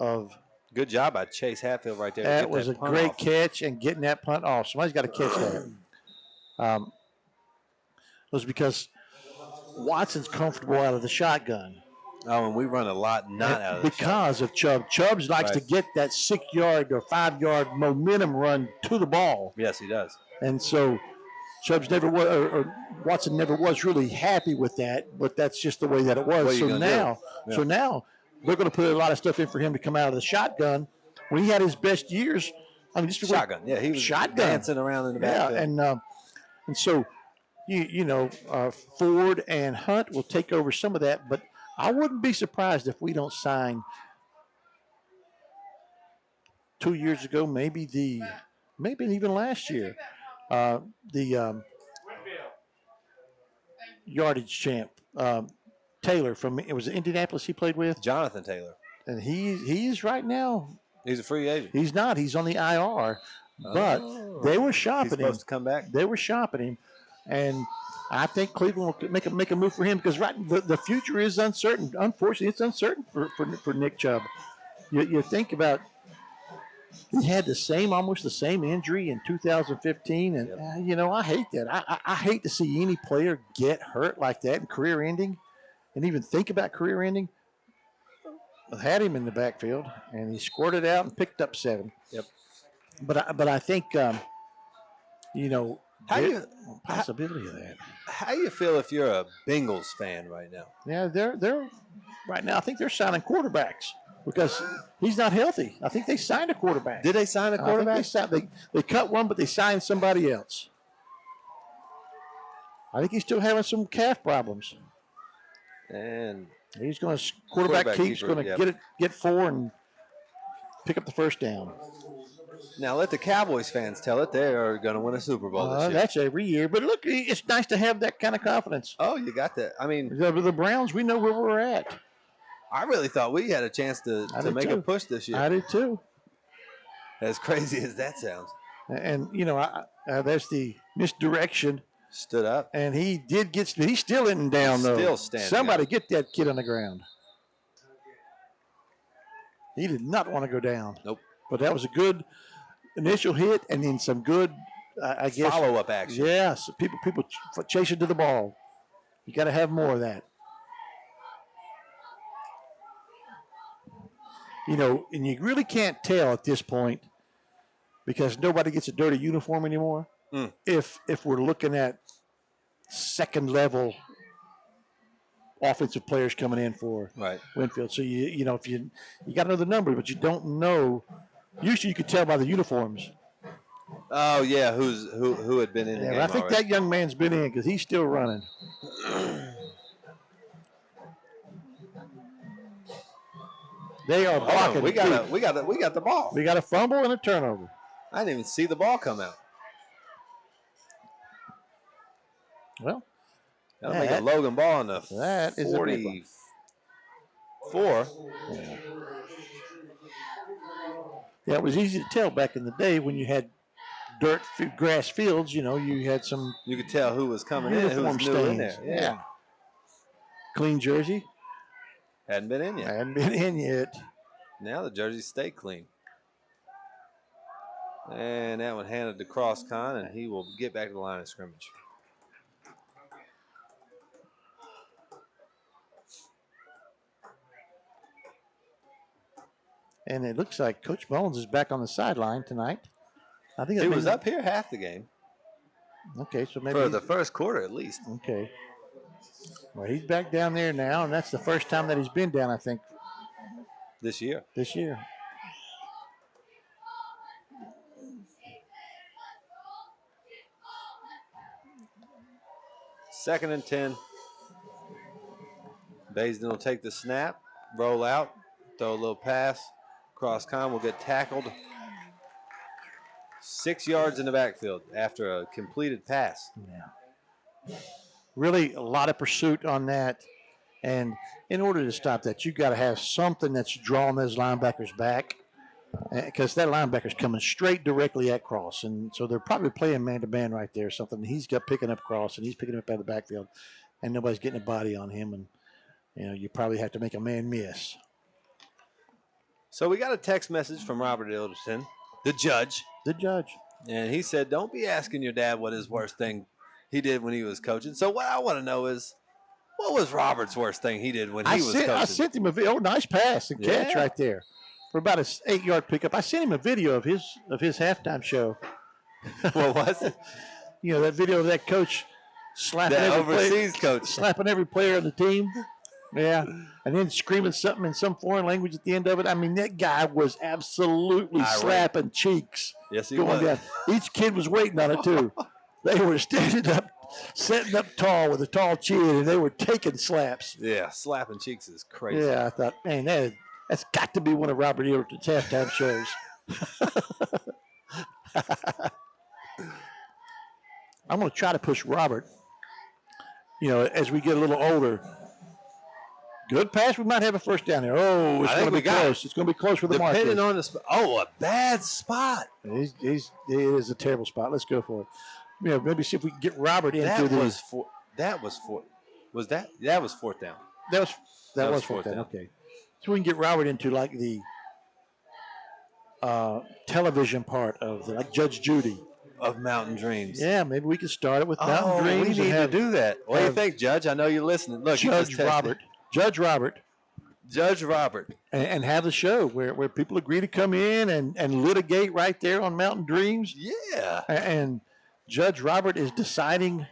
Speaker 2: of.
Speaker 1: Good job by Chase Hatfield right there.
Speaker 2: That was a great catch and getting that punt off. Somebody's got to catch that. It was because Watson's comfortable out of the shotgun.
Speaker 1: Oh, and we run a lot not out of the
Speaker 2: because of Chubb. Chubb likes to get that 6-yard or 5-yard momentum run to the ball.
Speaker 1: Yes, he does.
Speaker 2: And so Chubb's never was, or Watson never was really happy with that, but that's just the way that it was. So now they're going to put a lot of stuff in for him to come out of the shotgun. When he had his best years, I mean, just
Speaker 1: shotgun. Yeah, he was dancing around in the backfield.
Speaker 2: Yeah, and so Ford and Hunt will take over some of that, but I wouldn't be surprised if we don't sign 2 years ago, maybe even last year, the yardage champ Taylor from it was Indianapolis he played with.
Speaker 1: Jonathan Taylor,
Speaker 2: and he's right now.
Speaker 1: He's a free agent.
Speaker 2: He's not. He's on the IR, but they were shopping him.
Speaker 1: He's supposed to come back.
Speaker 2: They were shopping him, and I think Cleveland will make a move for him because the future is uncertain. Unfortunately, it's uncertain for Nick Chubb. You think about he had almost the same injury in 2015, and I hate that. I hate to see any player get hurt like that and career ending, and even think about career ending. I had him in the backfield, and he squirted out and picked up 7.
Speaker 1: Yep.
Speaker 2: But I think possibility of that.
Speaker 1: How do you feel if you're a Bengals fan right now?
Speaker 2: Yeah, they're right now. I think they're signing quarterbacks because he's not healthy. I think they signed a quarterback.
Speaker 1: Did they sign a quarterback?
Speaker 2: They cut one, but they signed somebody else. I think he's still having some calf problems.
Speaker 1: And
Speaker 2: he's going to quarterback keeps going to get 4 and pick up the first down.
Speaker 1: Now let the Cowboys fans tell it. They are going to win a Super Bowl this year.
Speaker 2: That's every year. But look, it's nice to have that kind of confidence.
Speaker 1: Oh, you got that. I mean,
Speaker 2: the Browns, we know where we're at.
Speaker 1: I really thought we had a chance to make a push this year.
Speaker 2: I did too.
Speaker 1: As crazy as that sounds.
Speaker 2: And that's the misdirection.
Speaker 1: Stood up.
Speaker 2: And he did he's still in and down though.
Speaker 1: Still standing.
Speaker 2: Somebody get that kid on the ground. He did not want to go down.
Speaker 1: Nope.
Speaker 2: But that was a good initial hit and then some good, I guess.
Speaker 1: Follow-up action.
Speaker 2: Yes. People chasing to the ball. You got to have more of that. And you really can't tell at this point because nobody gets a dirty uniform anymore. If we're looking at second level offensive players coming in for Winfield, so you got to know the numbers, but you don't know. Usually, you could tell by the uniforms.
Speaker 1: Oh yeah, who had been in the game?
Speaker 2: I think that young man's been in because he's still running. They are blocking.
Speaker 1: We got the ball.
Speaker 2: We got a fumble and a turnover.
Speaker 1: I didn't even see the ball come out.
Speaker 2: Well,
Speaker 1: that'll make a Logan ball in the 44.
Speaker 2: Yeah, it was easy to tell back in the day when you had grass fields. You had some.
Speaker 1: You could tell who was coming in, who was new in there.
Speaker 2: Yeah. Clean jersey.
Speaker 1: Hadn't been in yet. Now the jerseys stay clean. And that one handed to Cross-Con, and he will get back to the line of scrimmage.
Speaker 2: And it looks like Coach Bones is back on the sideline tonight. I think
Speaker 1: he was up here half the game.
Speaker 2: Okay, so maybe
Speaker 1: for the first quarter at least.
Speaker 2: Okay. Well, he's back down there now, and that's the first time that he's been down, I think.
Speaker 1: This year. Second and 10. Baisden will take the snap, roll out, throw a little pass. Cross-Con will get tackled 6 yards in the backfield after a completed pass.
Speaker 2: Yeah. Really a lot of pursuit on that. And in order to stop that, you've got to have something that's drawing those linebackers back because that linebacker's coming straight directly at Cross. And so they're probably playing man-to-man right there or something. He's got picking up Cross, and he's picking up out of the backfield, and nobody's getting a body on him. And, you probably have to make a man miss.
Speaker 1: So we got a text message from Robert Ilderson, the judge. And he said, don't be asking your dad what his worst thing he did when he was coaching. So what I want to know is, what was Robert's worst thing he did when he was coaching?
Speaker 2: I sent him a video. Oh, nice pass and catch right there for about an 8-yard pickup. I sent him a video of his halftime show.
Speaker 1: What was it?
Speaker 2: That video of that coach slapping
Speaker 1: overseas coach
Speaker 2: slapping every player on the team. Yeah, and then screaming something in some foreign language at the end of it. I mean, that guy was absolutely slapping cheeks.
Speaker 1: Yes, he
Speaker 2: going
Speaker 1: was.
Speaker 2: down. Each kid was waiting on it, too. They were standing up, setting up tall with a tall chin, and they were taking slaps.
Speaker 1: Yeah, slapping cheeks is crazy.
Speaker 2: Yeah, I thought, man, that's got to be one of Robert Ealerton's halftime shows. I'm going to try to push Robert, as we get a little older. Good pass. We might have a first down there. Oh, it's going to be close. It's going to be close for the Marcus.
Speaker 1: Depending on the spot. Oh, a bad spot.
Speaker 2: It is a terrible spot. Let's go for it. Maybe see if we can get Robert into
Speaker 1: that was fourth down.
Speaker 2: That was fourth down. Okay. So we can get Robert into like the television part of like Judge Judy.
Speaker 1: Of Mountain Dreams.
Speaker 2: Yeah, maybe we can start it with Mountain Dreams.
Speaker 1: We need to do that. What do you think, Judge? I know you're listening. Look,
Speaker 2: Judge Robert. And have the show where people agree to come in and litigate right there on Mountain Dreams.
Speaker 1: Yeah.
Speaker 2: And Judge Robert is deciding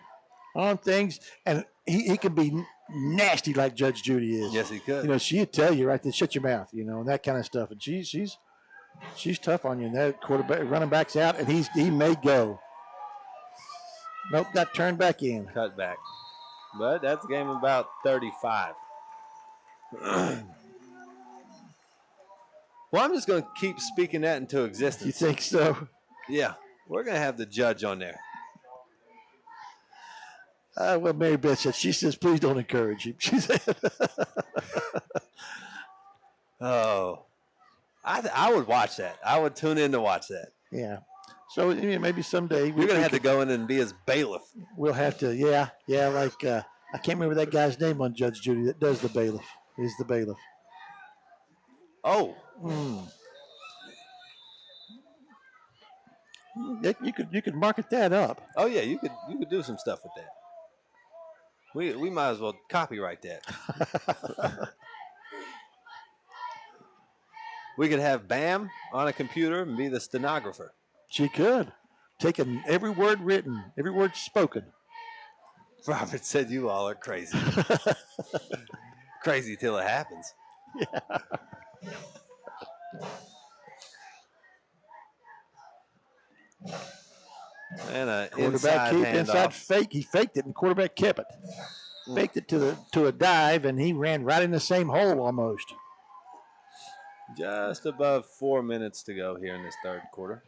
Speaker 2: on things, and he can be nasty like Judge Judy is.
Speaker 1: Yes, he could.
Speaker 2: She'd tell you right there, shut your mouth, and that kind of stuff. And she's tough on you. And that quarterback, running back's out, and he may go. Nope, got turned back in.
Speaker 1: Cut back. But that's a game of about 35. Well, I'm just going to keep speaking that into existence.
Speaker 2: You think so?
Speaker 1: Yeah. We're going to have the judge on there.
Speaker 2: Well, Mary Beth said, she says, please don't encourage him. She said,
Speaker 1: oh. I would watch that. I would tune in to watch that.
Speaker 2: Yeah. So maybe someday.
Speaker 1: You're going to have to go in and be his bailiff.
Speaker 2: We'll have to, yeah. Like, I can't remember that guy's name on Judge Judy that does the bailiff. He's the bailiff.
Speaker 1: Oh.
Speaker 2: You could market that up.
Speaker 1: Oh yeah, you could do some stuff with that. We might as well copyright that. We could have Bam on a computer and be the stenographer.
Speaker 2: She could. Taking every word written, every word spoken.
Speaker 1: Robert said you all are crazy. Crazy till it happens.
Speaker 2: Yeah.
Speaker 1: And a
Speaker 2: inside fake. He faked it, and quarterback kept it. Faked it to a dive, and he ran right in the same hole almost.
Speaker 1: Just above 4 minutes to go here in this third quarter.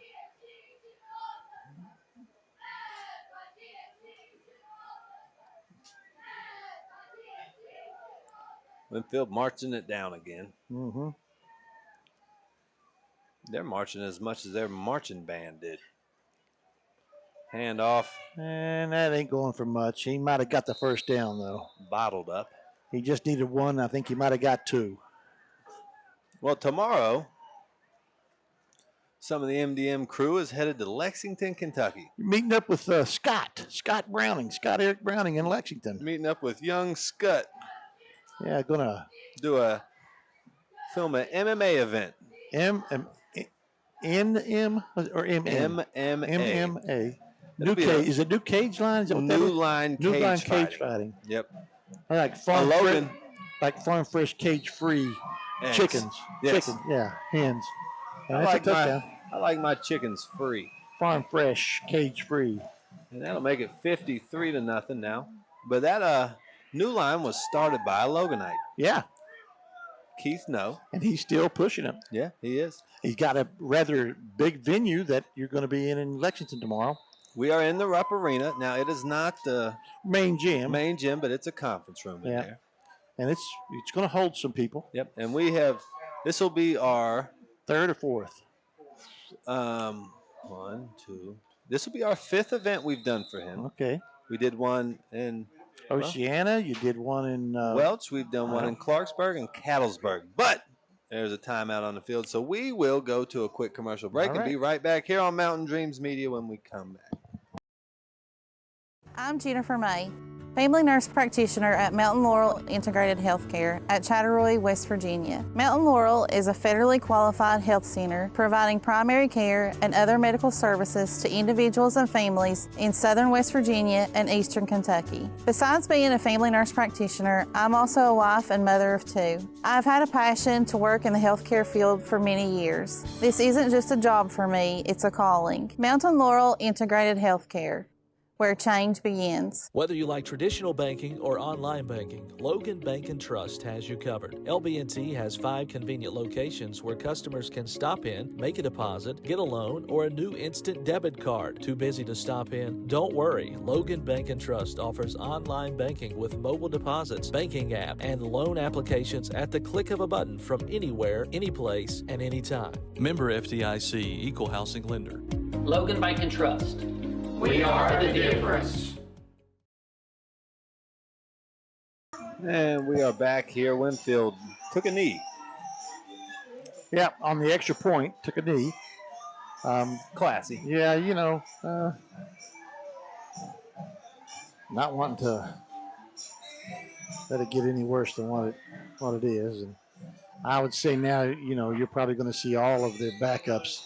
Speaker 1: Winfield marching it down again.
Speaker 2: Mm-hmm.
Speaker 1: They're marching as much as their marching band did. Hand off.
Speaker 2: And that ain't going for much. He might have got the first down, though.
Speaker 1: Bottled up.
Speaker 2: He just needed one. I think he might have got two.
Speaker 1: Well, tomorrow, some of the MDM crew is headed to Lexington, Kentucky.
Speaker 2: You're meeting up with Scott Eric Browning in Lexington.
Speaker 1: Meeting up with young Scott.
Speaker 2: Yeah, gonna
Speaker 1: film an MMA event.
Speaker 2: NM or MM? MMA. Is it New Cage Line? Is it
Speaker 1: New Line Cage
Speaker 2: Fighting.
Speaker 1: Yep.
Speaker 2: I like farm fresh cage free chickens.
Speaker 1: Yes.
Speaker 2: Chickens, yeah, hens.
Speaker 1: I like my chickens free.
Speaker 2: Farm fresh, cage free.
Speaker 1: And that'll make it 53-0 now. But that New Line was started by a Loganite.
Speaker 2: Yeah.
Speaker 1: Keith No.
Speaker 2: And he's still pushing him.
Speaker 1: Yeah, he is.
Speaker 2: He's got a rather big venue that you're going to be in Lexington tomorrow.
Speaker 1: We are in the Rupp Arena. Now, it is not the
Speaker 2: main gym,
Speaker 1: but it's a conference room in there.
Speaker 2: And it's going to hold some people.
Speaker 1: Yep. And this will be our
Speaker 2: third or fourth.
Speaker 1: This will be our fifth event we've done for him.
Speaker 2: Okay.
Speaker 1: We did one in
Speaker 2: Oceana. You did one in
Speaker 1: Welch. We've done one in Clarksburg and Cattlesburg. But there's a timeout on the field. So we will go to a quick commercial break and be right back here on Mountain Dreams Media when we come back.
Speaker 3: I'm Jennifer May. family nurse practitioner at Mountain Laurel Integrated Healthcare at Chatteroy, West Virginia. Mountain Laurel is a federally qualified health center providing primary care and other medical services to individuals and families in southern West Virginia and eastern Kentucky. Besides being a family nurse practitioner, I'm also a wife and mother of 2. I've had a passion to work in the healthcare field for many years. This isn't just a job for me, it's a calling. Mountain Laurel Integrated Healthcare, where change begins.
Speaker 4: Whether you like traditional banking or online banking, Logan Bank and Trust has you covered. LB&T has 5 convenient locations where customers can stop in, make a deposit, get a loan, or a new instant debit card. Too busy to stop in? Don't worry. Logan Bank and Trust offers online banking with mobile deposits, banking app, and loan applications at the click of a button from anywhere, anyplace, and anytime.
Speaker 9: Member FDIC, Equal Housing Lender.
Speaker 10: Logan Bank and Trust.
Speaker 11: We are the difference.
Speaker 1: And we are back here. Winfield took a knee.
Speaker 2: Yeah, on the extra point, took a knee.
Speaker 1: Classy.
Speaker 2: Yeah, not wanting to let it get any worse than what it is. And I would say now, you're probably going to see all of the backups.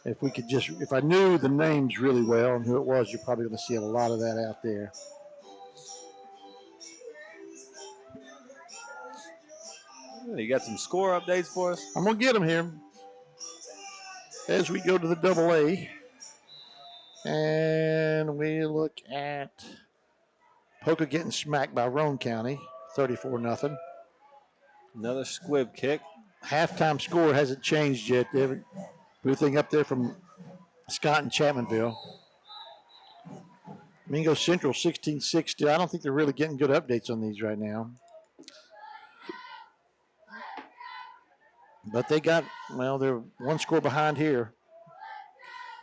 Speaker 2: If I knew the names really well and who it was, you're probably going to see a lot of that out there.
Speaker 1: You got some score updates for us?
Speaker 2: I'm going to get them here as we go to the AA. And we look at Poca getting smacked by Roane County, 34-0.
Speaker 1: Another squib kick.
Speaker 2: Halftime score hasn't changed yet. Everything up there from Scott and Chapmanville. Mingo Central 16-6. I don't think they're really getting good updates on these right now. But they're one score behind here.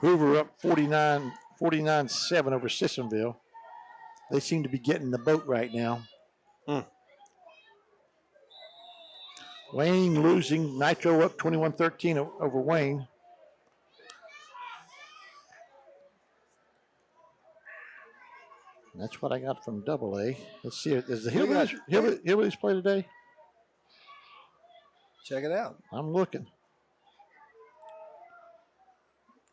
Speaker 2: Hoover up 49-7 over Sissonville. They seem to be getting the boat right now. Wayne losing. Nitro up 21-13 over Wayne. That's what I got from AA. Let's see. Does the Hillbillies play today?
Speaker 1: Check it out.
Speaker 2: I'm looking.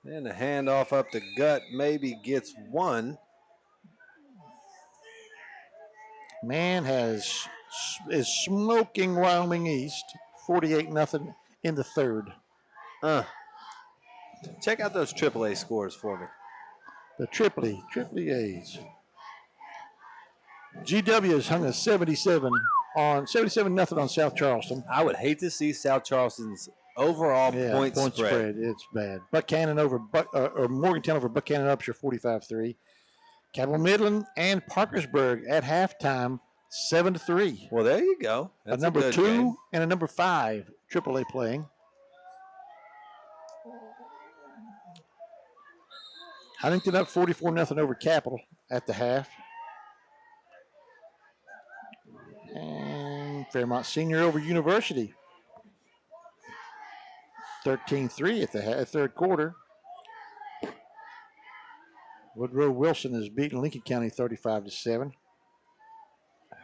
Speaker 1: And the handoff up the gut maybe gets one.
Speaker 2: Man is smoking Wyoming East, 48-0 in the third.
Speaker 1: Check out those AAA scores for me.
Speaker 2: The Triple A's. GW has hung a 77-0 on South Charleston.
Speaker 1: I would hate to see South Charleston's overall point spread.
Speaker 2: It's bad. Buckhannon over Morgantown over Buckhannon Upshur 45-3. Cabell Midland and Parkersburg at halftime 7-3.
Speaker 1: Well, there you go. That's
Speaker 2: a number
Speaker 1: good
Speaker 2: 2
Speaker 1: game.
Speaker 2: and a number 5 AAA playing. Huntington up 44-0 over Capital at the half. And Fairmont Senior over University. 13-3 at the third quarter. Woodrow Wilson has beaten Lincoln County 35-7.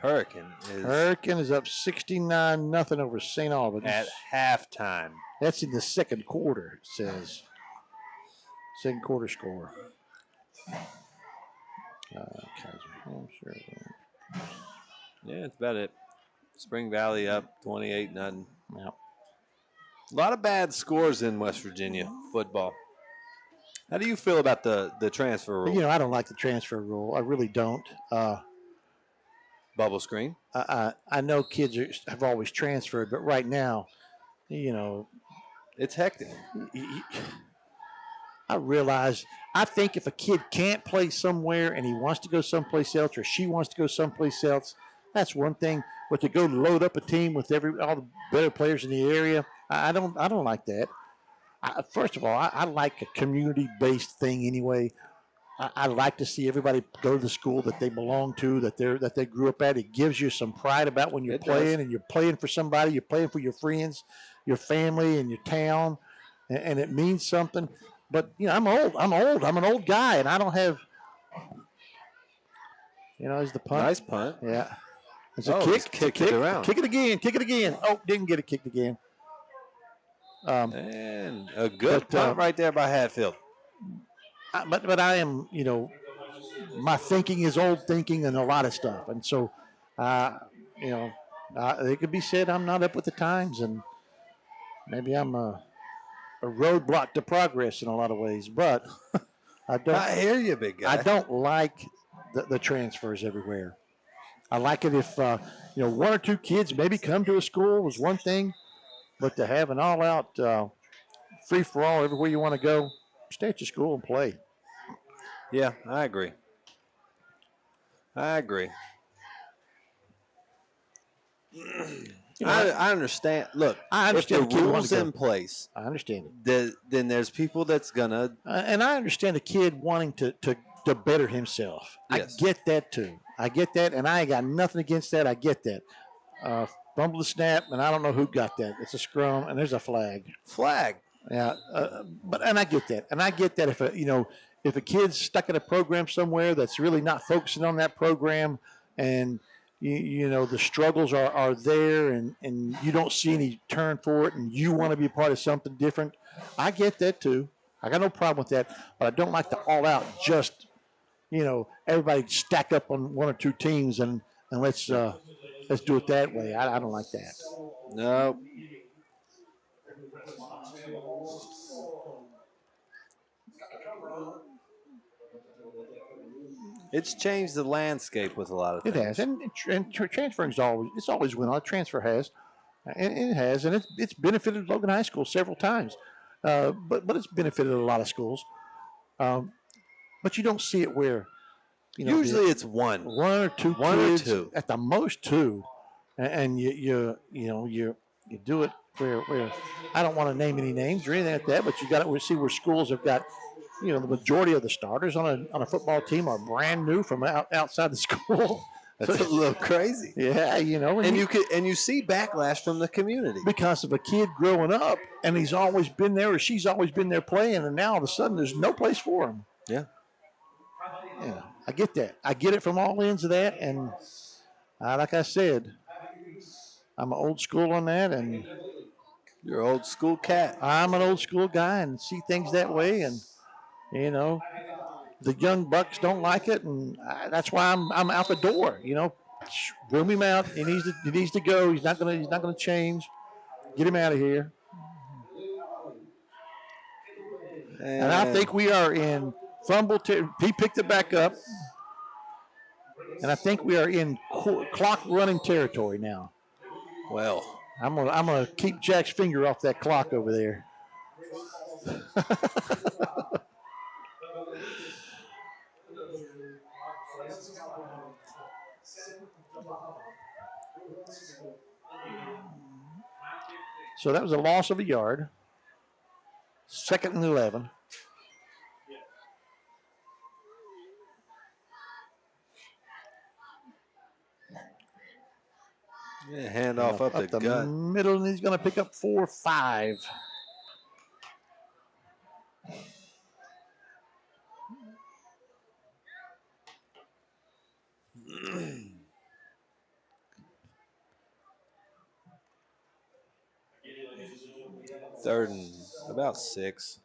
Speaker 1: Hurricane
Speaker 2: is up 69-0 over St. Albans.
Speaker 1: At halftime.
Speaker 2: That's in the second quarter, it says. Second quarter score.
Speaker 1: Yeah, that's about it. Spring Valley up 28-0.
Speaker 2: Yeah.
Speaker 1: A lot of bad scores in West Virginia football. How do you feel about the transfer rule?
Speaker 2: I don't like the transfer rule. I really don't.
Speaker 1: Bubble screen.
Speaker 2: I know kids have always transferred, but right now,
Speaker 1: it's hectic.
Speaker 2: I think if a kid can't play somewhere and he wants to go someplace else or she wants to go someplace else, that's one thing. But to go load up a team with all the better players in the area, I don't like that. First of all, I like a community-based thing anyway. I like to see everybody go to the school that they belong to, that they grew up at. It gives you some pride about when you're playing, and you're playing for somebody. You're playing for your friends, your family, and your town, and it means something. But I'm old. I'm an old guy, and I don't have Is the punt.
Speaker 1: Nice punt.
Speaker 2: Yeah. It's
Speaker 1: a
Speaker 2: kick.
Speaker 1: Kicked it around.
Speaker 2: Kick it again. Kick it again. Oh, didn't get it kicked again.
Speaker 1: And a good punt right there by Hatfield.
Speaker 2: But I am, my thinking is old thinking and a lot of stuff. And so, it could be said I'm not up with the times, and maybe I'm a roadblock to progress in a lot of ways. But
Speaker 1: I hear you, big guy.
Speaker 2: I don't like the transfers everywhere. I like it if, one or two kids maybe come to a school was one thing, but to have an all-out free-for-all everywhere you want to go, stay at your school and play.
Speaker 1: Yeah, I agree. I understand. Look,
Speaker 2: I understand
Speaker 1: if the rules in place,
Speaker 2: I understand it.
Speaker 1: Then there's people that's gonna.
Speaker 2: And I understand a kid wanting to better himself.
Speaker 1: Yes.
Speaker 2: I get that too. I get that, and I ain't got nothing against that. I get that. Fumble the snap, and I don't know who got that. It's a scrum, and there's a flag.
Speaker 1: Flag.
Speaker 2: Yeah, and I get that. And I get that if a kid's stuck in a program somewhere that's really not focusing on that program, and the struggles are there, and you don't see any turn for it, and you want to be a part of something different, I get that too. I got no problem with that, but I don't like to all out just, everybody stack up on one or two teams and let's do it that way. I don't like that.
Speaker 1: No. It's changed the landscape with a lot of things.
Speaker 2: It has, and transferring is always went on. Transfer has, and it has, and it's benefited Logan High School several times, but it's benefited a lot of schools. But you don't see it where,
Speaker 1: usually it's one
Speaker 2: or two kids, at the most two, and you do it where I don't want to name any names or anything like that, but you got to see where schools have got. The majority of the starters on a football team are brand new from outside the school.
Speaker 1: That's a little crazy.
Speaker 2: Yeah,
Speaker 1: and you see backlash from the community
Speaker 2: because of a kid growing up and he's always been there or she's always been there playing, and now all of a sudden there's no place for him.
Speaker 1: Yeah.
Speaker 2: Yeah, I get that. I get it from all ends of that, and like I said, I'm an old school on that, and
Speaker 1: you're an old school cat.
Speaker 2: I'm an old school guy and see things that way, and. The young bucks don't like it, and that's why I'm out the door. Room him out. He needs to go. He's not gonna change. Get him out of here. And I think we are in fumble. He picked it back up, and I think we are in clock running territory now.
Speaker 1: Well,
Speaker 2: I'm gonna keep Jack's finger off that clock over there. So that was a loss of a yard. 2nd and 11.
Speaker 1: Yeah, hand off up the gut.
Speaker 2: Middle, and he's going to pick up 4 or 5.
Speaker 1: Third and about 6.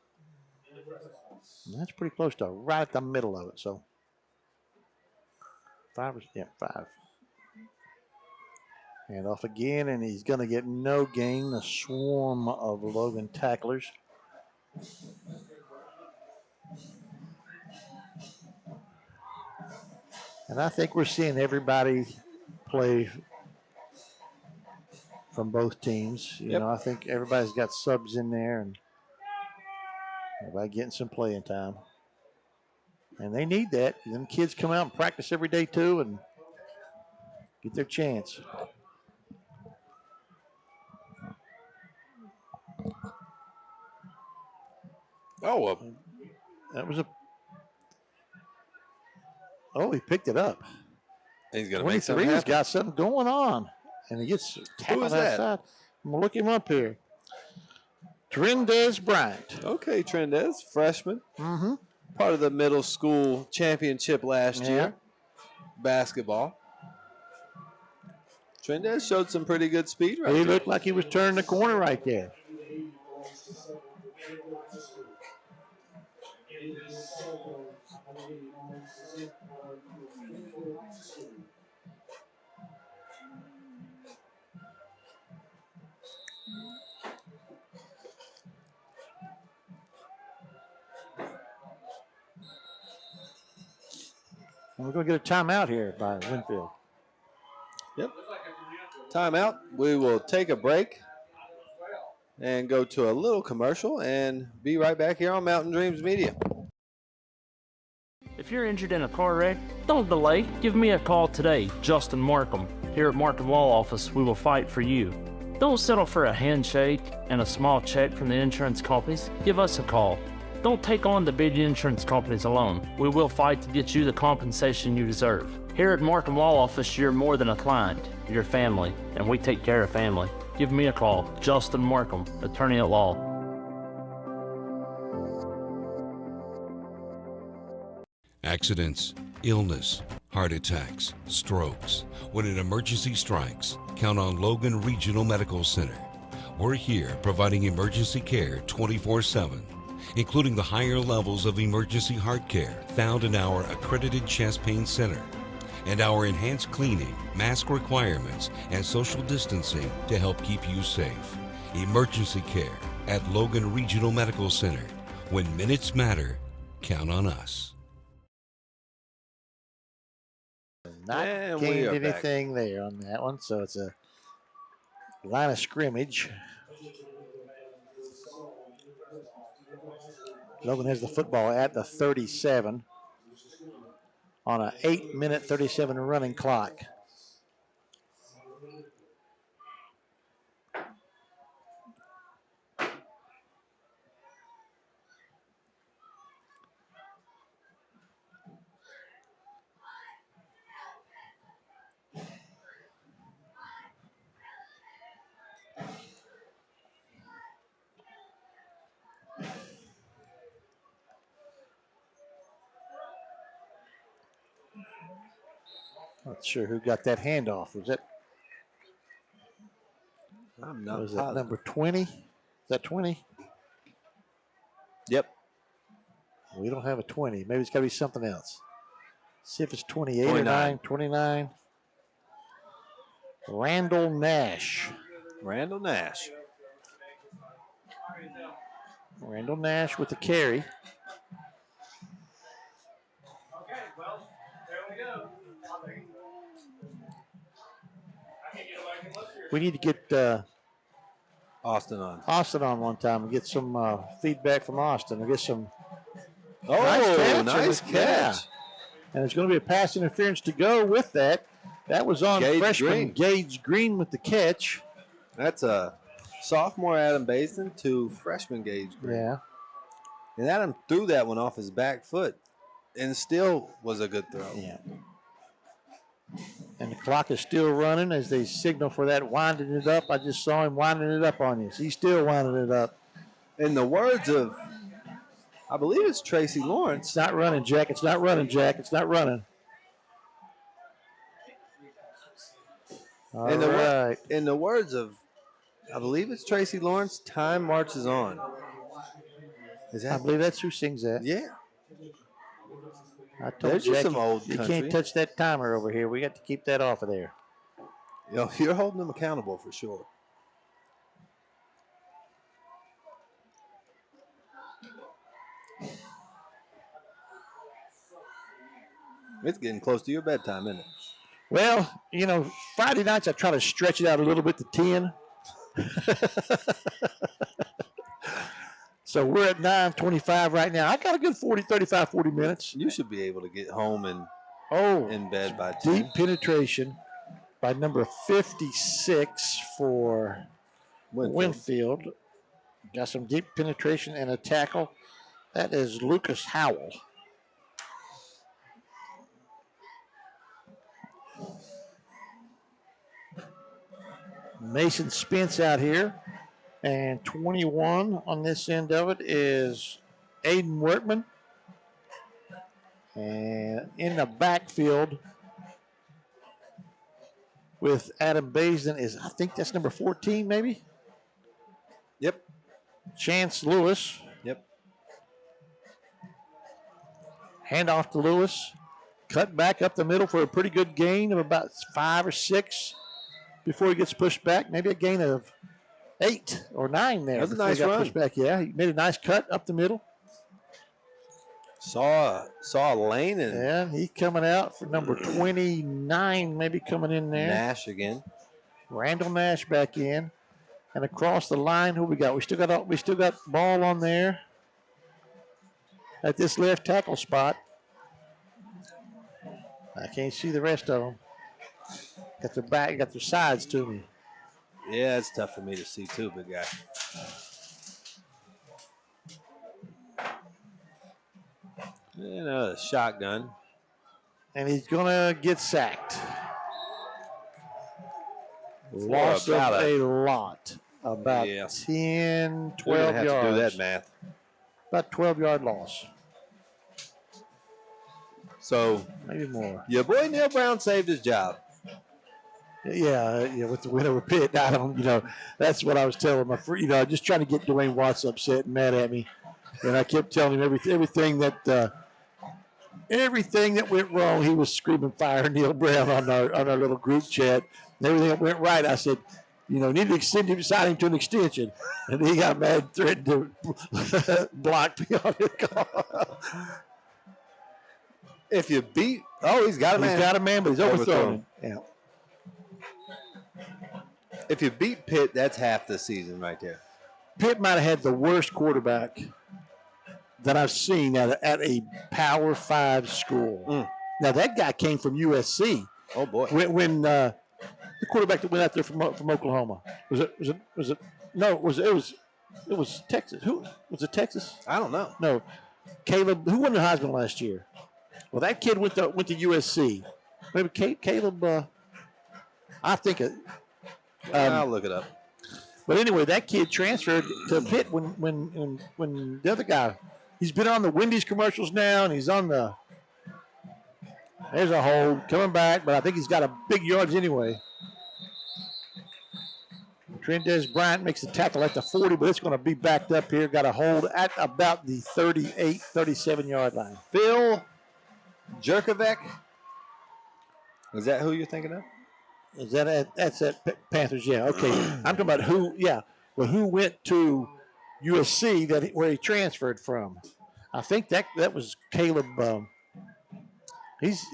Speaker 2: That's pretty close to right at the middle of it. So 5. Hand off again, and he's going to get no gain. A swarm of Logan tacklers. And I think we're seeing everybody play from both teams. I think everybody's got subs in there, and everybody getting some playing time. And they need that. Them kids come out and practice every day too and get their chance. That was he picked it up.
Speaker 1: He's going to make something
Speaker 2: He's
Speaker 1: happen.
Speaker 2: got something going on. And he gets tackled outside. I'm going to look him up here. Trendez Bryant.
Speaker 1: Okay, Trendez, freshman.
Speaker 2: Mm-hmm.
Speaker 1: Part of the middle school championship last year. basketball. Trendez showed some pretty good speed right
Speaker 2: He
Speaker 1: there.
Speaker 2: looked like he was turning the corner right there. We're going to get a timeout here by Winfield.
Speaker 1: Yep. Timeout. We will take a break and go to a little commercial and be right back here on Mountain Dreams Media.
Speaker 5: If you're injured in a car wreck, don't delay. Give me a call today, Justin Markham. Here at Markham Law Office, we will fight for you. Don't settle for a handshake and a small check from the insurance companies. Give us a call. Don't take on the big insurance companies alone. We will fight to get you the compensation you deserve. Here at Markham Law Office, you're more than a client. You're family, and we take care of family. Give me a call, Justin Markham, attorney at law.
Speaker 6: Accidents, illness, heart attacks, strokes. When an emergency strikes, count on Logan Regional Medical Center. We're here providing emergency care 24/7, including the higher levels of emergency heart care found in our accredited chest pain center, and our enhanced cleaning, mask requirements, and social distancing to help keep you safe. Emergency care at Logan Regional Medical Center. When minutes matter, count on us.
Speaker 2: Not
Speaker 1: And
Speaker 2: gained
Speaker 1: we are
Speaker 2: anything there on that one, so it's a line of scrimmage. Logan has the football at the 37 on an 8-minute 37 running clock. Not sure who got that handoff. Was that?
Speaker 1: I'm not
Speaker 2: Was
Speaker 1: positive.
Speaker 2: that number 20? Is that 20?
Speaker 1: Yep.
Speaker 2: We don't have a 20. Maybe it's got to be something else. See if it's 28 or
Speaker 1: 29.
Speaker 2: 29. Randall Nash.
Speaker 1: Randall Nash.
Speaker 2: Randall Nash with the carry.
Speaker 17: Okay, well, there we go.
Speaker 2: We need to get
Speaker 1: Austin on.
Speaker 2: Austin on one time and get some feedback from Austin. We'll get some.
Speaker 1: Oh,
Speaker 2: nice catch.
Speaker 1: catch.
Speaker 2: Yeah. And there's going to be a pass interference to go with that. That was on
Speaker 1: Gage
Speaker 2: freshman
Speaker 1: Green.
Speaker 2: Gage Green with the catch.
Speaker 1: That's a sophomore Adam Basin to freshman Gage Green.
Speaker 2: Yeah.
Speaker 1: And Adam threw that one off his back foot and still was a good throw.
Speaker 2: Yeah. And the clock is still running as they signal for that winding it up. I just saw him winding it up on you. He's still winding it up.
Speaker 1: In the words of, I believe it's Tracy Lawrence.
Speaker 2: It's not running, Jack. It's not running, Jack. It's not running. All right.
Speaker 1: In the words of, I believe it's Tracy Lawrence, time marches on.
Speaker 2: I believe that's who sings that.
Speaker 1: Yeah.
Speaker 2: I told
Speaker 1: There's
Speaker 2: Jack,
Speaker 1: just some old
Speaker 2: you
Speaker 1: country.
Speaker 2: can't touch that timer over here. We got to keep that off of there.
Speaker 1: You know, you're holding them accountable for sure. It's getting close to your bedtime, isn't it?
Speaker 2: Well, you know, Friday nights I try to stretch it out a little bit to 10. So we're at 9:25 right now. I got a good 35, 40 minutes.
Speaker 1: You should be able to get home and in bed by 10.
Speaker 2: Deep penetration by number 56 for Winfield. Got some deep penetration and a tackle. That is Lucas Howell. Mason Spence out here. And 21 on this end of it is Aiden Workman. And in the backfield with Adam Baisden is, I think that's number 14, maybe?
Speaker 1: Yep.
Speaker 2: Chance Lewis.
Speaker 1: Yep.
Speaker 2: Handoff to Lewis. Cut back up the middle for a pretty good gain of about 5 or 6 before he gets pushed back. Maybe a gain of 8 or 9 there.
Speaker 1: That's a nice run.
Speaker 2: Pushed back. Yeah, he made a nice cut up the middle.
Speaker 1: Saw a lane and
Speaker 2: yeah, he's coming out for number 29, maybe coming in there.
Speaker 1: Nash again.
Speaker 2: Randall Nash back in, and across the line, who we got? We still got ball on there at this left tackle spot. I can't see the rest of them. Got their back, got their sides to me.
Speaker 1: Yeah, it's tough for me to see too, big guy. Shotgun.
Speaker 2: And he's going to get sacked. Loss of a lot. About 10, 12
Speaker 1: have
Speaker 2: yards.
Speaker 1: To do that math.
Speaker 2: About 12-yard loss.
Speaker 1: So
Speaker 2: maybe more.
Speaker 1: Your boy Neil Brown saved his job.
Speaker 2: Yeah, with the win over Pitt. I don't, that's what I was telling my friend. Just trying to get Dwayne Watts upset and mad at me. And I kept telling him everything that went wrong. He was screaming fire Neil Brown on our little group chat. And everything that went right, I said, need to sign him to an extension. And he got mad and threatened to block me on his call.
Speaker 1: If you beat, he's got a man.
Speaker 2: He's got a man, but he's overthrown him. Yeah.
Speaker 1: If you beat Pitt, that's half the season right there.
Speaker 2: Pitt might have had the worst quarterback that I've seen at a Power 5 school. Now that guy came from USC.
Speaker 1: Oh boy!
Speaker 2: When the quarterback that went out there from Oklahoma was it? No, it was Texas. Who was it? Texas?
Speaker 1: I don't know.
Speaker 2: No, Caleb. Who won the Heisman last year? Well, that kid went to USC. Maybe Caleb. I think it.
Speaker 1: I'll look it up.
Speaker 2: But anyway, that kid transferred to Pitt when the other guy. He's been on the Wendy's commercials now, and he's on the. There's a hold coming back, but I think he's got a big yards anyway. Trentez Bryant makes the tackle at the 40, but it's going to be backed up here. Got a hold at about the 38, 37-yard line.
Speaker 1: Phil Jerkovic. Is that who you're thinking of?
Speaker 2: Is that's at Panthers? Yeah. Okay. I'm talking about who. Yeah. Well, who went to USC where he transferred from? I think that was Caleb. He's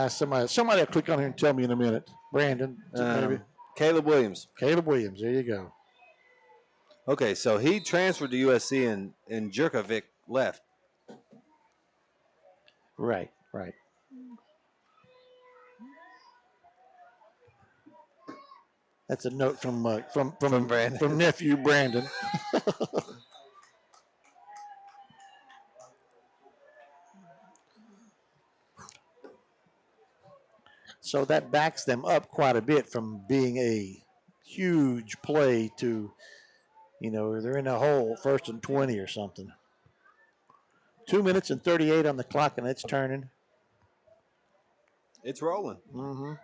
Speaker 2: somebody will click on here and tell me in a minute. Brandon, maybe.
Speaker 1: Caleb Williams.
Speaker 2: Caleb Williams. There you go.
Speaker 1: Okay, so he transferred to USC and Jerkovic left.
Speaker 2: Right. That's a note from
Speaker 1: Brandon.
Speaker 2: From nephew Brandon. So that backs them up quite a bit from being a huge play to, they're in a hole, 1st and 20 or something. 2 minutes and 38 on the clock, and it's turning.
Speaker 1: It's rolling.
Speaker 2: Mm-hmm.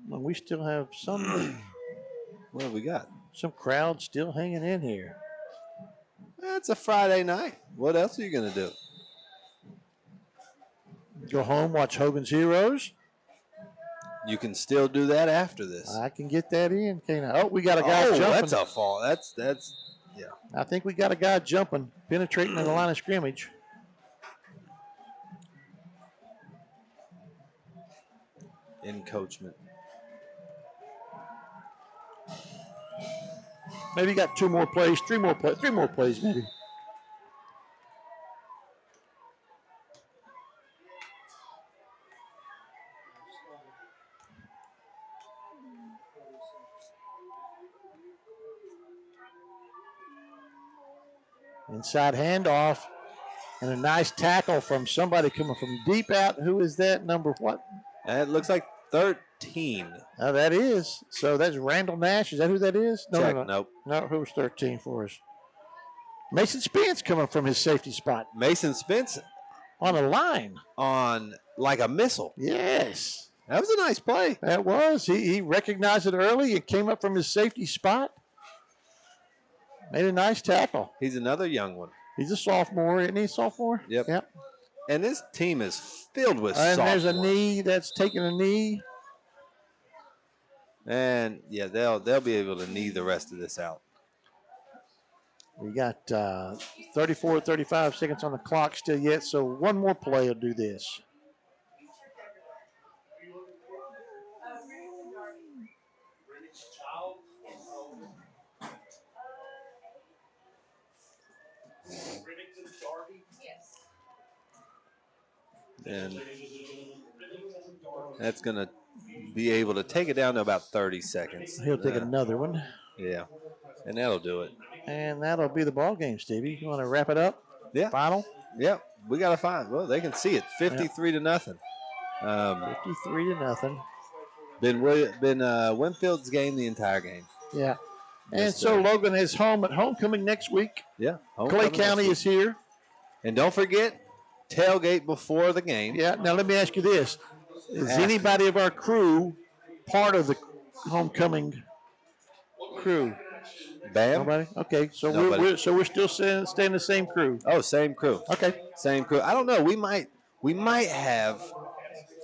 Speaker 2: Well, we still have some.
Speaker 1: What have we got?
Speaker 2: Some crowd still hanging in here.
Speaker 1: It's a Friday night. What else are you going to do?
Speaker 2: Go home, watch Hogan's Heroes.
Speaker 1: You can still do that after this.
Speaker 2: I can get that in, can't I? Oh, we got a guy jumping.
Speaker 1: That's a fall. That's yeah.
Speaker 2: I think we got a guy jumping, penetrating in the line of scrimmage.
Speaker 1: Encoachment.
Speaker 2: Maybe got 2 more plays, 3 more plays maybe. Inside handoff and a nice tackle from somebody coming from deep out. Who is that? Number what?
Speaker 1: It looks like 13.
Speaker 2: Oh, that is. So that's Randall Nash. Is that who that is? No.
Speaker 1: Nope.
Speaker 2: No, who was 13 for us? Mason Spence coming from his safety spot.
Speaker 1: Mason Spence
Speaker 2: on a line.
Speaker 1: On like a missile.
Speaker 2: Yes.
Speaker 1: That was a nice play.
Speaker 2: That was. He recognized it early and came up from his safety spot. Made a nice tackle.
Speaker 1: He's another young one.
Speaker 2: He's a sophomore, isn't he? Sophomore?
Speaker 1: Yep. And this team is filled with sophomores.
Speaker 2: And there's a knee that's taking a knee.
Speaker 1: And, yeah, they'll be able to knee the rest of this out.
Speaker 2: We got 34, 35 seconds on the clock still yet, so one more play will do this.
Speaker 1: And that's going to be able to take it down to about 30 seconds.
Speaker 2: He'll take another one.
Speaker 1: Yeah, and that'll do it.
Speaker 2: And that'll be the ball game, Stevie. You want to wrap it up?
Speaker 1: Yeah.
Speaker 2: Final?
Speaker 1: Yep. We got to find. Well, they can see it. 53 to nothing.
Speaker 2: 53 to nothing.
Speaker 1: Been Winfield's game the entire game.
Speaker 2: Yeah. And so Logan is home at homecoming next week.
Speaker 1: Yeah.
Speaker 2: Clay County is here.
Speaker 1: And don't forget, tailgate before the game.
Speaker 2: Yeah. Now let me ask you this: is anybody of our crew part of the homecoming crew?
Speaker 1: Bam.
Speaker 2: Nobody. Okay. So we're still staying the same crew.
Speaker 1: Oh, same crew.
Speaker 2: Okay.
Speaker 1: Same crew. I don't know. We might have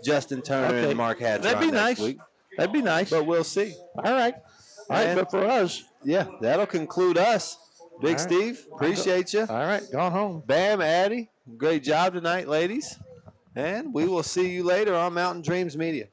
Speaker 1: Justin Turner and Mark Hatcher.
Speaker 2: That'd be
Speaker 1: next
Speaker 2: nice.
Speaker 1: Week.
Speaker 2: That'd be nice.
Speaker 1: But we'll see.
Speaker 2: All right. All right. But for us,
Speaker 1: yeah, that'll conclude us. Big Steve, appreciate you.
Speaker 2: All right, gone home.
Speaker 1: Bam, Addy, great job tonight, ladies. And we will see you later on Mountain Dreams Media.